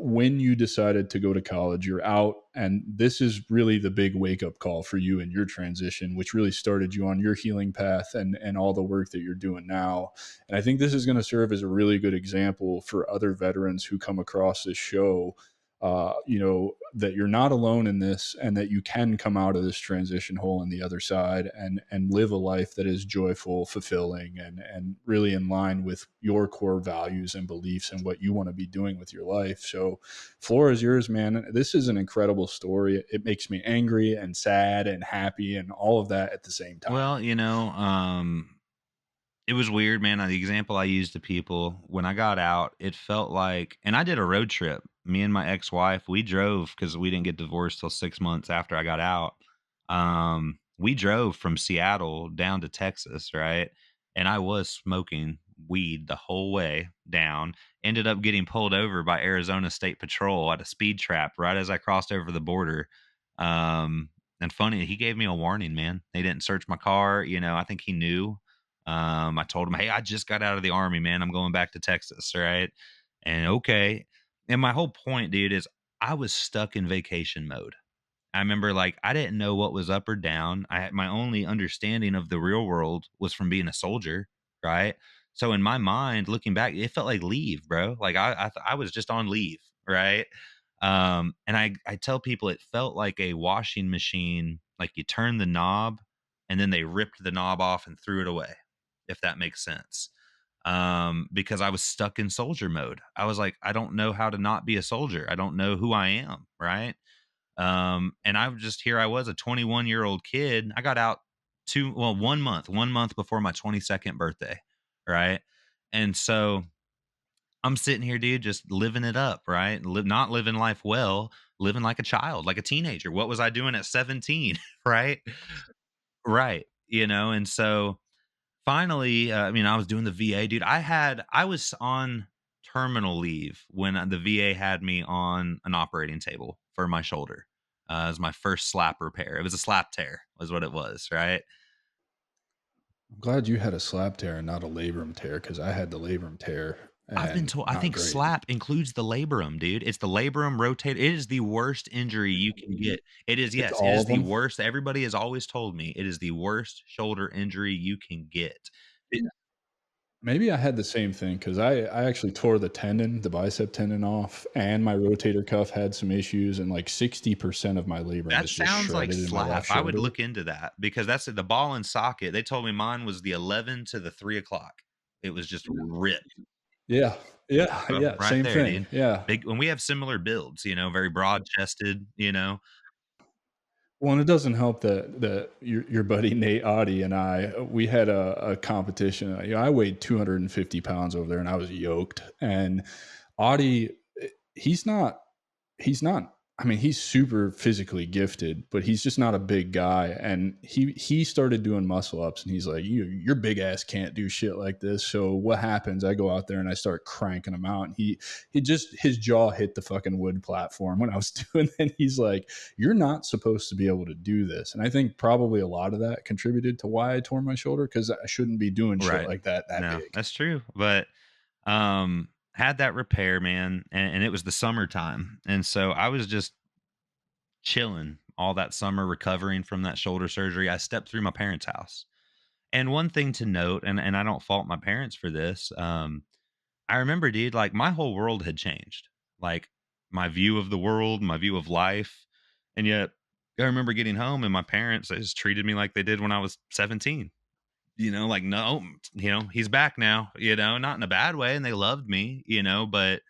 A: when you decided to go to college. You're out, and this is really the big wake up call for you in your transition, which really started you on your healing path and all the work that you're doing now. And I think this is going to serve as a really good example for other veterans who come across this show that you're not alone in this, and that you can come out of this transition hole on the other side and live a life that is joyful, fulfilling, and really in line with your core values and beliefs and what you want to be doing with your life. So floor is yours, man. This is an incredible story. It makes me angry and sad and happy and all of that at the same time.
B: Well, it was weird, man. The example I used to people when I got out, it felt like, and I did a road trip. Me and my ex-wife, we drove because we didn't get divorced till 6 months after I got out. We drove from Seattle down to Texas, right? And I was smoking weed the whole way down. Ended up getting pulled over by Arizona State Patrol at a speed trap right as I crossed over the border. Um, and funny, he gave me a warning, man. They didn't search my car. I think he knew. I told him, "Hey, I just got out of the army, man. I'm going back to Texas." Right. And okay. And my whole point, dude, is I was stuck in vacation mode. I remember like I didn't know what was up or down. I had my only understanding of the real world was from being a soldier, right? So in my mind, looking back, it felt like leave, bro. Like I was just on leave, right? And I tell people it felt like a washing machine. Like you turn the knob, and then they ripped the knob off and threw it away, if that makes sense. Because I was stuck in soldier mode. I was like, I don't know how to not be a soldier. I don't know who I am, right? And I was just here. I was a 21-year-old kid. I got out 1 month before my 22nd birthday, right? And so I'm sitting here, dude, just living it up, right? Not living life well, living like a child, like a teenager. What was I doing at 17, right? Right. And so finally, I was doing the VA, dude. I was on terminal leave when the VA had me on an operating table for my shoulder. It was my first slap repair. It was a slap tear, was what it was, right?
A: I'm glad you had a slap tear and not a labrum tear, because I had the labrum tear
B: I've been
A: and
B: told. I
A: not
B: think
A: great.
B: slap includes the labrum, dude. It's the labrum rotate. It is the worst injury you can get. It is,
A: It's
B: yes, it
A: all
B: is
A: of
B: the
A: them.
B: worst. Everybody has always told me it is the worst shoulder injury you can get. It-
A: Maybe I had the same thing because I actually tore the tendon, the bicep tendon off, and my rotator cuff had some issues, and like 60% of my labrum
B: That
A: is just
B: sounds like
A: shredded in my
B: slap.
A: left
B: I would
A: shoulder.
B: look into that because that's the ball and socket. They told me mine was the 11 to the 3 o'clock. It was just ripped.
A: Yeah, yeah,
B: Bro,
A: yeah,
B: right
A: same
B: there,
A: thing.
B: dude.
A: Yeah.
B: Big when we have similar builds, very broad chested.
A: Well, and it doesn't help that your buddy Nate Audie and I, we had a competition. I weighed 250 pounds over there, and I was yoked. And Audie, he's not he's not I mean, he's super physically gifted, but he's just not a big guy. And he started doing muscle ups, and he's like, your big ass can't do shit like this. So what happens? I go out there and I start cranking him out, and he just his jaw hit the fucking wood platform when I was doing it. And he's like, you're not supposed to be able to do this. And I think probably a lot of that contributed to why I tore my shoulder, because I shouldn't be doing shit
B: Right.
A: like that
B: No,
A: big.
B: that's true. But had that repair, man, and it was the summertime. And so I was just chilling all that summer recovering from that shoulder surgery. I stepped through my parents' house. And one thing to note, and I don't fault my parents for this, I remember, dude, like my whole world had changed. Like my view of the world, my view of life. And yet I remember getting home and my parents, they just treated me like they did when I was 17. Like, no, he's back now, not in a bad way. And they loved me, but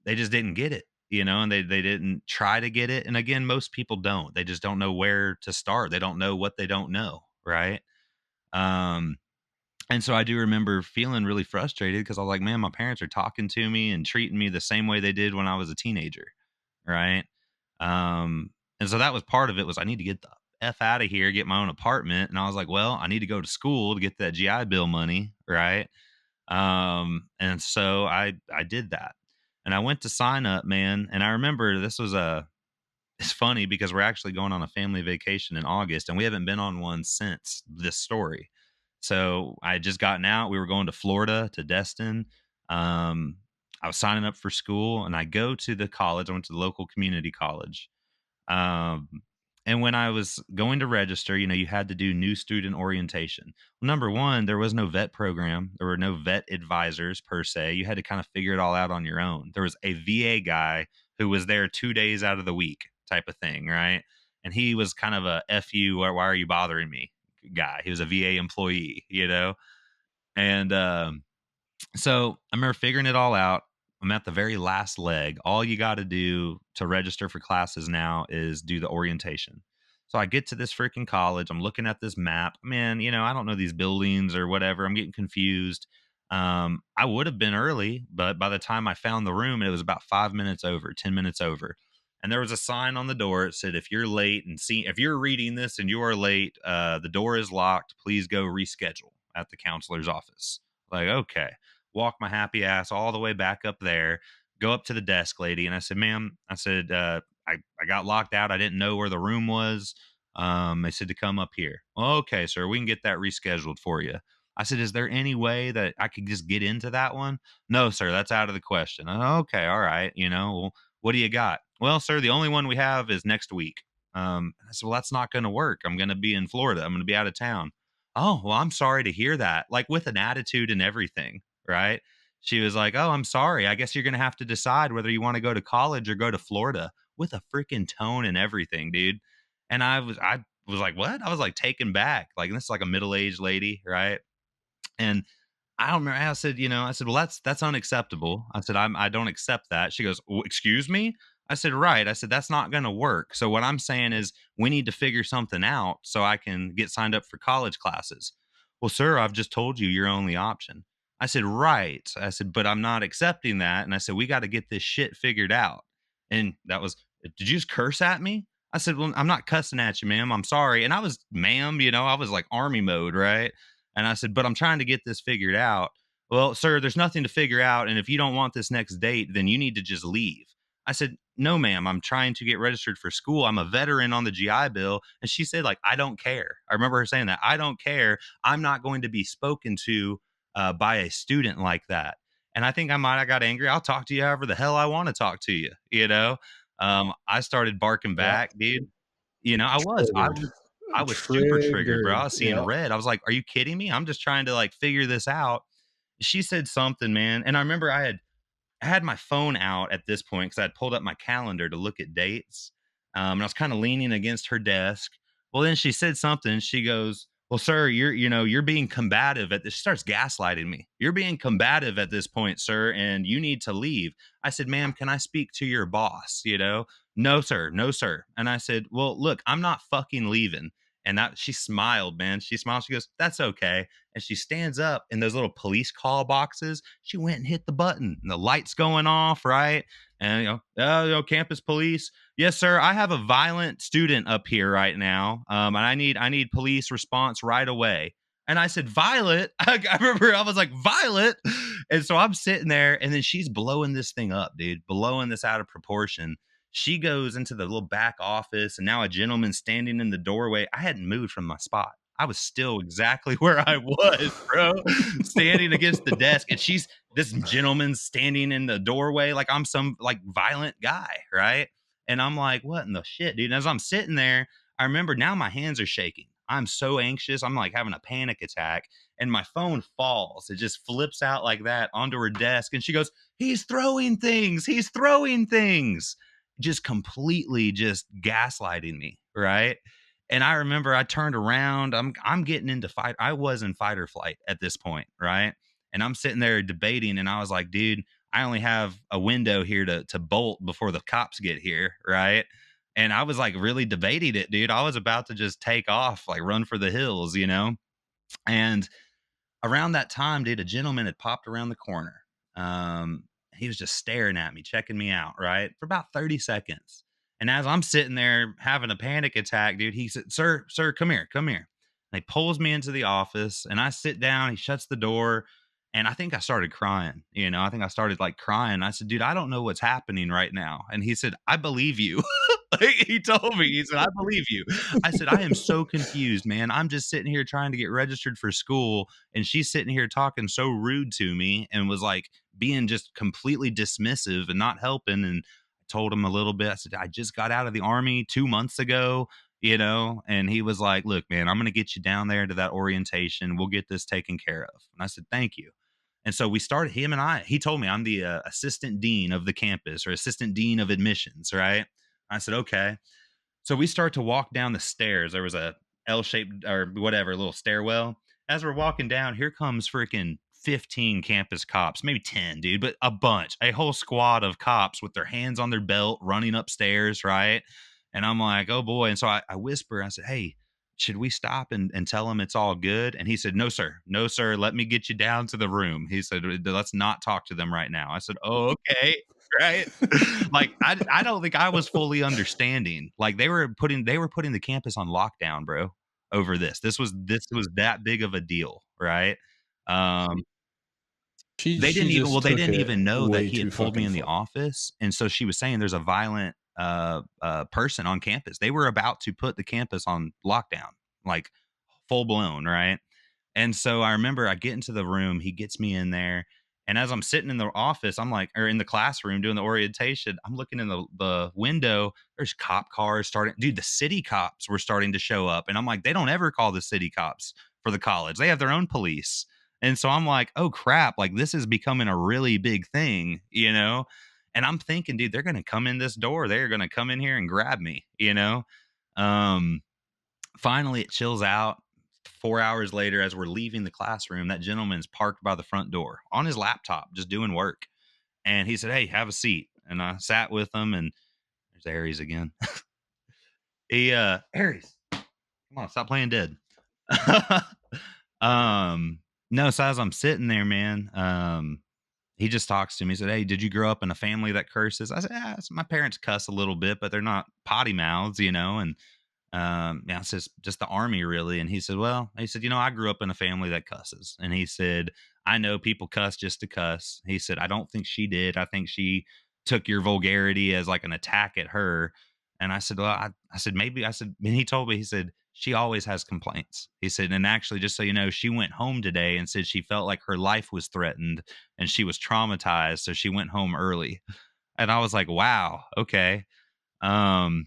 B: they just didn't get it, and they didn't try to get it. And again, most people don't. They just don't know where to start. They don't know what they don't know. Right. Um, and so I do remember feeling really frustrated because I was like, man, my parents are talking to me and treating me the same way they did when I was a teenager. Right. And so that was part of it was I need to get the F out of here, get my own apartment. And I was like, well, I need to go to school to get that GI Bill money. Right. And so I did that. And I went to sign up, man. And I remember this was it's funny because we're actually going on a family vacation in August and we haven't been on one since this story. So I had just gotten out. We were going to Florida to Destin. Um, I was signing up for school and I go to the college. I went to the local community college. Um, and when I was going to register, you had to do new student orientation. Well, number one, there was no vet program. There were no vet advisors per se. You had to kind of figure it all out on your own. There was a VA guy who was there 2 days out of the week type of thing, right? And he was kind of a F you, why are you bothering me guy. He was a VA employee, And so I remember figuring it all out. I'm at the very last leg. All you got to do to register for classes now is do the orientation. So I get to this freaking college. I'm looking at this map. Man, I don't know these buildings or whatever. I'm getting confused. I would have been early, but by the time I found the room, it was about 5 minutes over, 10 minutes over. And there was a sign on the door. It said, if you're late and if you're reading this and you are late, the door is locked. Please go reschedule at the counselor's office. Like, okay, walk my happy ass all the way back up there, go up to the desk lady. And I said, ma'am, I said, I got locked out. I didn't know where the room was. They said to come up here. Okay, sir, we can get that rescheduled for you. I said, is there any way that I could just get into that one? No, sir, that's out of the question. Okay, all right. Well, what do you got? Well, sir, the only one we have is next week. I said, well, that's not going to work. I'm going to be in Florida. I'm going to be out of town. Oh, well, I'm sorry to hear that. Like with an attitude and everything, right? She was like, oh, I'm sorry. I guess you're going to have to decide whether you want to go to college or go to Florida, with a freaking tone and everything, dude. And I was like, what? I was like taken back. Like, this is like a middle-aged lady, right? And I don't remember. I said, well, that's unacceptable. I said, I don't accept that. She goes, well, excuse me. I said, right. I said, that's not going to work. So what I'm saying is we need to figure something out so I can get signed up for college classes. Well, sir, I've just told you your only option. I said, right. I said, but I'm not accepting that. And I said, we got to get this shit figured out. And that was, did you just curse at me? I said, well, I'm not cussing at you, ma'am. I'm sorry. And I was, ma'am, I was like army mode, right? And I said, but I'm trying to get this figured out. Well, sir, there's nothing to figure out. And if you don't want this next date, then you need to just leave. I said, no, ma'am, I'm trying to get registered for school. I'm a veteran on the GI Bill. And she said, like, I don't care. I remember her saying that. I don't care. I'm not going to be spoken to by a student like that. And I think I might have got angry. I'll talk to you however the hell I want to talk to you. I started barking
A: Yeah.
B: back, dude. I was. I
A: Triggered.
B: was I was super triggered, bro. I
A: Triggered.
B: was seeing
A: Yeah.
B: red. I was like, "Are you kidding me? I'm just trying to like figure this out." She said something, man, and I remember I had my phone out at this point because I had pulled up my calendar to look at dates. And I was kind of leaning against her desk. Well, then she said something. She goes, well, sir, you're being combative at this. She starts gaslighting me. You're being combative at this point, sir, and you need to leave. I said, ma'am, can I speak to your boss? No, sir, no, sir. And I said, well, look, I'm not fucking leaving. And she smiled, man. She smiled. She goes, that's okay. And she stands up in those little police call boxes. She went and hit the button, and the lights going off, right? And campus police. Yes, sir. I have a violent student up here right now, and I need police response right away. And I said, Violet. I remember I was like, Violet. And so I'm sitting there, and then she's blowing this thing up, dude, blowing this out of proportion. She goes into the little back office, and now a gentleman standing in the doorway. I hadn't moved from my spot. I was still exactly where I was, bro, standing against the desk. And this gentleman standing in the doorway like I'm some like violent guy, right? And I'm like, what in the shit, dude? And as I'm sitting there, I remember now my hands are shaking. I'm so anxious. I'm like having a panic attack. And my phone falls. It just flips out like that onto her desk. And she goes, he's throwing things. He's throwing things. Just completely just gaslighting me, right? And I remember I turned around. I'm getting into fight. I was in fight or flight at this point, right? And I'm sitting there debating, and I was like, dude, I only have a window here to bolt before the cops get here, right? And I was like really debating it, dude. I was about to just take off, like run for the hills. And around that time, dude, a gentleman had popped around the corner. He was just staring at me, checking me out, right, for about 30 seconds. And as I'm sitting there having a panic attack, dude, he said, sir, come here, come here. And he pulls me into the office, and I sit down. He shuts the door, and I think I started crying. I think I started like crying. I said, dude, I don't know what's happening right now. And he said, I believe you. Like, he told me, he said, I believe you. I said, I am so confused, man. I'm just sitting here trying to get registered for school, and she's sitting here talking so rude to me and was like being just completely dismissive and not helping. And I told him a little bit. I said, I just got out of the army 2 months ago. And he was like, look, man, I'm going to get you down there to that orientation. We'll get this taken care of. And I said, thank you. And so we started, him and I, he told me I'm the assistant dean of the campus or assistant dean of admissions, right? I said, okay. So we start to walk down the stairs. There was a L-shaped or whatever little stairwell. As we're walking down, here comes freaking 15 campus cops, maybe 10, dude, but a bunch, a whole squad of cops with their hands on their belt running upstairs, right? And I'm like, oh boy. And so I whisper, I said, hey, should we stop and tell him it's all good? And he said, no, sir. No, sir. Let me get you down to the room. He said, let's not talk to them right now. I said, oh, okay. Right. Like I don't think I was fully understanding. Like they were putting the campus on lockdown, bro, over this. This was that big of a deal, right? Um, they
A: She
B: didn't even
A: just
B: well, they
A: took
B: didn't
A: it
B: even know that
A: way
B: he
A: too
B: had told me
A: fucking
B: in the
A: far.
B: office, and so she was saying there's a violent, person on campus. They were about to put the campus on lockdown, like, full blown, right? And so I remember I get into the room, he gets me in there, and as I'm sitting in the office, I'm like or in the classroom doing the orientation, I'm looking in the window, there's cop cars starting dude, the city cops were starting to show up, and I'm like, "They don't ever call the city cops for the college. They have their own police." And so I'm like, "Oh, crap, like, this is becoming a really big thing," you know? And I'm thinking, "Dude, they're gonna come in this door. They're gonna come in here and grab me," you know? Um Finally, it chills out. 4 hours later, as we're leaving the classroom, that gentleman's parked by the front door on his laptop, just doing work. And he said, "Hey, have a seat." And I sat with him, and there's Aries again. Aries, come on, stop playing dead. um, no, so as I'm sitting there, man, he just talks to me. He said, "Hey, did you grow up in a family that curses?" I said, "Yeah, my parents cuss a little bit, but they're not potty mouths, you know." And yeah, it's just the army really. And he said, well, he said, I grew up in a family that cusses. And he said, I know people cuss just to cuss. He said, I don't think she did. I think she took your vulgarity as like an attack at her. And I said, well, I said, maybe I said, and he told me, he said, she always has complaints. He said, and actually, just so you know, she went home today and said she felt like her life was threatened and she was traumatized. So she went home early. And I was like, wow, okay. Um,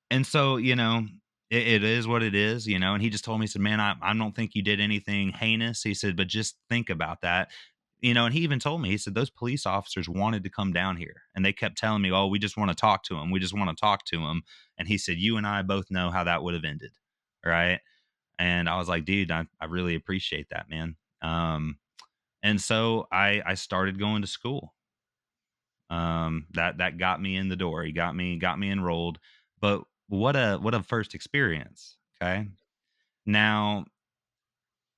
B: and so, it is what it is, and he just told me, he said, "Man, I don't think you did anything heinous." He said, "But just think about that." And he even told me, he said, "Those police officers wanted to come down here and they kept telling me, oh, we just want to talk to him. We just want to talk to him." And he said, "You and I both know how that would have ended." Right. And I was like, dude, I really appreciate that, man. And so I started going to school. That got me in the door. He got me enrolled. But what a first experience. Okay. Now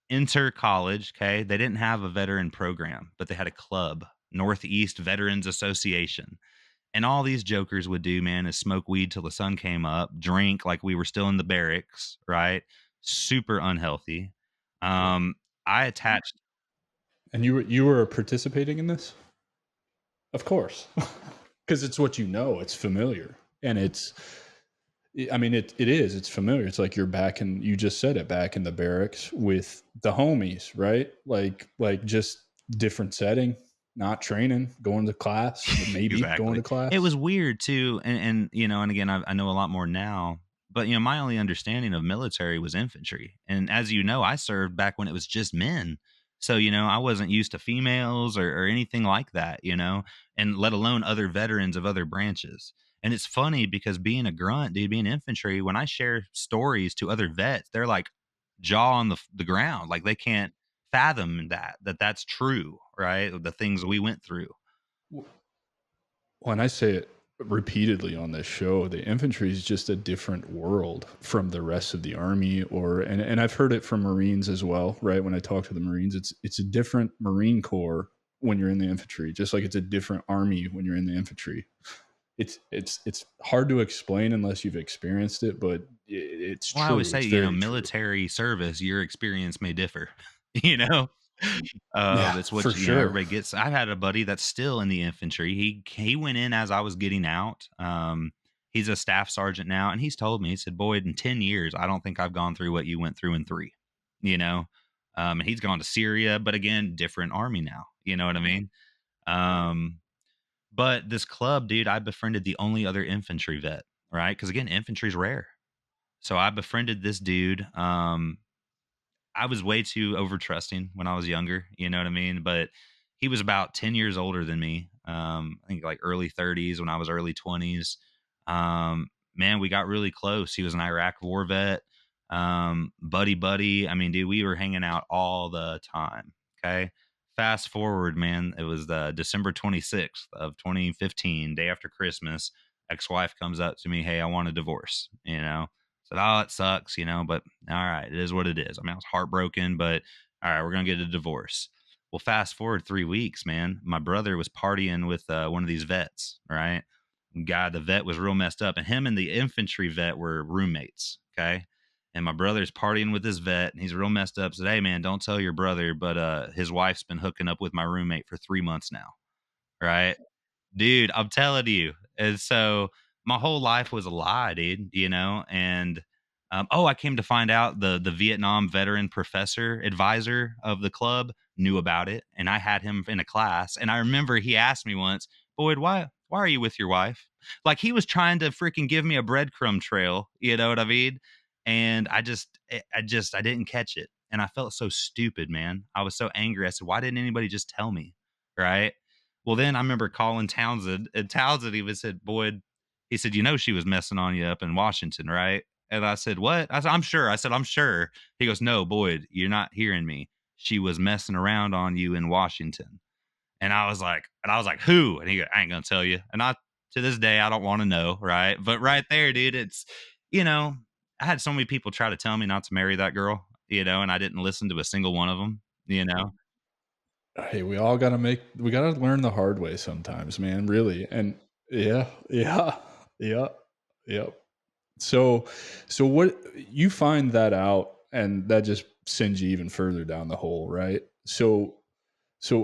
B: enter college. Okay. They didn't have a veteran program, but they had a club, Northeast Veterans Association. And all these jokers would do, man, is smoke weed till the sun came up, drink like we were still in the barracks, right? Super unhealthy. Um, I attached
A: And you were participating in this? Of course. Because it's what you know, it's familiar. And I mean, it is, it's familiar. It's like you're back in, you just said it, back in the barracks with the homies, right? Like just different setting, not training, going to class, maybe going
B: exactly.
A: to
B: It
A: class.
B: was weird too, and again, I know a lot more now. But my only understanding of military was infantry, and as you know, I served back when it was just men. So I wasn't used to females or anything like that, and let alone other veterans of other branches. And it's funny because being a grunt, dude, being infantry, when I share stories to other vets, they're like jaw on the ground, like they can't fathom that's true, right? The things we went through.
A: When I say it repeatedly on this show, the infantry is just a different world from the rest of the army, and I've heard it from Marines as well, right? When I talk to the Marines, it's a different Marine Corps when you're in the infantry, just like it's a different army when you're in the infantry. It's hard to explain unless you've experienced it, but it's
B: Well, I always
A: true.
B: say,
A: It's very true.
B: military service, your experience may differ. you know,
A: Yeah,
B: it's
A: for
B: what
A: sure.
B: everybody gets. I've had a buddy that's still in the infantry. He went in as I was getting out. He's a staff sergeant now, and he's told me, he said, "Boyd, in 10 years, I don't think I've gone through what you went through in three." You know, and he's gone to Syria, but again, different army now. You know what I mean? Um, but this club, dude, I befriended the only other infantry vet, right? Because again, infantry's rare. So I befriended this dude. I was way too over trusting when I was younger, you know what I mean? But he was about 10 years older than me. I think like early 30s when I was early 20s. Man, we got really close. He was an Iraq war vet. Buddy. I mean, dude, we were hanging out all the time. Okay. Fast forward, man, it was the December 26th of 2015, day after Christmas. Ex-wife comes up to me, "Hey, I want a divorce," you know. Said, "Oh, it sucks, you know, but all right, it is what it is." I mean, I was heartbroken, but all right, we're gonna get a divorce. Well, fast forward 3 weeks, man. My brother was partying with one of these vets, right? Guy, the vet was real messed up, and him and the infantry vet were roommates. Okay. And my brother's partying with this vet, and he's real messed up. Said, "Hey, man, don't tell your brother, but his wife's been hooking up with my roommate for 3 months now." Right. Dude, I'm telling you. And so my whole life was a lie, dude, you know? And oh, I came to find out the Vietnam veteran professor advisor of the club knew about it, and I had him in a class. And I remember he asked me once, "Boyd, why are you with your wife?" Like he was trying to freaking give me a breadcrumb trail, you know what I mean? And I didn't catch it. And I felt so stupid, man. I was so angry. I said, "Why didn't anybody just tell me?" Right. Well, then I remember calling Townsend, and Townsend even said, "Boyd," he said, "You know she was messing on you up in Washington, right?" And I said, "What?" I said, "I'm sure." I said, "I'm sure." He goes, "No, Boyd, you're not hearing me. She was messing around on you in Washington." And I was like, "Who?" And he goes, "I ain't gonna tell you." And I, to this day, I don't want to know, right? But right there, dude, it's, you know, I had so many people try to tell me not to marry that girl, you know, and I didn't listen to a single one of them, you know.
A: Hey, we gotta learn the hard way sometimes, man, really. And yeah, yeah, yeah, yep. So so what you find that out and that just sends you even further down the hole, right? So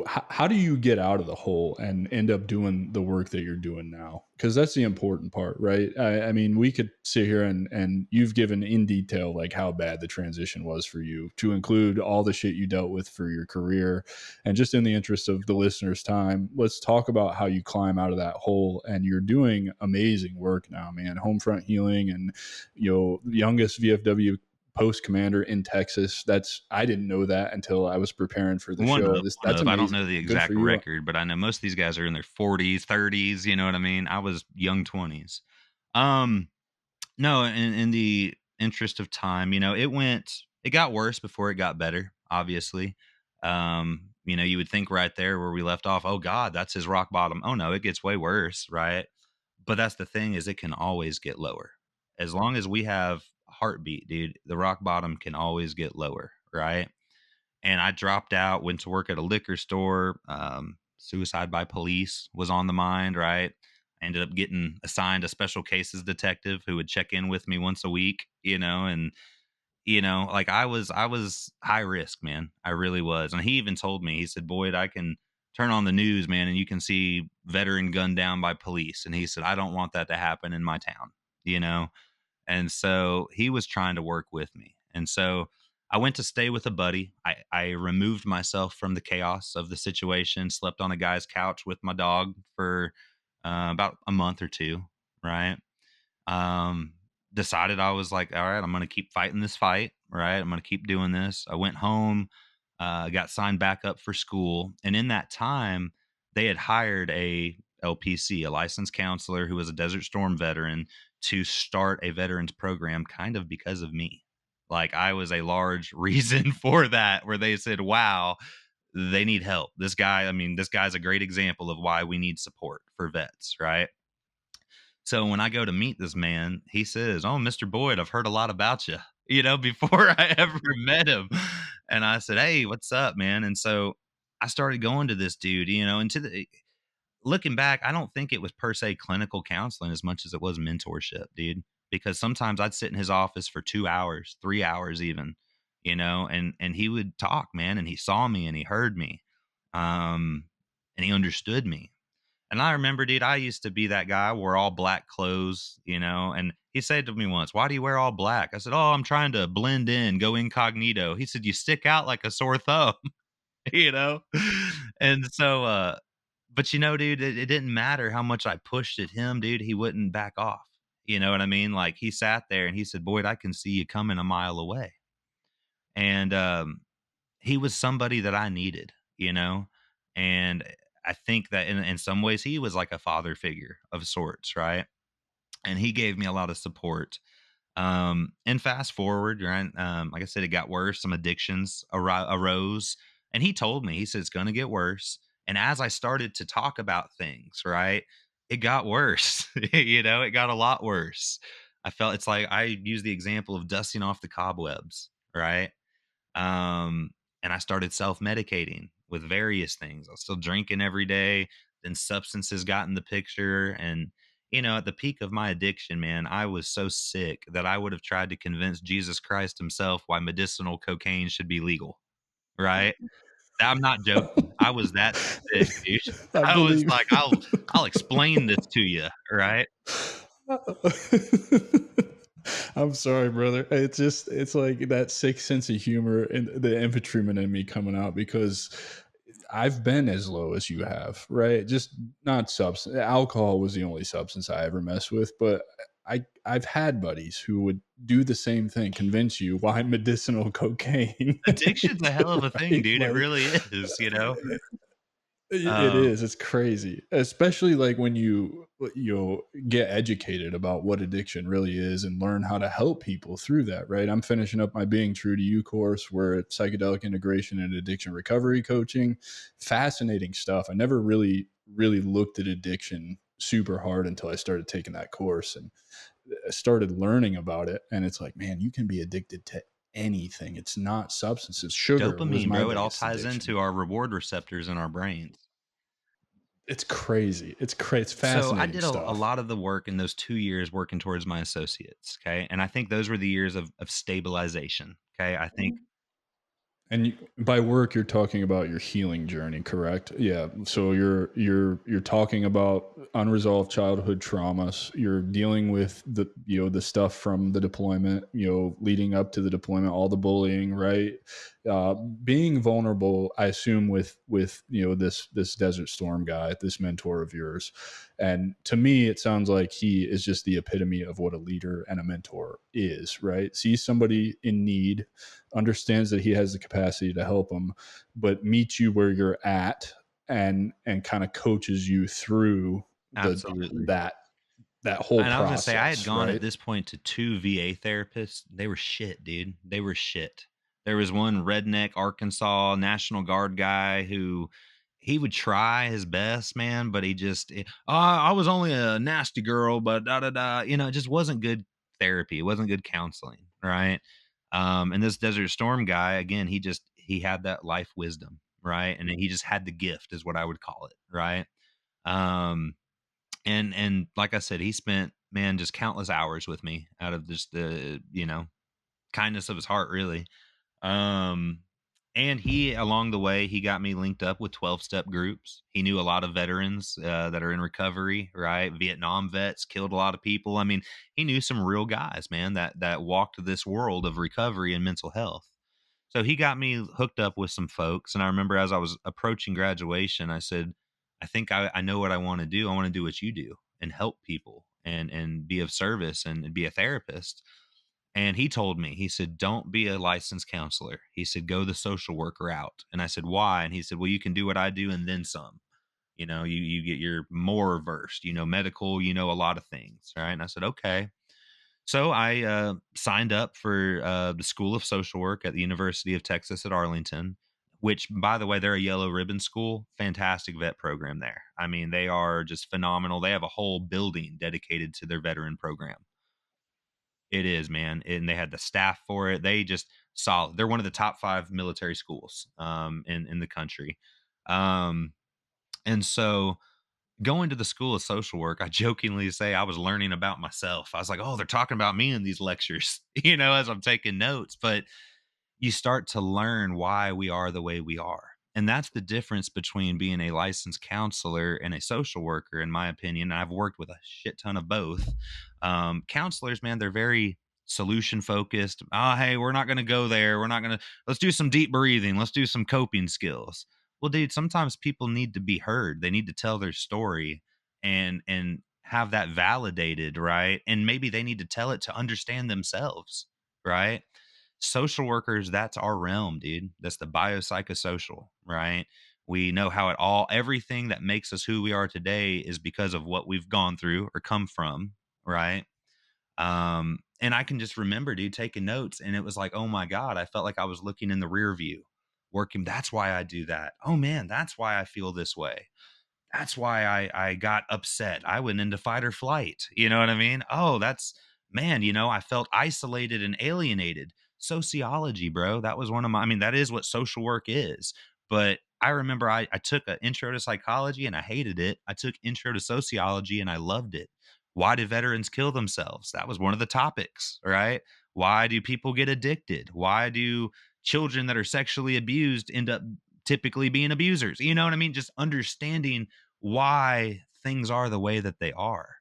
A: how do you get out of the hole and end up doing the work that you're doing now? Because that's the important part, right? I mean, we could sit here and you've given in detail like how bad the transition was for you, to include all the shit you dealt with for your career. And just in the interest of the listeners' time, let's talk about how you climb out of that hole. And you're doing amazing work now, man. Homefront Healing, and youngest VFW post commander in Texas. That's I didn't know that until I was preparing for the
B: One
A: show.
B: of,
A: This
B: one
A: That's
B: of. I don't know
A: amazing.
B: the
A: Good for
B: exact
A: you.
B: record, but I know most of these guys are in their 40s, 30s. You know what I mean? I was young 20s. Um, no, in the interest of time, it got worse before it got better. Obviously, you would think right there where we left off. Oh God, that's his rock bottom. Oh no, it gets way worse, right? But that's the thing, is it can always get lower as long as we have a heartbeat, dude. The rock bottom can always get lower, right? And I dropped out, went to work at a liquor store. Suicide by police was on the mind, right? I ended up getting assigned a special cases detective who would check in with me once a week, and like I was high risk, man. I really was. And he even told me, he said, "Boyd, I can turn on the news, man, and you can see veteran gunned down by police." And he said, "I don't want that to happen in my town, you know." And so he was trying to work with me. And so I went to stay with a buddy. I removed myself from the chaos of the situation, slept on a guy's couch with my dog for about a month or two, right? um Decided, I was like, all right, I'm going to keep fighting this fight, right? I'm going to keep doing this. I went home, got signed back up for school, and in that time they had hired a LPC, a licensed counselor who was a Desert Storm veteran, to start a veterans program kind of because of me. Like I was a large reason for that, where they said, wow, they need help. This guy, I mean, this guy's a great example of why we need support for vets, right? So when I go to meet this man, he says, "Oh, Mr. Boyd, I've heard a lot about you," before I ever met him. And I said, "Hey, what's up, man?" And so I started going to this dude, and looking back, I don't think it was per se clinical counseling as much as it was mentorship, dude. Because sometimes I'd sit in his office for 2 hours, 3 hours even, and he would talk, man, and he saw me and he heard me. Um, and he understood me. And I remember, dude, I used to be that guy, wore all black clothes, and he said to me once, "Why do you wear all black?" I said, "Oh, I'm trying to blend in, go incognito." He said, "You stick out like a sore thumb," you know? And so, but dude, it didn't matter how much I pushed at him, dude, he wouldn't back off. You know what I mean? Like he sat there and he said, "Boyd, I can see you coming a mile away." And he was somebody that I needed, you know? And I think that in some ways he was like a father figure of sorts, right? And he gave me a lot of support. And fast forward, right? Like I said, it got worse. Some addictions arose. And he told me, he said, it's going to get worse. And as I started to talk about things, right, it got worse. It got a lot worse. I felt it's like I use the example of dusting off the cobwebs, right? Um, and I started self-medicating with various things. I was still drinking every day. Then substances got in the picture. And, at the peak of my addiction, man, I was so sick that I would have tried to convince Jesus Christ himself why medicinal cocaine should be legal. Right. I'm not joking. I was that sick, dude.
A: I
B: I was
A: believe.
B: like, I'll explain this to you. Right.
A: I'm sorry, brother. It's like that sick sense of humor and the infantryman in me coming out because I've been as low as you have, right? Just not substance. Alcohol was the only substance I ever messed with, but I've had buddies who would do the same thing, convince you why medicinal cocaine
B: Addiction's a
A: is
B: hell of a thing,
A: right.
B: dude. It
A: Like
B: really is.
A: it
B: Um,
A: is. It's crazy, especially like when you get educated about what addiction really is and learn how to help people through that. Right. I'm finishing up my Being True to You course, where it's psychedelic integration and addiction recovery coaching. Fascinating stuff. I never really looked at addiction super hard until I started taking that course and started learning about it. And it's like, man, you can be addicted to anything. It's not substances. Sugar was
B: Dopamine,
A: my
B: bro, it all
A: biggest
B: ties
A: addiction.
B: into our reward receptors in our brains.
A: It's crazy. It's
B: So I
A: fascinating
B: did a
A: stuff.
B: lot of the work in those 2 years working towards my associates. Okay. And I think those were the years of stabilization. Okay. I think
A: And by work, you're talking about your healing journey, correct? Yeah. So you're talking about unresolved childhood traumas. You're dealing with the stuff from the deployment, leading up to the deployment, all the bullying, right? Being vulnerable, I assume, with this Desert Storm guy, this mentor of yours. And to me, it sounds like he is just the epitome of what a leader and a mentor is, right? Sees somebody in need, understands that he has the capacity to help them, but meets you where you're at and kind of coaches you through the
B: absolutely.
A: that whole
B: And I was gonna say I had
A: process,
B: gone at
A: right?
B: this point to 2 VA therapists. They were shit, dude. They were shit. There was one redneck Arkansas National Guard guy who he would try his best, man, but he just, I was only a nasty girl, but da da da. It just wasn't good therapy. It wasn't good counseling, right? And this Desert Storm guy, again, he had that life wisdom, right? And he just had the gift, is what I would call it, right? Um, and like I said, he spent, man, just countless hours with me out of just the, kindness of his heart, really. Um, and he, along the way, he got me linked up with 12-step groups. He knew a lot of veterans that are in recovery, right? Vietnam vets, killed a lot of people. I mean, he knew some real guys, man, that walked this world of recovery and mental health. So he got me hooked up with some folks. And I remember as I was approaching graduation, I said, I think I know what I want to do. I want to do what you do and help people and be of service and be a therapist. And he told me, he said, don't be a licensed counselor. He said, go the social worker route. And I said, why? And he said, well, you can do what I do and then some. You get your more versed, medical, a lot of things. Right. And I said, okay. So I signed up for the School of Social Work at the University of Texas at Arlington, which, by the way, they're a yellow ribbon school. Fantastic vet program there. I mean, they are just phenomenal. They have a whole building dedicated to their veteran program. It is, man, and they had the staff for it. They just solid. They're one of the top 5 military schools in the country. Um, and so going to the School of Social Work, I jokingly say I was learning about myself. I was like, "Oh, they're talking about me in these lectures," as I'm taking notes. But you start to learn why we are the way we are. And that's the difference between being a licensed counselor and a social worker, in my opinion. I've worked with a shit ton of both. Counselors, man, they're very solution focused. Oh, hey, we're not going to go there. We're not going to, let's do some deep breathing. Let's do some coping skills. Well, dude, sometimes people need to be heard. They need to tell their story and have that validated, right? And maybe they need to tell it to understand themselves, right? Social workers, that's our realm, dude. That's the biopsychosocial, right? We know how it all, everything that makes us who we are today is because of what we've gone through or come from, right? And I can just remember, dude, taking notes, and it was like, oh my God, I felt like I was looking in the rear view, working. That's why I do that. Oh man, that's why I feel this way. That's why I got upset. I went into fight or flight. You know what I mean? Oh, that's man, I felt isolated and alienated. Sociology, bro. That was one of my, I mean, that is what social work is. But I remember I took an intro to psychology and I hated it. I took intro to sociology and I loved it. Why do veterans kill themselves? That was one of the topics, right? Why do people get addicted? Why do children that are sexually abused end up typically being abusers? You know what I mean? Just understanding why things are the way that they are.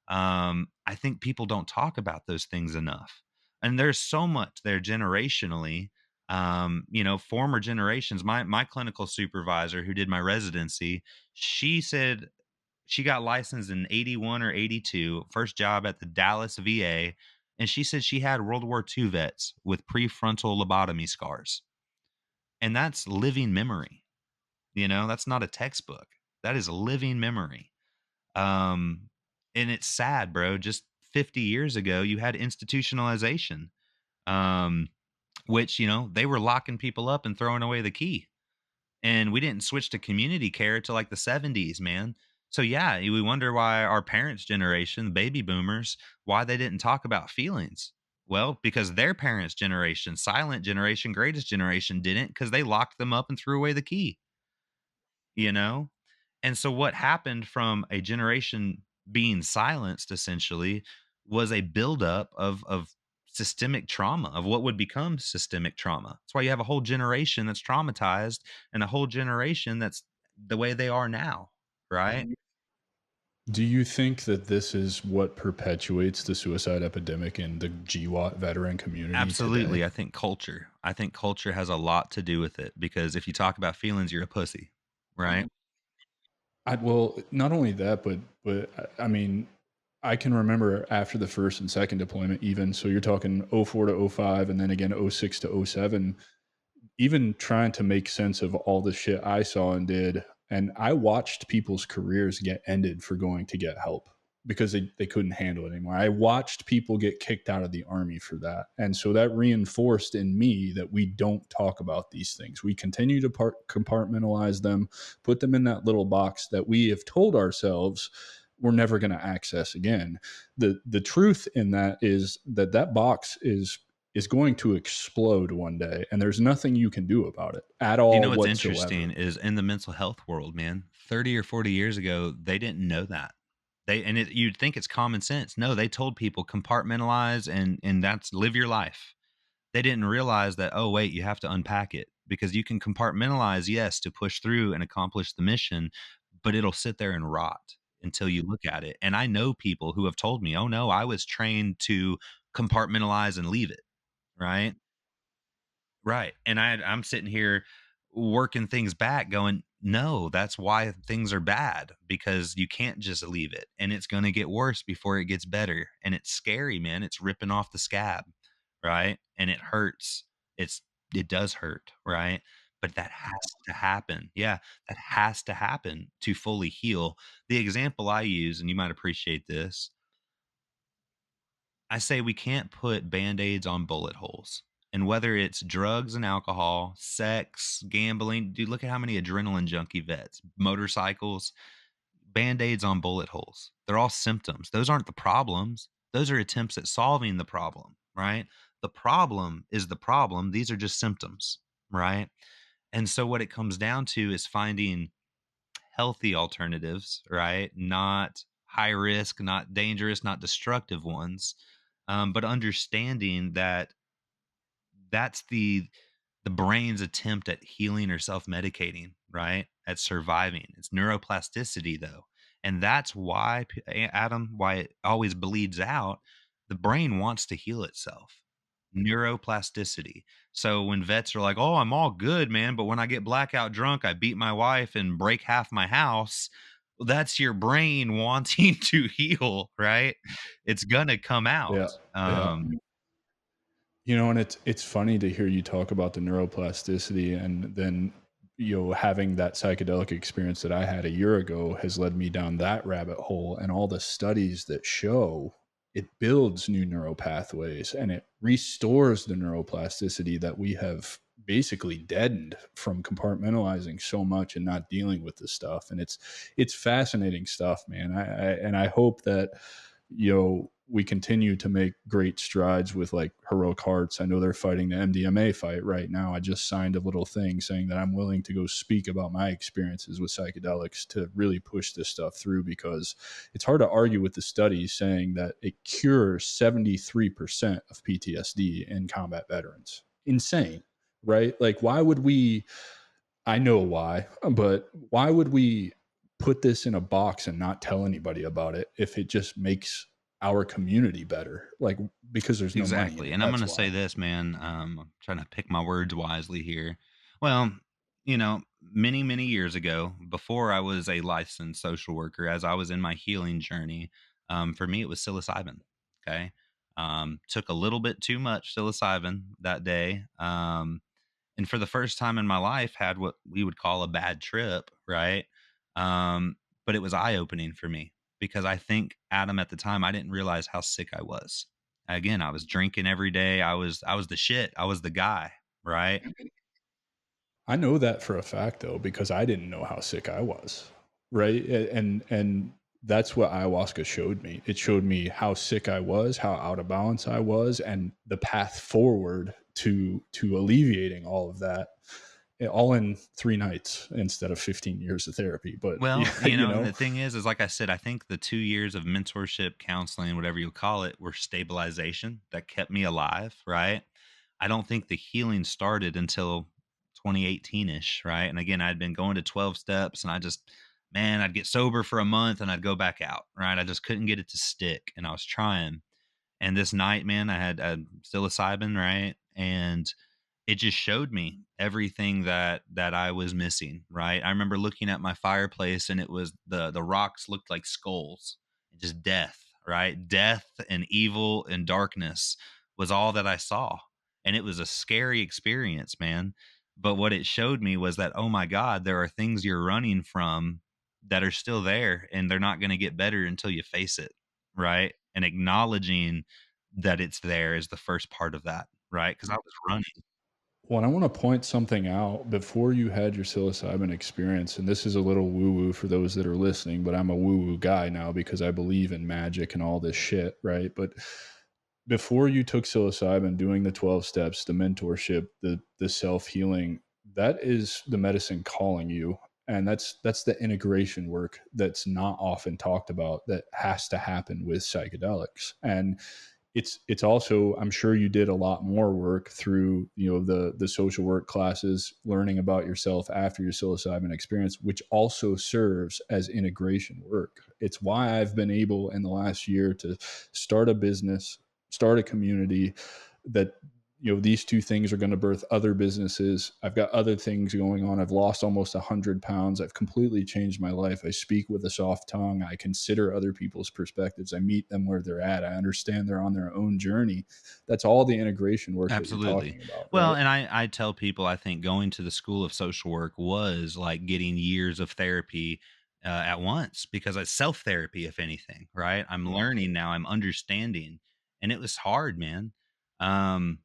B: I think people don't talk about those things enough. And there's so much there generationally. Former generations, my clinical supervisor who did my residency, she said she got licensed in 81 or 82, first job at the Dallas VA. And she said she had World War II vets with prefrontal lobotomy scars. And that's living memory. That's not a textbook. That is living memory. Um, and it's sad, bro. Just 50 years ago, you had institutionalization, um, which, they were locking people up and throwing away the key. And we didn't switch to community care till like the 70s, man. So yeah, we wonder why our parents' generation, the baby boomers, why they didn't talk about feelings. Well, because their parents' generation, silent generation, greatest generation, didn't, because they locked them up and threw away the key, you know? And so what happened from a generation being silenced essentially was a buildup of systemic trauma, of what would become systemic trauma. That's why you have a whole generation that's traumatized and a whole generation that's the way they are now, right?
A: Do you think that this is what perpetuates the suicide epidemic in the GWAT veteran community today?
B: Absolutely. I think culture has a lot to do with it, because if you talk about feelings, you're a pussy, right?
A: Well, not only that, but I mean, I can remember after the first and second deployment, even so, you're talking '04 to '05, and then again '06 to '07. Even trying to make sense of all the shit I saw and did, and I watched people's careers get ended for going to get help because they couldn't handle it anymore. I watched people get kicked out of the army for that. And so that reinforced in me that we don't talk about these things. We continue to compartmentalize them, put them in that little box that we have told ourselves we're never going to access again. The truth in that is that that box is going to explode one day, and there's nothing you can do about it at
B: You
A: all
B: know what's interesting
A: whatsoever.
B: is in the mental health world, man, 30 or 40 years ago, they didn't know that. You'd think it's common sense. No, they told people compartmentalize and that's live your life. They didn't realize that, oh wait, you have to unpack it, because you can compartmentalize, yes, to push through and accomplish the mission, but it'll sit there and rot until you look at it. And I know people who have told me, "Oh no, I was trained to compartmentalize and leave it." Right? Right, and I'm sitting here working things back going, "No, that's why things are bad, because you can't just leave it, and it's gonna get worse before it gets better." And it's scary, man. It's ripping off the scab, right? And it hurts. It does hurt, right? But that has to happen. Yeah, that has to happen to fully heal. The example I use, and you might appreciate this, I say we can't put band-aids on bullet holes. And whether it's drugs and alcohol, sex, gambling, dude, look at how many adrenaline junkie vets, motorcycles, band-aids on bullet holes. They're all symptoms. Those aren't the problems. Those are attempts at solving the problem, right? The problem is the problem. These are just symptoms, right? And so what it comes down to is finding healthy alternatives, right? Not high risk, not dangerous, not destructive ones. But understanding that that's the brain's attempt at healing or self-medicating, right? At surviving. It's neuroplasticity though. And that's why Adam, why it always bleeds out. The brain wants to heal itself. Neuroplasticity. So when vets are like, "Oh, I'm all good, man, but when I get blackout drunk, I beat my wife and break half my house." Well, that's your brain wanting to heal, right? It's gonna come
A: Yeah,
B: out.
A: yeah. And it's funny to hear you talk about the neuroplasticity, and then having that psychedelic experience that I had a year ago has led me down that rabbit hole, and all the studies that show it builds new neural pathways and it restores the neuroplasticity that we have basically deadened from compartmentalizing so much and not dealing with the stuff. And it's fascinating stuff, man. I hope that we continue to make great strides with like Heroic Hearts. I know they're fighting the MDMA fight right now. I just signed a little thing saying that I'm willing to go speak about my experiences with psychedelics to really push this stuff through, because it's hard to argue with the studies saying that it cures 73% of PTSD in combat veterans. Insane, right? Like, why would we? I know why, but why would we put this in a box and not tell anybody about it if it just makes our community better? Like, because there's no money in
B: Exactly.
A: it.
B: And I'm going
A: That's
B: to say
A: why.
B: this, man. I'm trying to pick my words wisely here. Well, many, many years ago, before I was a licensed social worker, as I was in my healing journey, for me, it was psilocybin. Okay. Took a little bit too much psilocybin that day. And for the first time in my life, had what we would call a bad trip, right? But it was eye opening for me because I think Adam at the time I didn't realize how sick I was. Again, I was drinking every day. I was the shit. I was the guy, right?
A: I know that for a fact though, because I didn't know how sick I was. Right. And that's what ayahuasca showed me. It showed me how sick I was, how out of balance I was, and the path forward to alleviating all of that, all in 3 nights instead of 15 years of therapy. But
B: Well,
A: yeah,
B: and the thing is like I said, I think the 2 years of mentorship, counseling, whatever you call it, were stabilization that kept me alive, right? I don't think the healing started until 2018 ish, right? And again, I'd been going to 12 steps and man, I'd get sober for a month and I'd go back out, right? I just couldn't get it to stick. And I was trying. And this night, man, I had psilocybin, right? And it just showed me everything that I was missing, right? I remember looking at my fireplace and it was the rocks looked like skulls, just death, right? Death and evil and darkness was all that I saw. And it was a scary experience, man. But what it showed me was that, oh my God, there are things you're running from that are still there and they're not going to get better until you face it, right? And acknowledging that it's there is the first part of that, right? Because I was running.
A: Well, I want to point something out before you had your psilocybin experience, and this is a little woo woo for those that are listening, but I'm a woo woo guy now because I believe in magic and all this shit, right? But before you took psilocybin, doing the 12 steps, the mentorship, the self healing, that is the medicine calling you. And that's the integration work that's not often talked about that has to happen with psychedelics. And it's also, I'm sure you did a lot more work through the social work classes, learning about yourself after your psilocybin experience, which also serves as integration work. It's why I've been able in the last year to start a business, start a community that these two things are going to birth other businesses. I've got other things going on. I've lost almost 100 pounds. I've completely changed my life. I speak with a soft tongue. I consider other people's perspectives. I meet them where they're at. I understand they're on their own journey. That's all the integration work that you're
B: Absolutely.
A: talking about,
B: Well,
A: right?
B: and I tell people I think going to the school of social work was like getting years of therapy at once because it's self therapy, if anything, right? I'm learning now, I'm understanding, and it was hard, man. Um,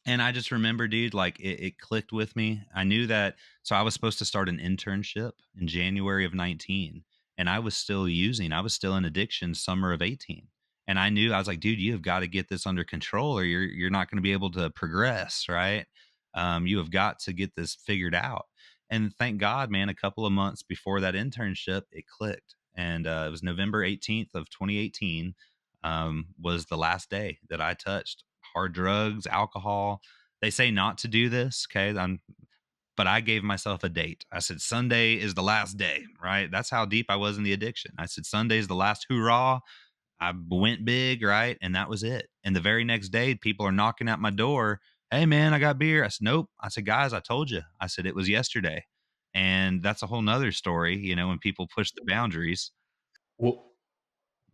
B: And I just remember, dude, like it clicked with me. I knew that. So I was supposed to start an internship in January of 19, and I was still in addiction summer of 18. And I knew I was like, dude, you have got to get this under control or you're not going to be able to progress, right? You have got to get this figured out. And thank God, man, a couple of months before that internship, it clicked. And it was November 18th of 2018 was the last day that I touched hard drugs, alcohol. They say not to do this, okay? But I gave myself a date. I said Sunday is the last day, right? That's how deep I was in the addiction. I said Sunday is the last hurrah. I went big, right? And that was it. And the very next day, people are knocking at my door. Hey, man, I got beer. I said, nope. I said, guys, I told you. I said, it was yesterday. And that's a whole nother story, when people push the boundaries.
A: Well,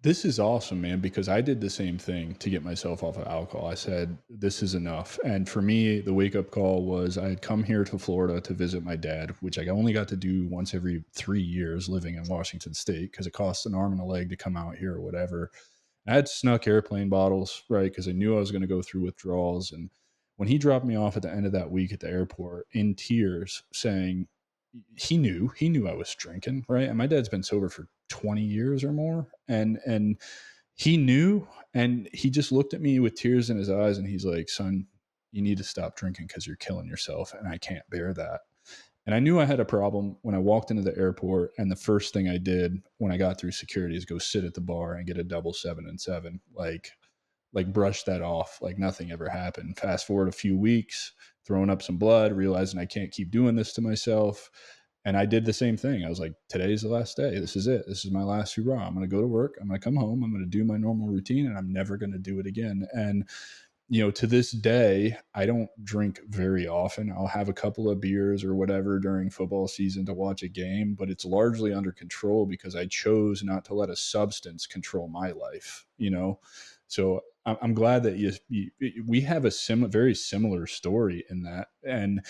A: This is awesome, man, because I did the same thing to get myself off of alcohol. I said, this is enough. And for me, the wake up call was I had come here to Florida to visit my dad, which I only got to do once every 3 years living in Washington State because it costs an arm and a leg to come out here or whatever. I had snuck airplane bottles, right? Because I knew I was going to go through withdrawals. And when he dropped me off at the end of that week at the airport in tears, saying, he knew I was drinking, right? And my dad's been sober for 20 years or more. And he knew, and he just looked at me with tears in his eyes and he's like, son, you need to stop drinking because you're killing yourself. And I can't bear that. And I knew I had a problem when I walked into the airport. And the first thing I did when I got through security is go sit at the bar and get a double 7 and 7. Like brush that off like nothing ever happened. Fast forward a few weeks, throwing up some blood, realizing I can't keep doing this to myself. And I did the same thing. I was like, today's the last day. This is it. This is my last hurrah. I'm going to go to work. I'm going to come home. I'm going to do my normal routine and I'm never going to do it again. And to this day, I don't drink very often. I'll have a couple of beers or whatever during football season to watch a game, but it's largely under control because I chose not to let a substance control my life. So I'm glad that we have a very similar story in that. And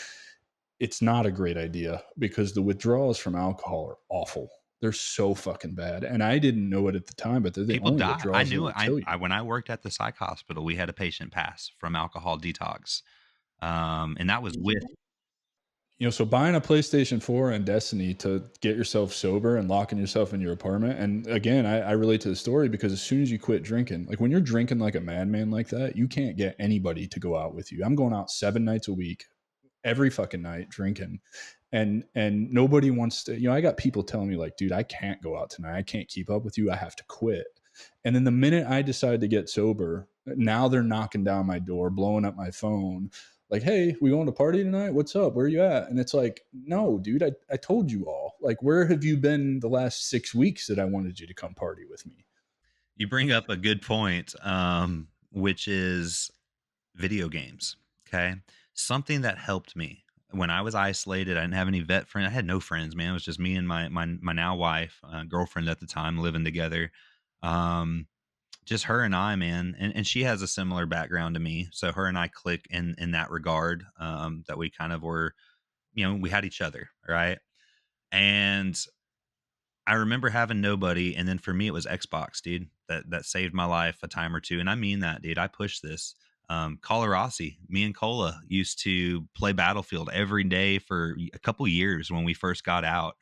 A: it's not a great idea because the withdrawals from alcohol are awful. They're so fucking bad. And I didn't know it at the time, but they're the
B: People
A: only
B: die. I
A: withdrawals that
B: knew
A: will
B: it.
A: kill you.
B: When I worked at the psych hospital, we had a patient pass from alcohol detox, and that was with
A: So buying a PlayStation 4 and Destiny to get yourself sober and locking yourself in your apartment. And again, I relate to the story because as soon as you quit drinking, like when you're drinking like a madman like that, you can't get anybody to go out with you. I'm going out 7 nights a week, every fucking night drinking. And nobody wants to, I got people telling me like, dude, I can't go out tonight. I can't keep up with you. I have to quit. And then the minute I decide to get sober, now they're knocking down my door, blowing up my phone. Like, hey, we going to party tonight? What's up? Where are you at? And it's like, no, dude, I told you all. Like, where have you been the last 6 weeks that I wanted you to come party with me?
B: You bring up a good point, which is video games. Okay. Something that helped me when I was isolated. I didn't have any vet friends. I had no friends, man. It was just me and my now wife, girlfriend at the time, living together. Um, just her and I, man. And she has a similar background to me. So her and I click in that regard, that we kind of were, we had each other. Right. And I remember having nobody, and then for me, it was Xbox, dude. That saved my life a time or two, and I mean that, dude. I pushed this. Colorasi, me and Cola used to play Battlefield every day for a couple years when we first got out,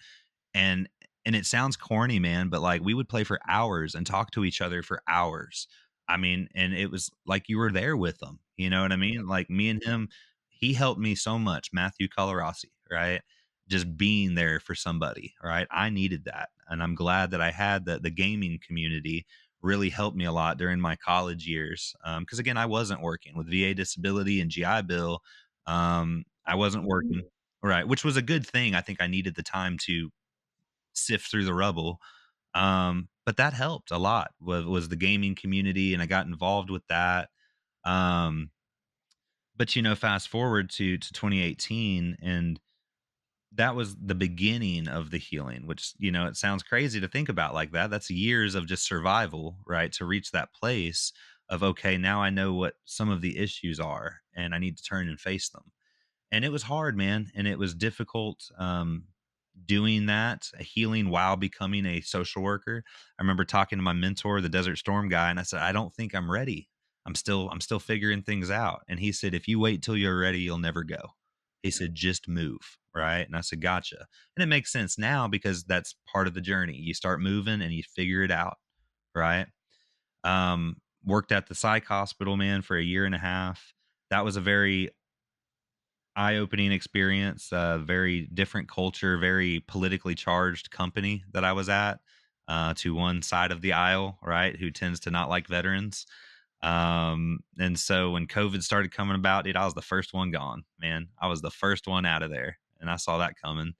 B: and and it sounds corny, man, but like we would play for hours and talk to each other for hours. I mean, and it was like you were there with them. You know what I mean? Like me and him, he helped me so much, Matthew Colorasi, right? Just being there for somebody, right? I needed that. And I'm glad that I had the gaming community really helped me a lot during my college years. Because again, I wasn't working with VA disability and GI Bill. I wasn't working, right? Which was a good thing. I think I needed the time to sift through the rubble. But that helped a lot was the gaming community, and I got involved with that. Um, but fast forward to 2018, and that was the beginning of the healing, which it sounds crazy to think about like that. That's years of just survival, right? To reach that place of, okay, now I know what some of the issues are, and I need to turn and face them. And it was hard, man, and it was difficult, doing that, healing while becoming a social worker. I remember talking to my mentor, the Desert Storm guy, and I said, I don't think I'm ready. I'm still figuring things out. And he said, if you wait till you're ready, you'll never go. He said, just move. Right. And I said, gotcha. And it makes sense now because that's part of the journey. You start moving and you figure it out. Right. Worked at the psych hospital, man, for a year and a half. That was a very eye-opening experience, very different culture, very politically charged company that I was at, to one side of the aisle, right, who tends to not like veterans. And so when COVID started coming about, dude, I was the first one gone, man. I was the first one out of there, and I saw that coming.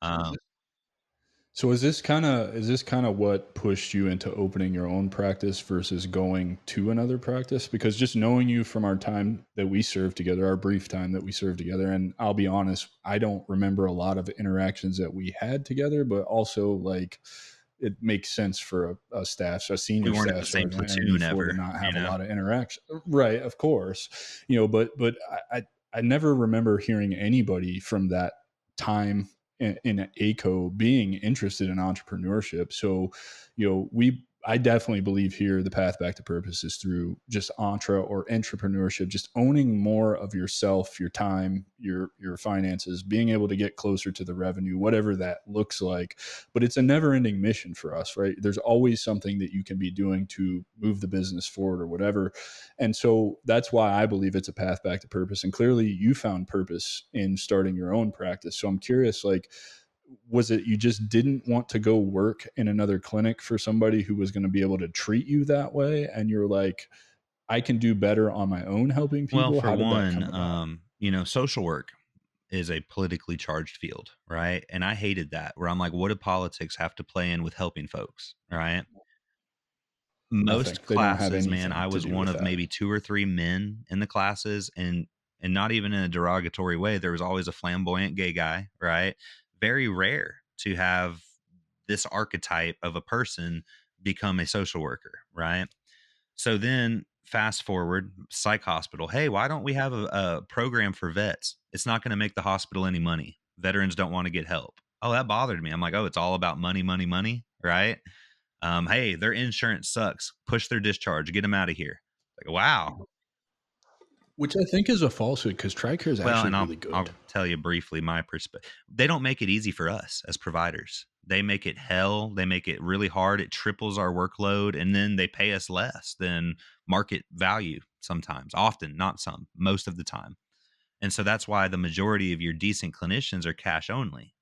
B: Um,
A: So is this kind of what pushed you into opening your own practice versus going to another practice? Because just knowing you from our time that we served together, our brief time that we served together, and I'll be honest, I don't remember a lot of interactions that we had together, but also like it makes sense for a
B: We
A: senior
B: weren't in
A: staff
B: the same
A: sergeant like me
B: platoon
A: for to
B: ever,
A: not
B: you
A: have a
B: know?
A: lot of interaction. Right, of course. But I never remember hearing anybody from that time in ACO being interested in entrepreneurship. So, I definitely believe here the path back to purpose is through just or entrepreneurship, just owning more of yourself, your time, your finances, being able to get closer to the revenue, whatever that looks like. But it's a never-ending mission for us, right? There's always something that you can be doing to move the business forward or whatever. And so that's why I believe it's a path back to purpose. And clearly you found purpose in starting your own practice. So I'm curious, like, was it you just didn't want to go work in another clinic for somebody who was going to be able to treat you that way? And you're like, I can do better on my own helping
B: Well,
A: people.
B: for
A: How did that come
B: one,
A: about?
B: social work is a politically charged field, right? And I hated that where I'm like, what do politics have to play in with helping folks, right?
A: Nothing.
B: Most
A: They don't have
B: classes, man,
A: anything
B: I
A: to
B: was
A: do
B: one
A: with
B: of
A: that.
B: maybe 2 or 3 men in the classes, and not even in a derogatory way. There was always a flamboyant gay guy, right? Very rare to have this archetype of a person become a social worker, right? So then fast forward, psych hospital. Hey, why don't we have a program for vets? It's not going to make the hospital any money. Veterans don't want to get help. Oh, that bothered me. I'm like, oh, it's all about money, money, money, right? Hey, their insurance sucks. Push their discharge. Get them out of here. Like, wow.
A: Which I think is a falsehood because TRICARE is
B: Well,
A: actually
B: and
A: really
B: I'll
A: good.
B: tell you briefly my perspective. They don't make it easy for us as providers. They make it hell. They make it really hard. It triples our workload, and then they pay us less than market value sometimes, often, not some, most of the time. And so that's why the majority of your decent clinicians are cash only.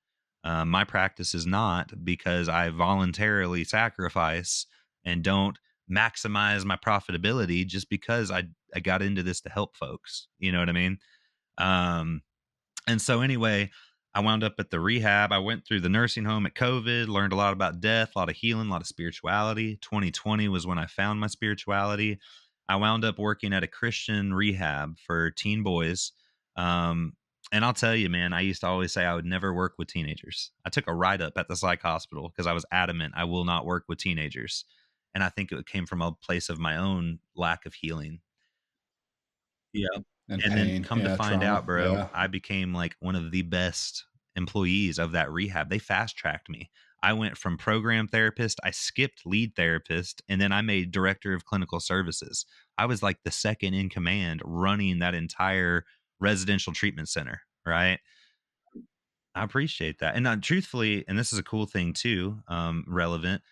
B: My practice is not because I voluntarily sacrifice and don't maximize my profitability just because I got into this to help folks. You know what I mean? Um, and so anyway, I wound up at the rehab. I went through the nursing home at COVID, learned a lot about death, a lot of healing, a lot of spirituality. 2020 was when I found my spirituality. I wound up working at a Christian rehab for teen boys. Um, and I'll tell you, man, I used to always say I would never work with teenagers. I took a write up at the psych hospital because I was adamant I will not work with teenagers. And I think it came from a place of my own lack of healing. Yeah.
A: And
B: And then
A: pain.
B: come to
A: Yeah,
B: find
A: trauma.
B: out, bro,
A: Yeah.
B: I became like one of the best employees of that rehab. They fast tracked me. I went from program therapist, I skipped lead therapist, and then I made director of clinical services. I was like the second in command running that entire residential treatment center, right? I appreciate that. And truthfully, and this is a cool thing too, relevant.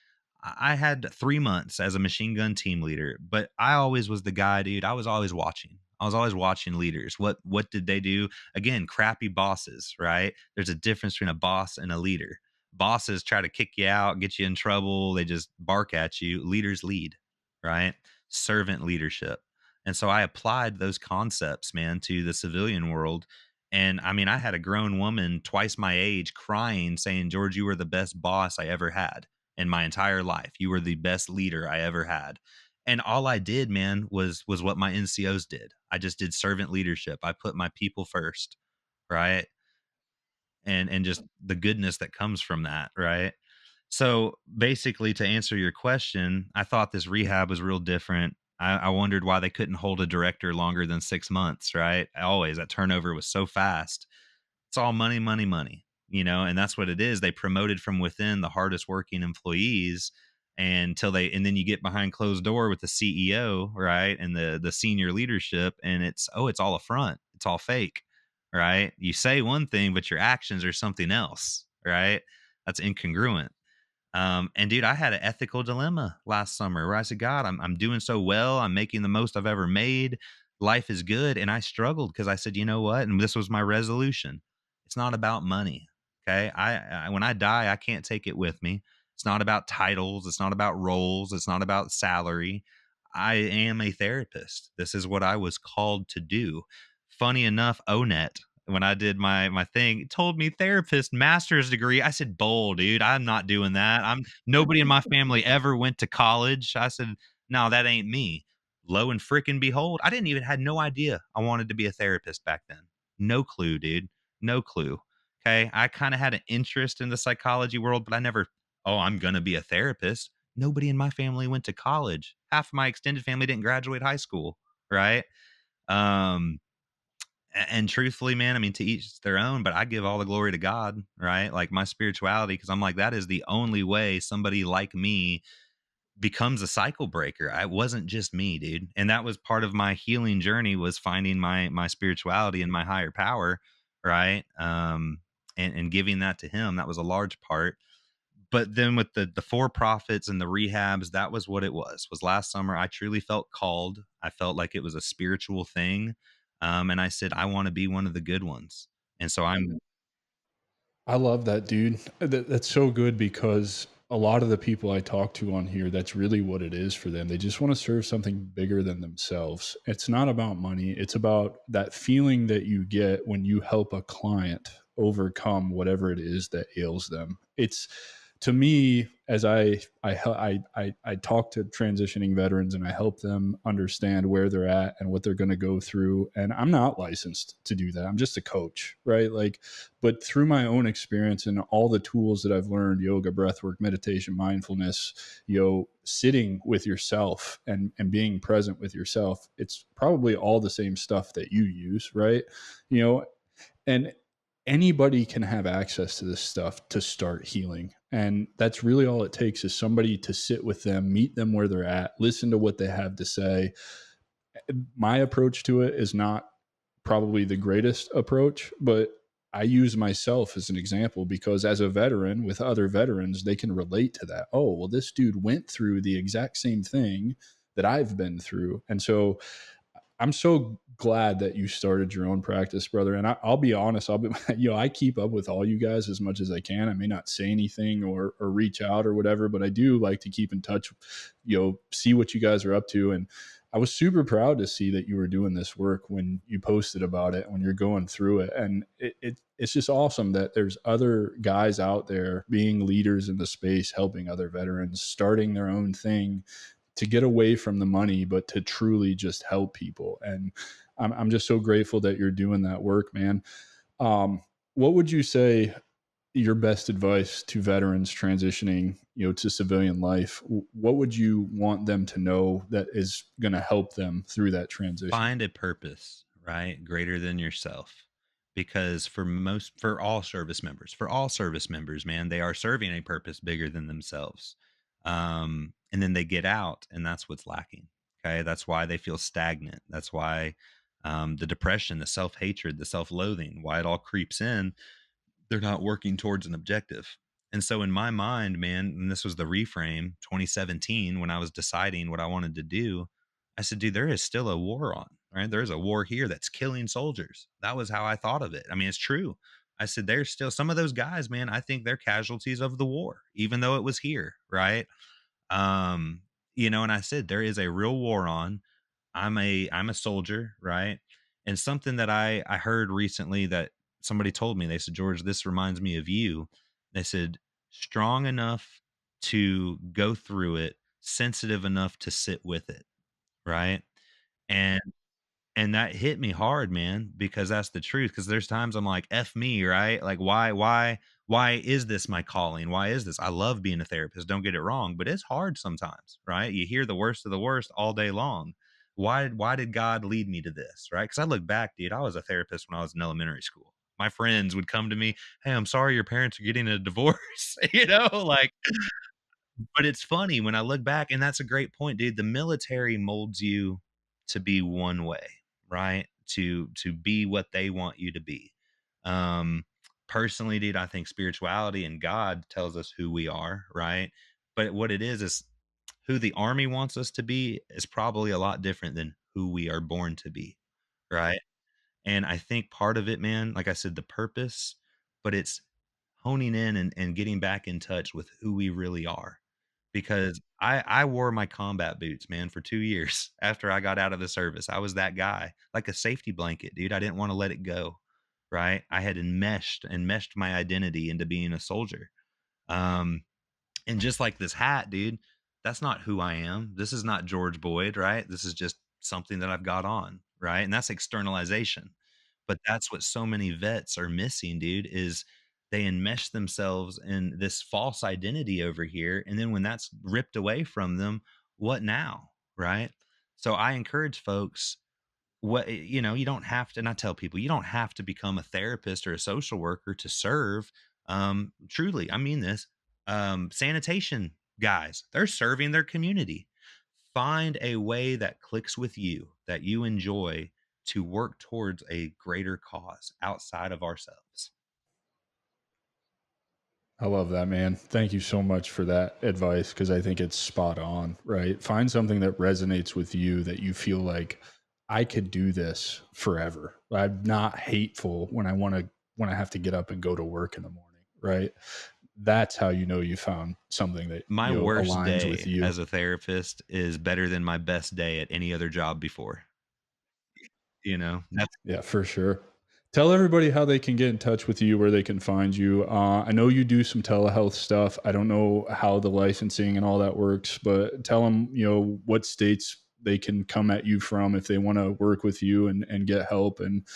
B: I had 3 months as a machine gun team leader, but I always was the guy, dude. I was always watching. I was always watching leaders. What did they do? Again, crappy bosses, right? There's a difference between a boss and a leader. Bosses try to kick you out, get you in trouble. They just bark at you. Leaders lead, right? Servant leadership. And so I applied those concepts, man, to the civilian world. And I mean, I had a grown woman twice my age crying, saying, George, you were the best boss I ever had in my entire life. You were the best leader I ever had. And all I did, man, was what my NCOs did. I just did servant leadership. I put my people first, right? And just the goodness that comes from that, right? So basically, to answer your question, I thought this rehab was real different. I wondered why they couldn't hold a director longer than 6 months, right? Always that turnover was so fast. It's all money, money, money, and that's what it is. They promoted from within the hardest working employees and then you get behind closed door with the CEO, right? And the senior leadership, and it's all a front. It's all fake, right? You say one thing, but your actions are something else, right? That's incongruent. And dude, I had an ethical dilemma last summer where I said, God, I'm doing so well. I'm making the most I've ever made. Life is good. And I struggled because I said, you know what? And this was my resolution. It's not about money. Okay. When I die, I can't take it with me. It's not about titles. It's not about roles. It's not about salary. I am a therapist. This is what I was called to do. Funny enough, ONET, when I did my thing, it told me therapist master's degree. I said, "Bull, dude, I'm not doing that. I'm nobody in my family ever went to college." I said, "No, that ain't me." Lo and frickin' behold, I didn't even had no idea I wanted to be a therapist back then. No clue, dude. No clue. Okay. I kind of had an interest in the psychology world, but I never oh, I'm going to be a therapist. Nobody in my family went to college. Half of my extended family didn't graduate high school, right? Um, and truthfully, man, I mean, to each their own, but I give all the glory to God, right? Like my spirituality, because I'm like, that is the only way somebody like me becomes a cycle breaker. I wasn't just me, dude. And that was part of my healing journey, was finding my spirituality and my higher power, right? And giving that to him. That was a large part. But then with the for profits and the rehabs, that was what it was last summer. I truly felt called. I felt like it was a spiritual thing. And I said, I want to be one of the good ones. And so I'm
A: I love that, dude. That's so good because a lot of the people I talk to on here, that's really what it is for them. They just want to serve something bigger than themselves. It's not about money. It's about that feeling that you get when you help a client overcome whatever it is that ails them. It's to me, as I talk to transitioning veterans and I help them understand where they're at and what they're going to go through. And I'm not licensed to do that. I'm just a coach, right? Like, but through my own experience and all the tools that I've learned, yoga, breathwork, meditation, mindfulness, sitting with yourself and being present with yourself, it's probably all the same stuff that you use, right? You know, and anybody can have access to this stuff to start healing. And that's really all it takes, is somebody to sit with them, meet them where they're at, listen to what they have to say. My approach to it is not probably the greatest approach, but I use myself as an example because as a veteran with other veterans, they can relate to that. Oh, well, this dude went through the exact same thing that I've been through. And so I'm so glad that you started your own practice, brother. And I'll be honest, I keep up with all you guys as much as I can. I may not say anything or reach out or whatever, but I do like to keep in touch, see what you guys are up to. And I was super proud to see that you were doing this work when you posted about it, when you're going through it. And it's just awesome that there's other guys out there being leaders in the space, helping other veterans, starting their own thing to get away from the money, but to truly just help people. And I'm just so grateful that you're doing that work, man. Um, what would you say your best advice to veterans transitioning, to civilian life? What would you want them to know that is going to help them through that transition?
B: find a purpose, right? Greater than yourself. Because for all service members, man, they are serving a purpose bigger than themselves. And then they get out, and that's what's lacking. Okay. That's why they feel stagnant. That's why the depression, the self hatred, the self loathing, why it all creeps in. They're not working towards an objective. And so in my mind, man, and this was the reframe 2017 when I was deciding what I wanted to do, I said, dude, there is still a war on, right? There's a war here that's killing soldiers. That was how I thought of it. I mean, it's true. I said, there's still some of those guys, man, I think they're casualties of the war, even though it was here, right? Um, and I said, there is a real war on. I'm a soldier, right? And something that I heard recently that somebody told me, they said, George, this reminds me of you. They said, strong enough to go through it, sensitive enough to sit with it, right? And and that hit me hard, man, because that's the truth. Because there's times I'm like, F me, right? Like, why is this my calling? Why is this? I love being a therapist. Don't get it wrong, but it's hard sometimes, right? You hear the worst of the worst all day long. Why did God lead me to this? Right. Because I look back, dude, I was a therapist when I was in elementary school. My friends would come to me, hey, I'm sorry your parents are getting a divorce, like, but it's funny when I look back, and that's a great point, dude. The military molds you to be one way, right? To be what they want you to be. Um, Personally, dude, I think spirituality and God tells us who we are, right? But what it is who the army wants us to be is probably a lot different than who we are born to be, right? And I think part of it, man, like I said, the purpose, but it's honing in and getting back in touch with who we really are. Because I wore my combat boots, man, for 2 years after I got out of the service. I was that guy, like a safety blanket, dude. I didn't wanna let it go, right? I had enmeshed my identity into being a soldier. Um, and just like this hat, dude, that's not who I am. This is not George Boyd, right? This is just something that I've got on, right? And that's externalization. But that's what so many vets are missing, dude, is they enmesh themselves in this false identity over here. And then when that's ripped away from them, what now? Right. So I encourage folks, you don't have to, and I tell people, you don't have to become a therapist or a social worker to serve. Truly, I mean this. Sanitation guys, they're serving their community. Find a way that clicks with you, that you enjoy, to work towards a greater cause outside of ourselves.
A: I love that, man. Thank you so much for that advice, because I think it's spot on, right? Find something that resonates with you, that you feel like I could do this forever. I'm not hateful when I have to get up and go to work in the morning, right? That's how you know you found something that
B: My worst
A: aligns with
B: day
A: you.
B: as a therapist is better than my best day at any other job before. That's
A: Yeah, for sure. Tell everybody how they can get in touch with you, where they can find you. I know you do some telehealth stuff. I don't know how the licensing and all that works, but tell them, what states they can come at you from if they want to work with you and get help. And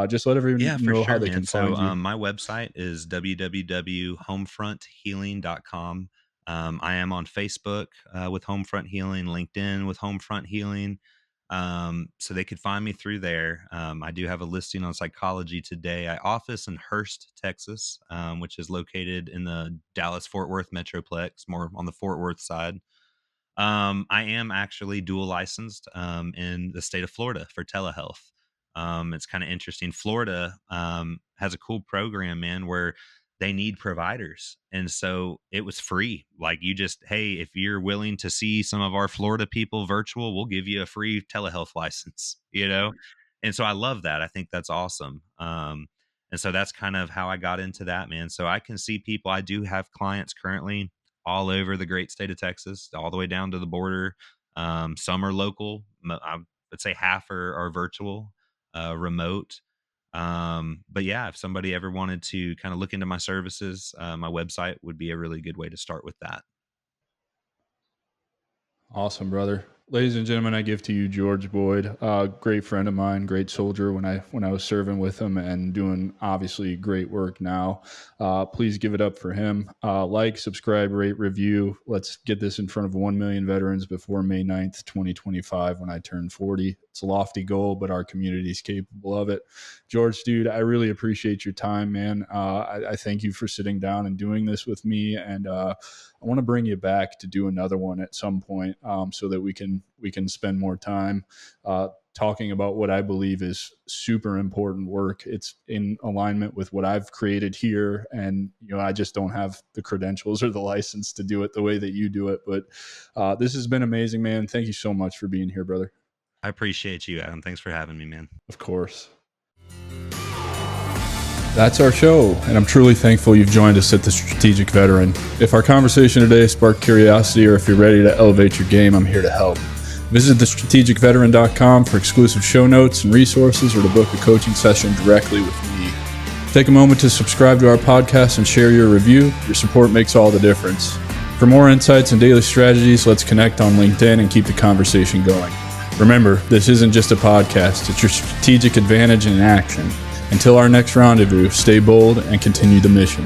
A: just let everyone
B: Yeah, for
A: know how
B: sure,
A: they
B: man.
A: can
B: So
A: find you.
B: my website is www.homefronthealing.com. I am on Facebook with Homefront Healing, LinkedIn with Homefront Healing. So they could find me through there. I do have a listing on Psychology Today. I office in Hurst, Texas, which is located in the Dallas Fort Worth Metroplex, more on the Fort Worth side. I am actually dual licensed in the state of Florida for telehealth. It's kind of interesting. Florida has a cool program, man, where they need providers. And so it was free. Like, you just, hey, if you're willing to see some of our Florida people virtual, we'll give you a free telehealth license. And so I love that. I think that's awesome. And so that's kind of how I got into that, man. So I can see people. I do have clients currently all over the great state of Texas, all the way down to the border. Some are local. I would say half are virtual, remote. But yeah, if somebody ever wanted to kind of look into my services, my website would be a really good way to start with that.
A: Awesome, brother. Ladies and gentlemen, I give to you George Boyd, great friend of mine, great soldier when I was serving with him, and doing obviously great work now. Please give it up for him. Like, subscribe, rate, review. Let's get this in front of 1 million veterans before May 9th, 2025, when I turn 40. It's a lofty goal, but our community is capable of it. George, dude, I really appreciate your time, man. I thank you for sitting down and doing this with me, and I want to bring you back to do another one at some point, so that we can spend more time talking about what I believe is super important work. It's in alignment with what I've created here, and I just don't have the credentials or the license to do it the way that you do it. But this has been amazing, man. Thank you so much for being here, brother.
B: I appreciate you, Adam. Thanks for having me, man.
A: Of course. That's our show, and I'm truly thankful you've joined us at The Strategic Veteran. If our conversation today sparked curiosity, or if you're ready to elevate your game, I'm here to help. Visit thestrategicveteran.com for exclusive show notes and resources, or to book a coaching session directly with me. Take a moment to subscribe to our podcast and share your review. Your support makes all the difference. For more insights and daily strategies, let's connect on LinkedIn and keep the conversation going. Remember, this isn't just a podcast, it's your strategic advantage in action. Until our next rendezvous, stay bold and continue the mission.